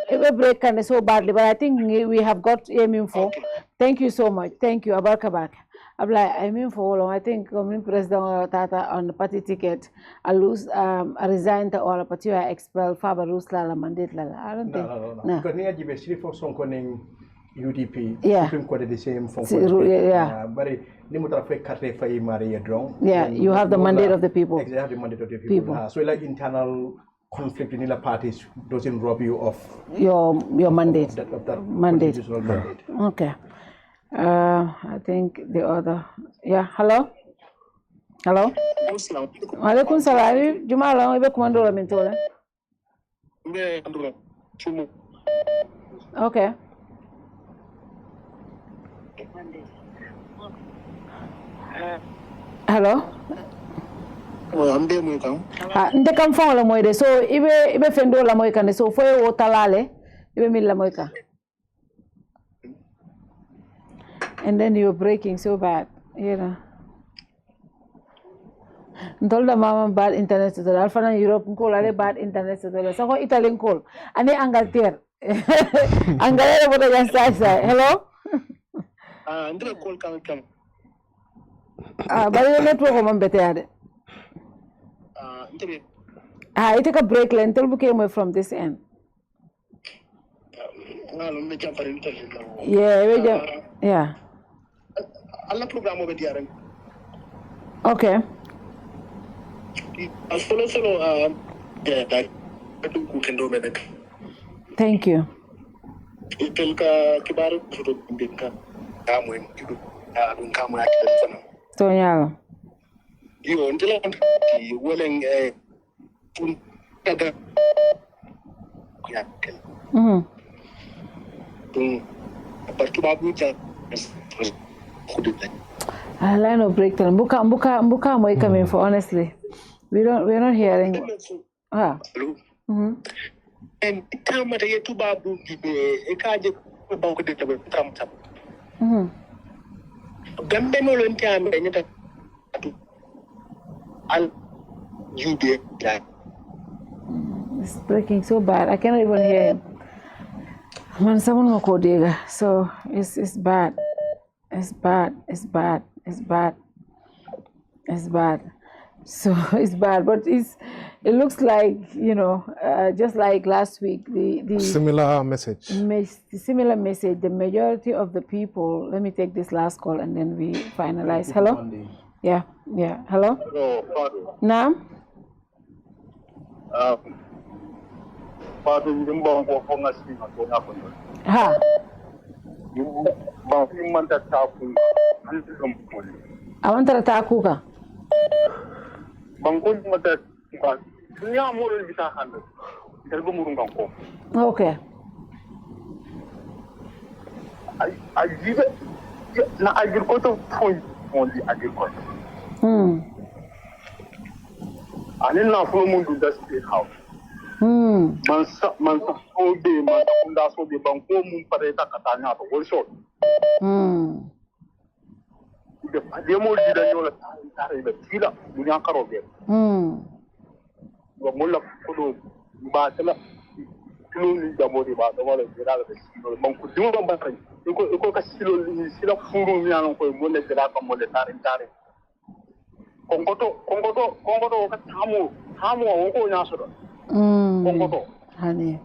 it break kan so badly but I think we have got aiming for thank you so much thank you abarka back I mean for all I think President Tata on the party ticket I lose I resigned or a party I expel Faber Rusla la mandate la I don't think no because near jibe siri for son koning UDP Supreme Court the same from but ni mutra fe carte fa Maria drone you have the mandate of the people exactly have the mandate of the people. So like internal conflict in the parties doesn't rob you of your mandate of that mandate okay I think the other hello Walaikum salam juma la ibe komando la mentola okay hello ambe mo kan nde kam fon la moy de so ibe fendo la moy kan so foye wo talale ibe mil la moy kan and then you're breaking so bad ndolda mama bad internet to the alfana Europe ko la bad internet to the so Italian call ani Angleterre Angleterre bodo ya sai hello ndre call kan bari network ko man betade ndre it take a break lentil buke mo from this end yeah alla programme be diaren okay solo ku kendo medek thank you itel ka kibaru fudo binka amu kidu adun kamu ya telefon to nyalo yo ndela ki wolen pun kada ya kel partu babu ja line of break tell mbuka mo coming for honestly we're not hearing and time at yetu babu e kaje ba ko de tabe tam gambe no lon time nyata al jude it's breaking so bad I cannot even hear him man someone mo ko dega so it's bad so it's bad but it looks like just like last week the similar message the majority of the people let me take this last call and then we finalize hello yeah hello naam Patu nyumba kwa ngasi na kwa hapo ha ba manta taku awantara takuka bangko mata ba dunia mo ro bisa hande dergo murunga ko okay ajibe na agriculture point only agriculture ani na fo mundu da state house man so be man kunda so be banko mun pare ta katanya to wol shot de mo di da yola tare be tila dunya karo be wa mulla ko ba tala kilo ni da mo di ba to wala dira da silo man ko dum ba tan ko ka silo ni sila furu mi anon ko mo le dira ka mo le tare kongoto ka tamu wo ko nya so kongoto honey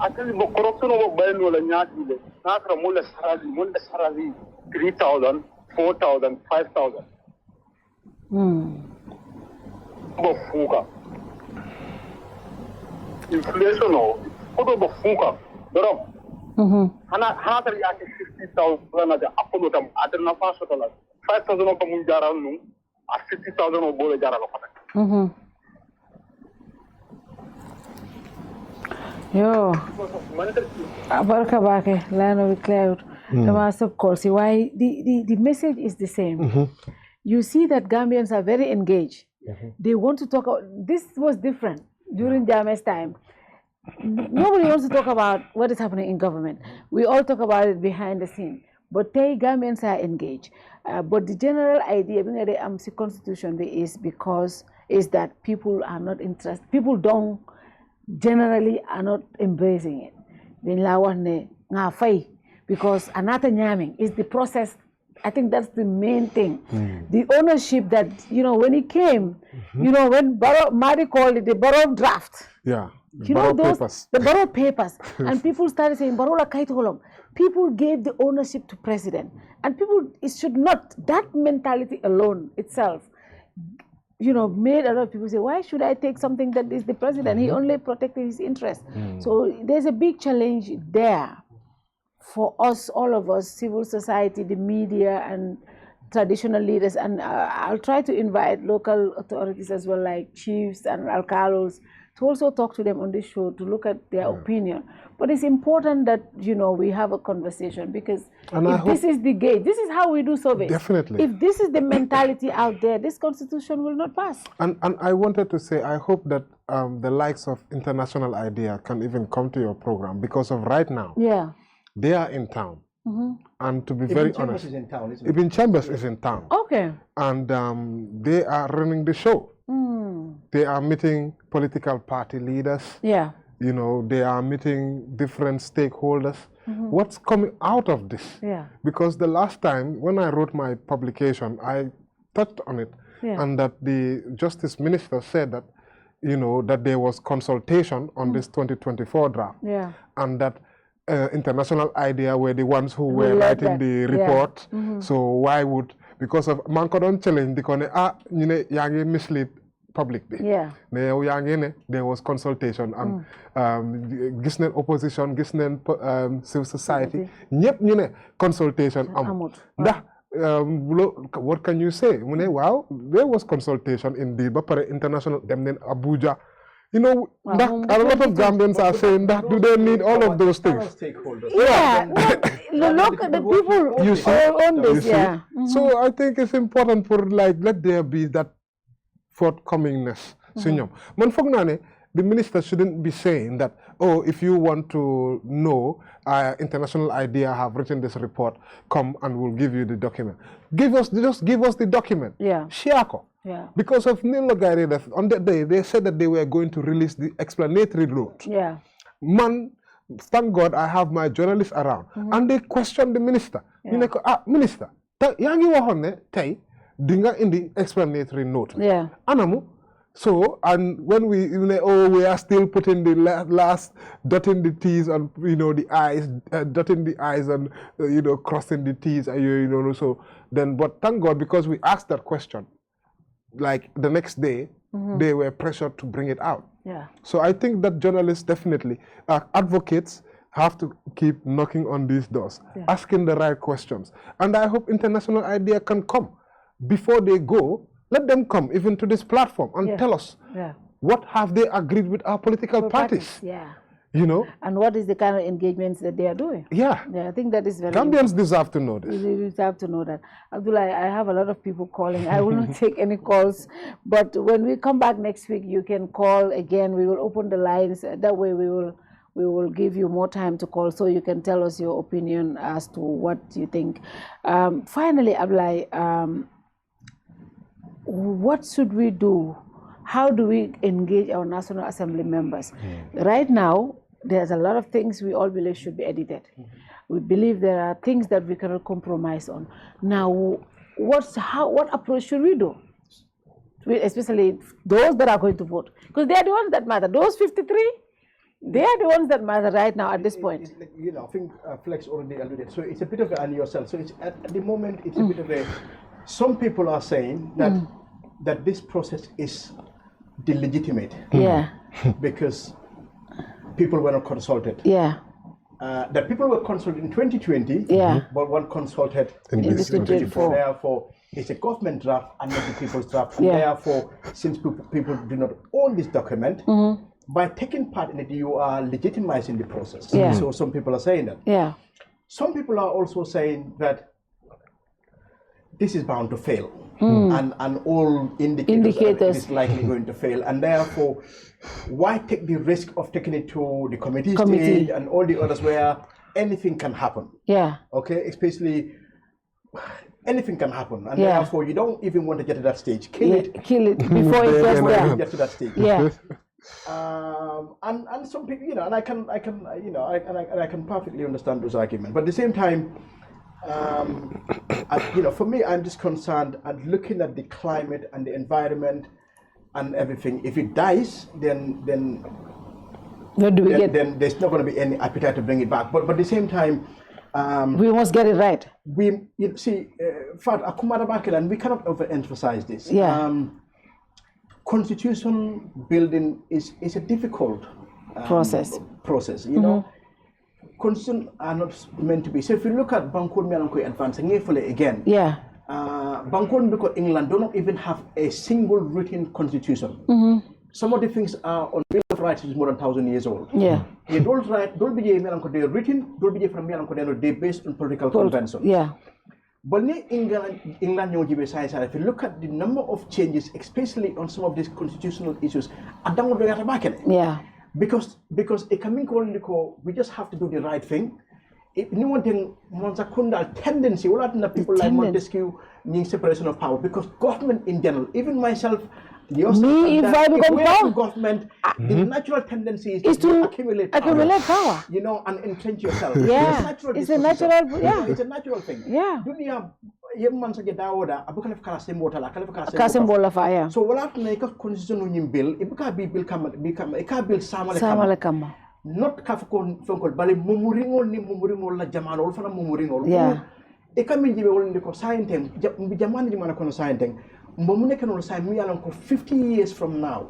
Actually, the corruption of buying will not be not from Mullah 3,000, 4,000, 5,000. Bofuka. Inflation of Bofuka. Hana 50,000 at the Apollo at the Nafas, 5,000 of Munjara, 50,000 of Bolajara. Yo, Barka Bake, line of cloud. The master calls. Why the message is the same. You see that Gambians are very engaged. They want to talk about this was different during Jammeh's time. Nobody wants to talk about what is happening in government. We all talk about it behind the scene. But they Gambians are engaged. But the general idea being the AMC constitution is that people are not interested. People don't generally are not embracing it. Because another nyaming is the process. I think that's the main thing. The ownership that, when it came, when Mari called it the borough draft. Yeah. The borough papers. And people started saying, Barola Kaitolom. People gave the ownership to president. And it should not, that mentality alone itself, made a lot of people say, why should I take something that is the president? He only protected his interests. So there's a big challenge there for us, all of us, civil society, the media, and traditional leaders. And I'll try to invite local authorities as well, like chiefs and alcalos, to also talk to them on this show to look at their opinion. But it's important that, we have a conversation, because if this is the gauge, this is how we do surveys. Definitely. If this is the mentality out there, this constitution will not pass. And I wanted to say, I hope that the likes of International Idea can even come to your program, because of right now. Yeah. They are in town. And to be very honest, Ibn Chambers is in town. Okay. And they are running the show. They are meeting political party leaders. Yeah. They are meeting different stakeholders. What's coming out of this? Yeah. Because the last time when I wrote my publication, I touched on it, and that the Justice Minister said that, that there was consultation on this 2024 draft. Yeah. And that International Idea were the ones who were writing the report. So why would, because of Mankodon challenge, because yangi mislead public. Yeah. There was consultation and gisnen opposition, gisnen civil society. Nyep consultation. What can you say? Wow, there was consultation indeed, but for international them then Abuja. A lot of Gambians are saying that do they need all of those things? Yeah, look at the people you see, on this. Yeah. So I think it's important for let there be that forthcomingness. The minister shouldn't be saying that, oh, if you want to know, International Idea have written this report, come and we'll give you the document. Just give us the document. Yeah. Shiako. Yeah. Because of Nilogari, on that day, they said that they were going to release the explanatory note. Yeah. Man, thank God I have my journalists around. And they questioned the minister. Yeah. Minister, yangi wahone tay dinga in the explanatory note. Yeah. Anamu. So, and when we are still putting the last, dotting the T's and, the I's, dotting the I's and, crossing the T's, so then, but thank God, because we asked that question, like the next day, they were pressured to bring it out. Yeah. So I think that journalists definitely, advocates have to keep knocking on these doors, asking the right questions. And I hope International Idea can come. Before they go, let them come even to this platform and tell us what have they agreed with our political parties. Yeah. And what is the kind of engagements that they are doing. Yeah. I think that is very Gambians deserve to know this. They deserve to know that. Abdullah, I have a lot of people calling. I will not take any calls, but when we come back next week, you can call again. We will open the lines. That way we will give you more time to call, so you can tell us your opinion as to what you think. Finally, Abdullah, what should we do? How do we engage our National Assembly members? Right now, there's a lot of things we all believe should be edited. We believe there are things that we cannot compromise on. Now, what approach should we do? Especially those that are going to vote, because they are the ones that matter. Those 53, They are the ones that matter right now at this point. You know, I think Flex already alluded. So it's a bit of an yourself. So it's at the moment it's a bit of a. Some people are saying that that this process is illegitimate. Yeah. Because people were not consulted. Yeah. That people were consulted in 2020. Yeah. But one consulted in 2024. Therefore, it's a government draft and not the people's draft. And therefore, since people do not own this document, by taking part in it, you are legitimizing the process. Yeah. So some people are saying that. Yeah. Some people are also saying that this is bound to fail. And all indicators is likely going to fail. And therefore, why take the risk of taking it to the committee stage and all the others where anything can happen? Yeah. Okay, especially anything can happen. And therefore, you don't even want to get to that stage. Kill it before it gets there. Get to that stage. Yeah. And some people, you know, and I can perfectly understand those arguments. But at the same time, you know, for me, I'm just concerned at looking at the climate and the environment and everything. If it dies, then what do we get? Then there's not going to be any appetite to bring it back. But at the same time, we must get it right. You see, and we cannot overemphasize this. Yeah. Constitution building is a difficult process. You know, constitutions are not meant to be. So if you look at Bangkok Mialanko advancing again, Bangkok because England do not even have a single written constitution. Some of the things are on Bill of Rights, which is more than 1,000 years old. Yeah. They don't be written, don't be from Mialanko, they're based on political convention. Yeah. But in England, if you look at the number of changes, especially on some of these constitutional issues, yeah. Because we just have to do the right thing. If no one thing, tendency, people like Montesquieu need separation of power, because government in general, even myself, if I become government, the natural tendency is to accumulate power. You know, and entrench yourself. Yeah, it's a natural. Yeah, it's a natural thing. Yeah. So what happened is constitutional bill, it can't be bill Samale. Not Kafko, but mumuringo la jamano, or for a mumuringo. Yeah. It can be only the science, Jamani Manakono science. Momunekano sign me along 50 years from now.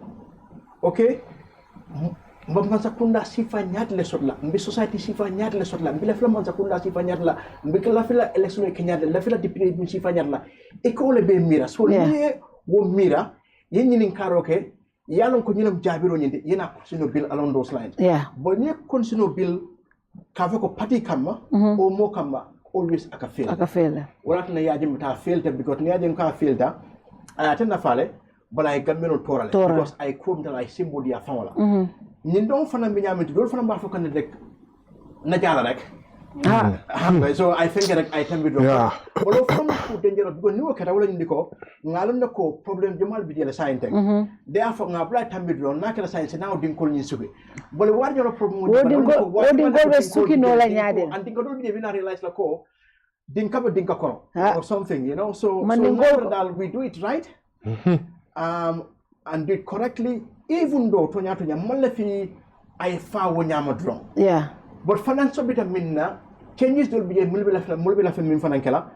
Okay? Mbamazakunda sifa nyadle sotla, mbi society sifa nyadle sotla, mbi lafila mazakunda sifa nyadla, mbi lafila election kenyadle, lafila deputy sifa nyadla. Ekole be mira. So liye wo mira, yen nyinin karoke, yalon ko nyinam jabiro nyinde, yena consumer bill along those lines. Yeah. But nye consumer bill kaveko party kama, o mo kama, always akafail. Akafail. Walat na yajim ta fail because yajim ka fail ta. I attend a fale, but I got me no toral because I come to like symbol dia famola. Nindong fana minyam to do fana marfo kan dek najala rek. So I think that I can be wrong. Yeah. But from danger because new katawala indiko ngalon nako problem jamal bi dela science. Therefore ngabla tambi drone na kala science now din kol ni subi. But what your problem suki no la nyade. And dinko do bi na realize la ko dinka kono or something, you know. So we do it right, and do it correctly, even though tonya malefi I fa wonyama wrong. Yeah. But financial bit of minna changes will be a mulbila min fanankela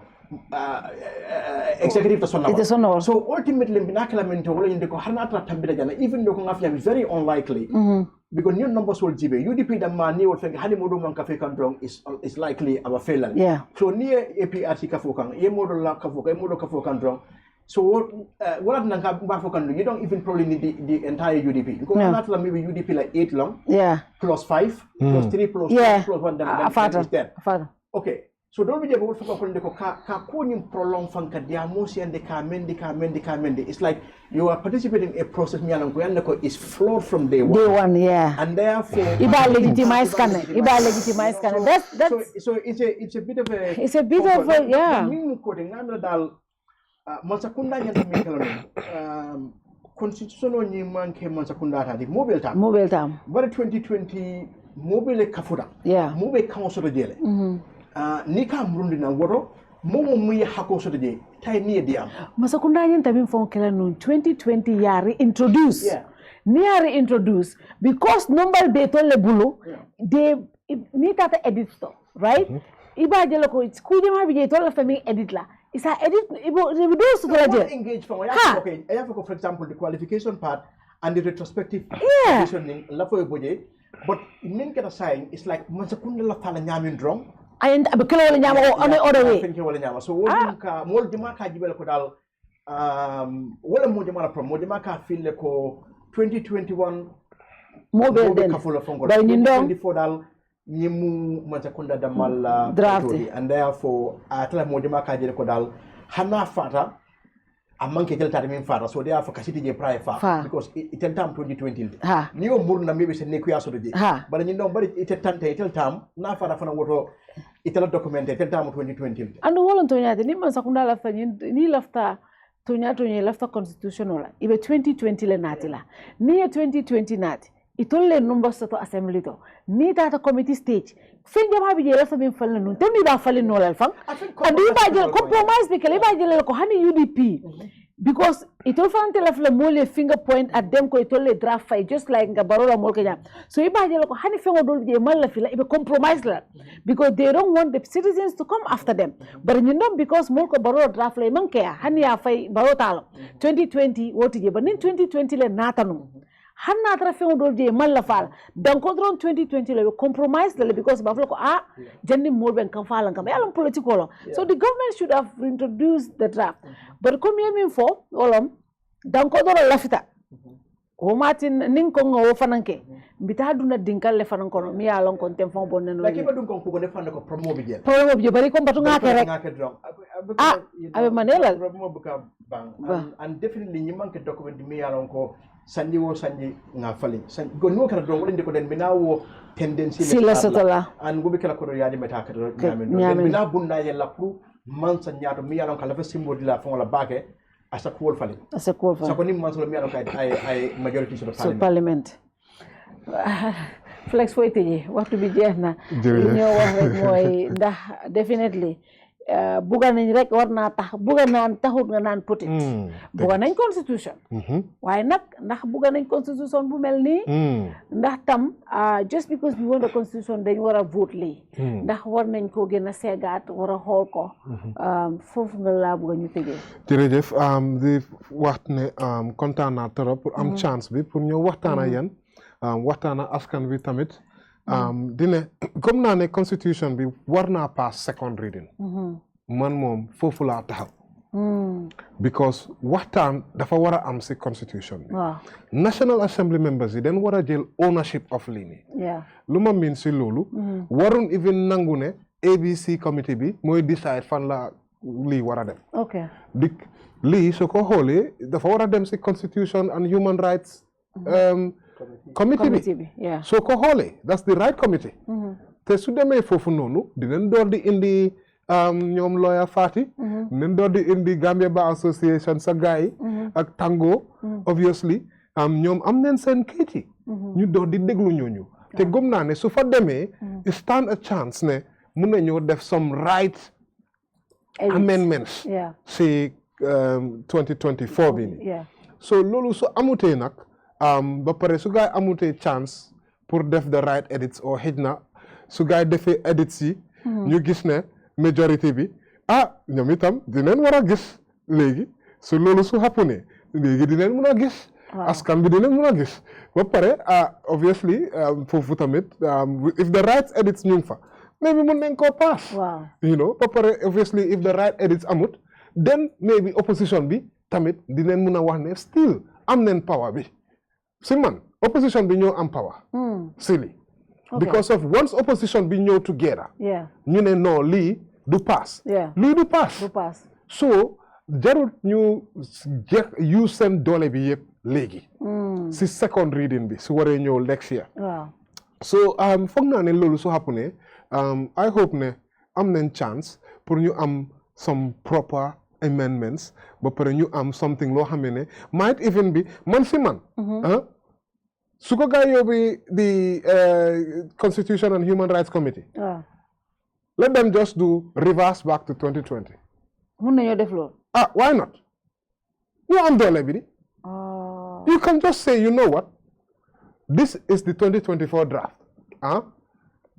executive to son. So ultimately binakala minto wala indiko hanatra tambida jana, even though ngafya is very unlikely. Because new numbers will jibe. UDP the man will think Hanimodo man cafe control is likely our failure. Yeah. So near APRC Kafokang, Yemodo la Kafoka, Yemodo Kafokan. So what you don't even probably need the entire UDP. Because not maybe UDP like 8 long. Yeah. Plus 5, plus 3, plus 2, plus 1 then is there. Okay. So don't be able to prolong funka diamosi and the kamendi. It's like you are participating in a process is flawed from day one. Day one, yeah. And therefore Iba legitimize. That's so it's a bit of a yeah. Masakunda constitutional ni manke masakunda hadi mobile time. But 2020 mobile kafuda. Yeah. Mobile council jele. Nika mrundi na woro momo muye hako so de tay ni diam masakunda nyen tabim fon kala no 2020 ya reintroduce near introduce because number be tolle bulu they need that edit to right iba jelo ko school jama bi je tolle fami edit la isa edit ibo do so la je engage from okay I have for example the qualification part and the retrospective positioning la foy boje but min kata sign is like man sakunda la fala nyamin drong and abekelo wala nyama on other way thank you wala nyama so wol ka mol jama ka jibel ko dal wala mo jama la prom mo jama ka fil ko 2021 mo be den by ni 24 dal ñimu man sakunda damal draft and therefore atala mo jama ka jere ko dal hana fata amanke tel tata min fata so therefore kasiti je prior fa because itel tam 2020 ni o murna mebe se neku yaso je bala ñi bari itel tante itel tam na fata fana woto itel documenté itel tam 2020 andu wolon to nyaade ni man sakunda lafta ni lafta to lafta constitutional ibe 2020 le natila ni 2020 nati itolle number soto assembly to ni tata committee stage fin jama bi je lafta min falna nun to ni ba falin no lal fam adu ba je compromise bi kale ba je ko hani UDP because itol fante lafla mole finger point at them ko itolle draft fay just like nga barola mol kanya so iba je ko hani fengo dol je mal la fila ibe compromise la because they don't want the citizens to come after them but you know because mol ko barola draft la man kaya hani ya fay barotalo 2020 woti je but nin 2020 le natanu hanna tara fengo dol je mal la fala dan control 2020 le compromise le because ba ko janni mol ben kan fala kam yalam political so the government should have introduced the draft but comme yemin fo olom dan ko doro lafita o matin nin ko ngo fananke bita duna dinkal le fanan kono mi yalon kon tem fon bonne no like ba dun ko ne fan ko promo bi bari ko batu ngake rek abe manela promo buka bang and definitely ñi manke document mi yalon ko sanji wo sanji nga fali go no kala do wonde ko den binawo tendency sila sotola an go be kala ko yaadi meta ka do nyamen bina bunda yella pour man sa nyaato mi yalon kala fa simbo dila fon la baake asa ko fali so ko ni man so mi yalon kay ay majority so parliament flex foy teje waxtu bi jeexna ñu wax rek moy ndax definitely buga nañ rek war naa tax buga naan taxut nga naan petit buga nañ constitution waaye nag ndax buga nañ constitution bu mel nii ndax tam just because we want the constitution dañ war a vote lii ndax war nañ ko gën a seegaat war a xool ko foofu nga laa buga ñu tëjee jërëjëf di wax ne kontaan naa trop pour am chance bi pour ñëw waxtaan ak yéen waxtaan ak askan bi tamit dine comme naa ne constitution bi war naa pass second reading man moom foofu laa taxaw because waxtaan dafa war a am si constitution bi National Assembly members yi den war a jël ownership of lii nii lu ma miin si loolu warun even nangu ne ABC committee bi mooy decide fan la lii war a dem lii su ko xoolee dafa war a dem si constitution and human rights committee bi soo ko xoolee that's the right committee te su demee foofu noonu dinañ door di indi ñoom lawyer Fati dinañ door di indi Gambia Bar Association sa gaay ak Tango obviously ñoom am nañ seen kayit yi ñu door di déglu ñooñu te gëm naa ne su fa demee stand a chance ne mun nañoo def some right amendments si 2024 bi ni so loolu su amutee nag ba pare su gaay amutee chance pour def the right edits or xëj na su gaay defee edits yi ñu gis ne majorité bi ñoom itam dinañ war a gis léegi su loolu su happenee léegi dinañ mun a gis askan bi dinañ mun a gis ba pare obviously foofu tamit if the right edits ñu ngi fa maybe mun nañ koo pass you know ba pare obviously if the right edits amut then maybe opposition bi tamit dinañ mun a wax ne still am nañ power bi si man opposition bi ñoo am power silly because of once opposition bi ñëw together ñu ne non lii du pass lii du pass so jarut ñu use seen doole bi yëpp léegi si second reading bi su waree ñëw next year so foog naa ne loolu su happenee I hope ne am nañ chance pour ñu am some proper amendments ba pare ñu am something loo xam ne might even be man si man su ko gaa yóbbi the Constitution and Human Rights Committee let them just do reverse back to 2020 mun nañoo def loolu why not ñu am doole bi di You can just say, you know what? This is the 2024 draft.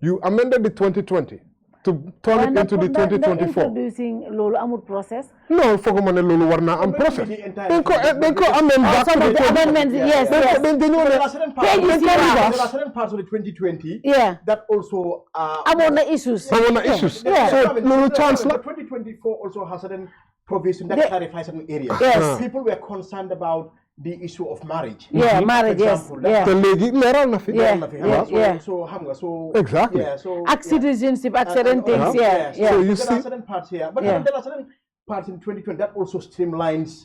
You amended the 2020 to turn it into the 2024. Introducing Lolo Amud process? No, for Lolo Warna and process. They could amend back to the amendments, yes. There are certain parts of the 2020 that also among issues. Issues. Yeah. So Lolo Chancellor. 2024 also has certain provision that clarifies certain areas. Yes. People were concerned about the issue of marriage. Yeah, marriage, yes. Yeah. So exactly. Yeah, so citizenship, certain things, So you there are certain parts here, but there are certain parts in 2020 that also streamlines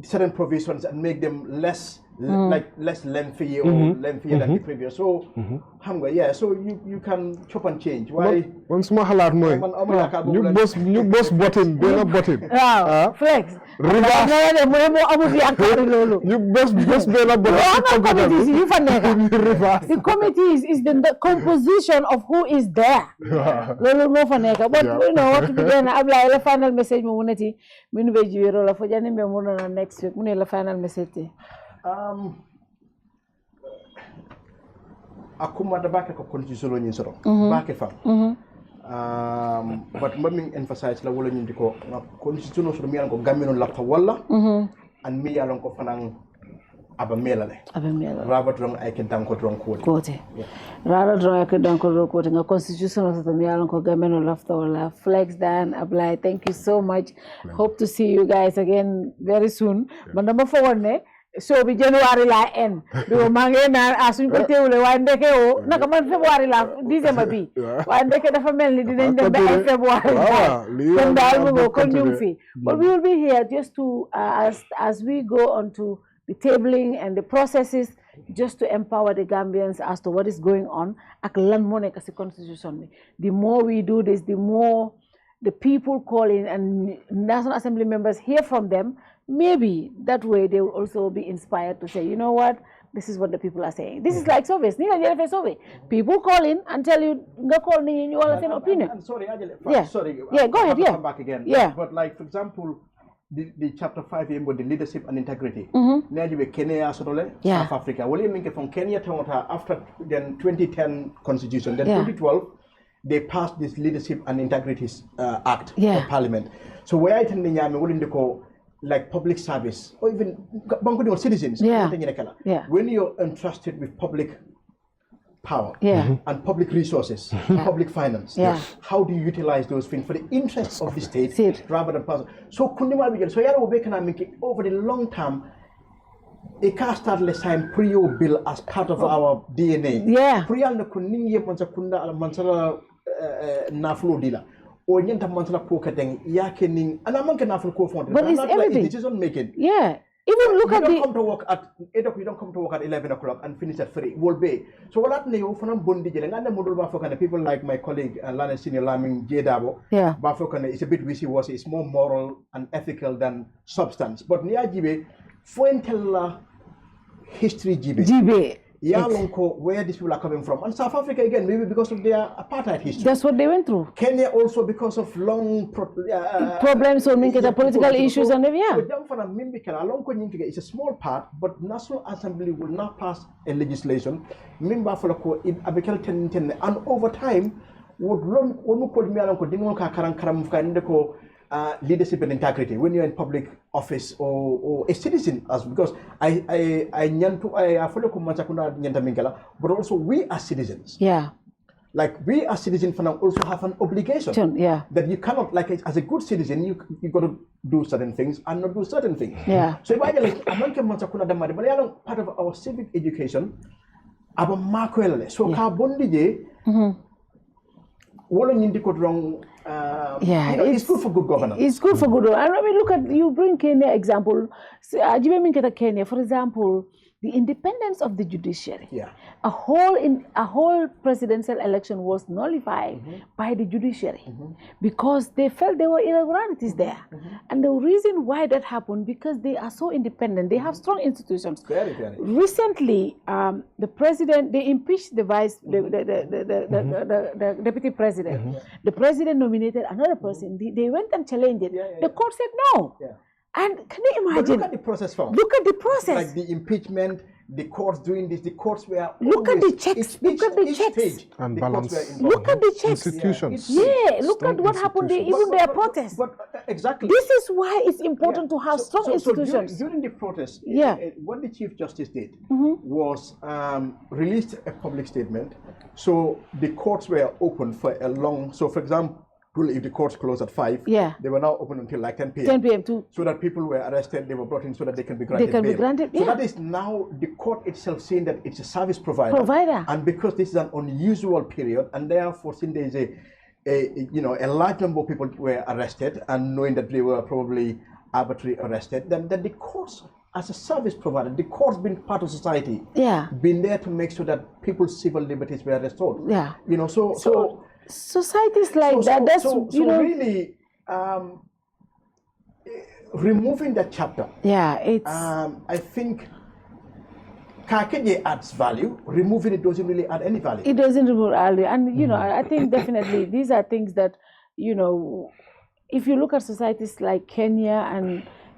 certain provisions and make them less less lengthy or lengthier than the previous. So so you can chop and change. Why? Once more halal moy. You boss button, button. Wow. Flex. Reverse. You boss bella button. The committee is the composition of who is there. But you know what to begin. Abdoulie, the final message mo munati. Minu beji rola for jani me muna next week. Mune la final message. Akuma da bake ko constitution lo soro bake fam but mbaming emphasize la wala nyindi ko constitution so mi ko gamino lapta wala and mi yalon ko fanan aba melale raba drong ay ken tanko drong kote rara drong ay ken tanko kote nga constitution so mi yalon ko gamino lapta wala. Flex, Dan, Abdoulie, thank you so much. Hope to see you guys again very soon. Man dama forward ne so bi January la end do mangé nan asuñ ko téwlé way ndéké o naka man February la December bi way ndéké dafa melni dinañ dem ba ay February kon dal mo ko ñu fi. But we will be here just to as we go on to the tabling and the processes, just to empower the Gambians as to what is going on ak lan mo nek ci constitution bi. The more we do this, the more the people call in and National Assembly members hear from them. Maybe that way they will also be inspired to say, you know what, this is what the people are saying. This is like surveys. People call in and tell you, go call me and you all have an opinion. Sorry, go ahead. Come back again. But like, for example, the chapter 5 about the leadership and integrity. Kenya, South Africa. Well, you mean from Kenya to after the 2010 constitution, then 2012, they passed this leadership and integrity act of parliament. So where I think they call like public service or even citizens. When you're entrusted with public power and public resources, public finance, how do you utilize those things for the interests of the state rather than personal? So over the long term, it can't start let's sign pre-o bill as part of our DNA. Pre-al na kuningi mansakunda mansala naflo dila. Or yenta mansala pokateng yakening and I'm not for phone. But it's everything. Decision making. Even look at you don't come to work at 8 o'clock, you don't come to work at 11 o'clock and finish at 3. Will be. So what happened you from Bundi and the model Bafokana people like my colleague Lana Senior Laming Jedabo. Bafokana is a bit wishy-washy, it's more moral and ethical than substance. But Niajibe, Fuentella history Jibe. Where these people are coming from. And South Africa again, maybe because of their apartheid history. That's what they went through. Kenya also because of long problems or the political issues and it's a small part, but National Assembly will not pass a legislation. And over time, would run leadership and integrity when you're in public office or a citizen, as because I follow but also we as citizens. Like we as citizens also have an obligation. That you cannot, like as a good citizen, you got to do certain things and not do certain things. So if I like part of our civic education, so it's good for good governance. It's good for good. And I mean, look at you bring Kenya example. Kenya, for example, the independence of the judiciary. A whole presidential election was nullified by the judiciary because they felt there were irregularities there. And the reason why that happened, because they are so independent, they have strong institutions. Very, very. Recently, the president, they impeached the the deputy president. The president nominated another person. They went and challenged it. The court said no. And can you imagine? But look at the process, fam. Look at the process. Like the impeachment, the courts doing this, the courts were look at the checks. Look at the checks. And balance. Look at the checks. Institutions. Yeah, look at what happened. Even their protests. But exactly. This is why it's important to have strong institutions. So during the protest, what the Chief Justice did was released a public statement. So the courts were open for a long. So, for example, if the courts closed at 5, they were now open until like 10 p.m. 10 p.m. too. So that people were arrested, they were brought in so that they can be granted bail. So that is now the court itself saying that it's a service provider. And because this is an unusual period, and therefore since there is a large number of people were arrested, and knowing that they were probably arbitrarily arrested, then the courts as a service provider, the courts being part of society, been there to make sure that people's civil liberties were restored. So societies like that. That's really removing that chapter. It's. I think Kakeje adds value. Removing it doesn't really add any value. It doesn't remove value, and I think definitely these are things that if you look at societies like Kenya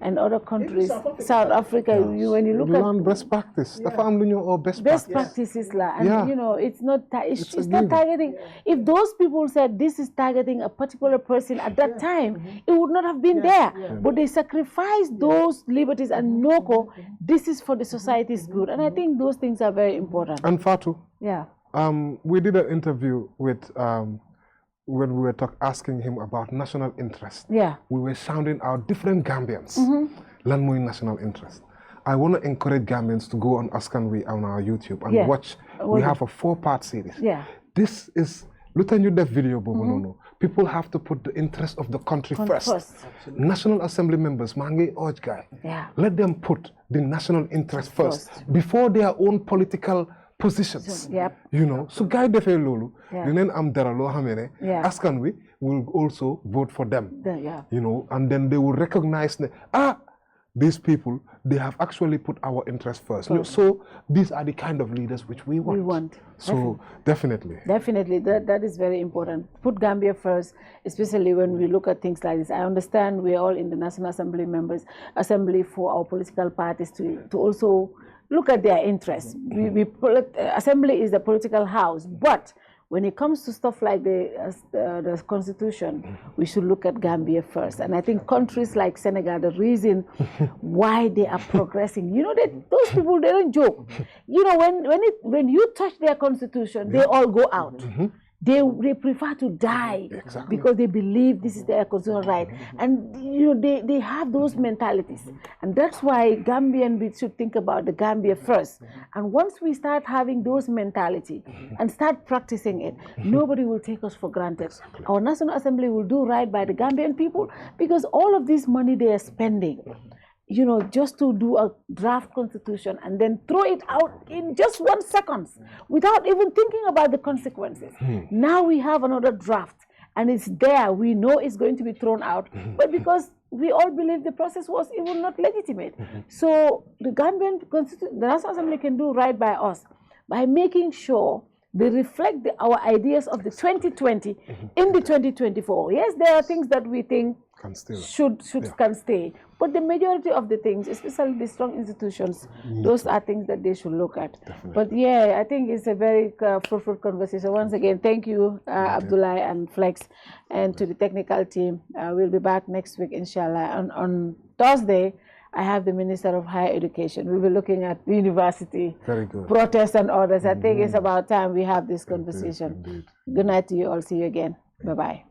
and other countries, South Africa, when you look at best practice, the family or best practices, and it's not it's not targeting. If those people said this is targeting a particular person at that time, it would not have been there. But they sacrificed those liberties and this is for the society's good, and I think those things are very important. And Fatu, we did an interview with. When we were asking him about national interest, we were sounding out different Gambians. Learn more national interest. I want to encourage Gambians to go on Askanwi on our YouTube and watch. We have a 4-part series. This is look at the video, people have to put the interest of the country first. National Assembly members, Mange Oj guy, let them put the national interest first before their own political positions. So guy defe lolu dinen am dara lo xamene askan wi will also vote for them. And then they will recognize these people, they have actually put our interest first. So these are the kind of leaders which we want. So definitely that is very important. Put Gambia first, especially when we look at things like this. I understand we're all in the National Assembly for our political parties to also look at their interests. Assembly is the political house, but when it comes to stuff like the constitution, we should look at Gambia first. And I think countries like Senegal, the reason why they are progressing, those people, they don't joke. When you touch their constitution, they all go out. They prefer to die because they believe this is their constitutional right, and they have those mentalities, and that's why we should think about the Gambia first. And once we start having those mentality and start practicing it, nobody will take us for granted. Our National Assembly will do right by the Gambian people, because all of this money they are spending, just to do a draft constitution and then throw it out in just 1 second without even thinking about the consequences. Now we have another draft and it's there. We know it's going to be thrown out, but because we all believe the process was even not legitimate. So the the National Assembly can do right by us by making sure they reflect our ideas of the 2020 in the 2024. Yes, there are things that we think can stay. But the majority of the things, especially the strong institutions, those are things that they should look at. Definitely. But I think it's a very fruitful conversation. Once again, thank you, Abdoulie and Flex, and to the technical team. We'll be back next week, inshallah. On Thursday, I have the Minister of Higher Education. We'll be looking at the university protests and orders. I think it's about time we have this conversation. Good night to you all. See you again. Bye-bye.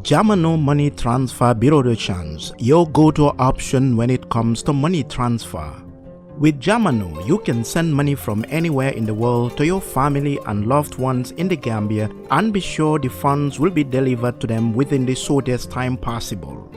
Jamano Money Transfer Bureau de Change, your go-to option when it comes to money transfer. With Jamano, you can send money from anywhere in the world to your family and loved ones in the Gambia and be sure the funds will be delivered to them within the shortest time possible.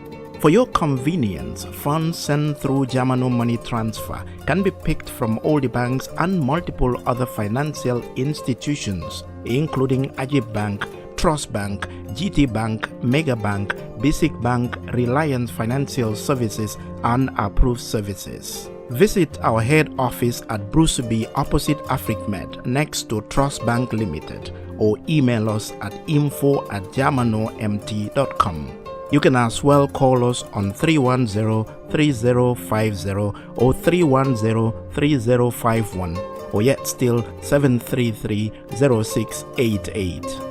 For your convenience, funds sent through Jamano Money Transfer can be picked from all the banks and multiple other financial institutions, including Ajib Bank, Trust Bank, GT Bank, Mega Bank, Basic Bank, Reliance Financial Services, and Approved Services. Visit our head office at Bruceby opposite AfricMed next to Trust Bank Limited, or email us at info@jamanomt.com. You can as well call us on 310-3050 or 310-3051 or yet still 733-0688.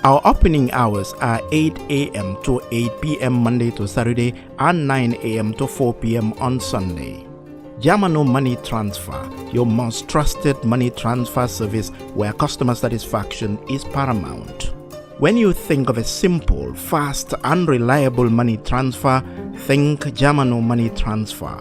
Our opening hours are 8 a.m. to 8 p.m. Monday to Saturday and 9 a.m. to 4 p.m. on Sunday. Jamano Money Transfer, your most trusted money transfer service where customer satisfaction is paramount. When you think of a simple, fast and reliable money transfer, think Jamano Money Transfer.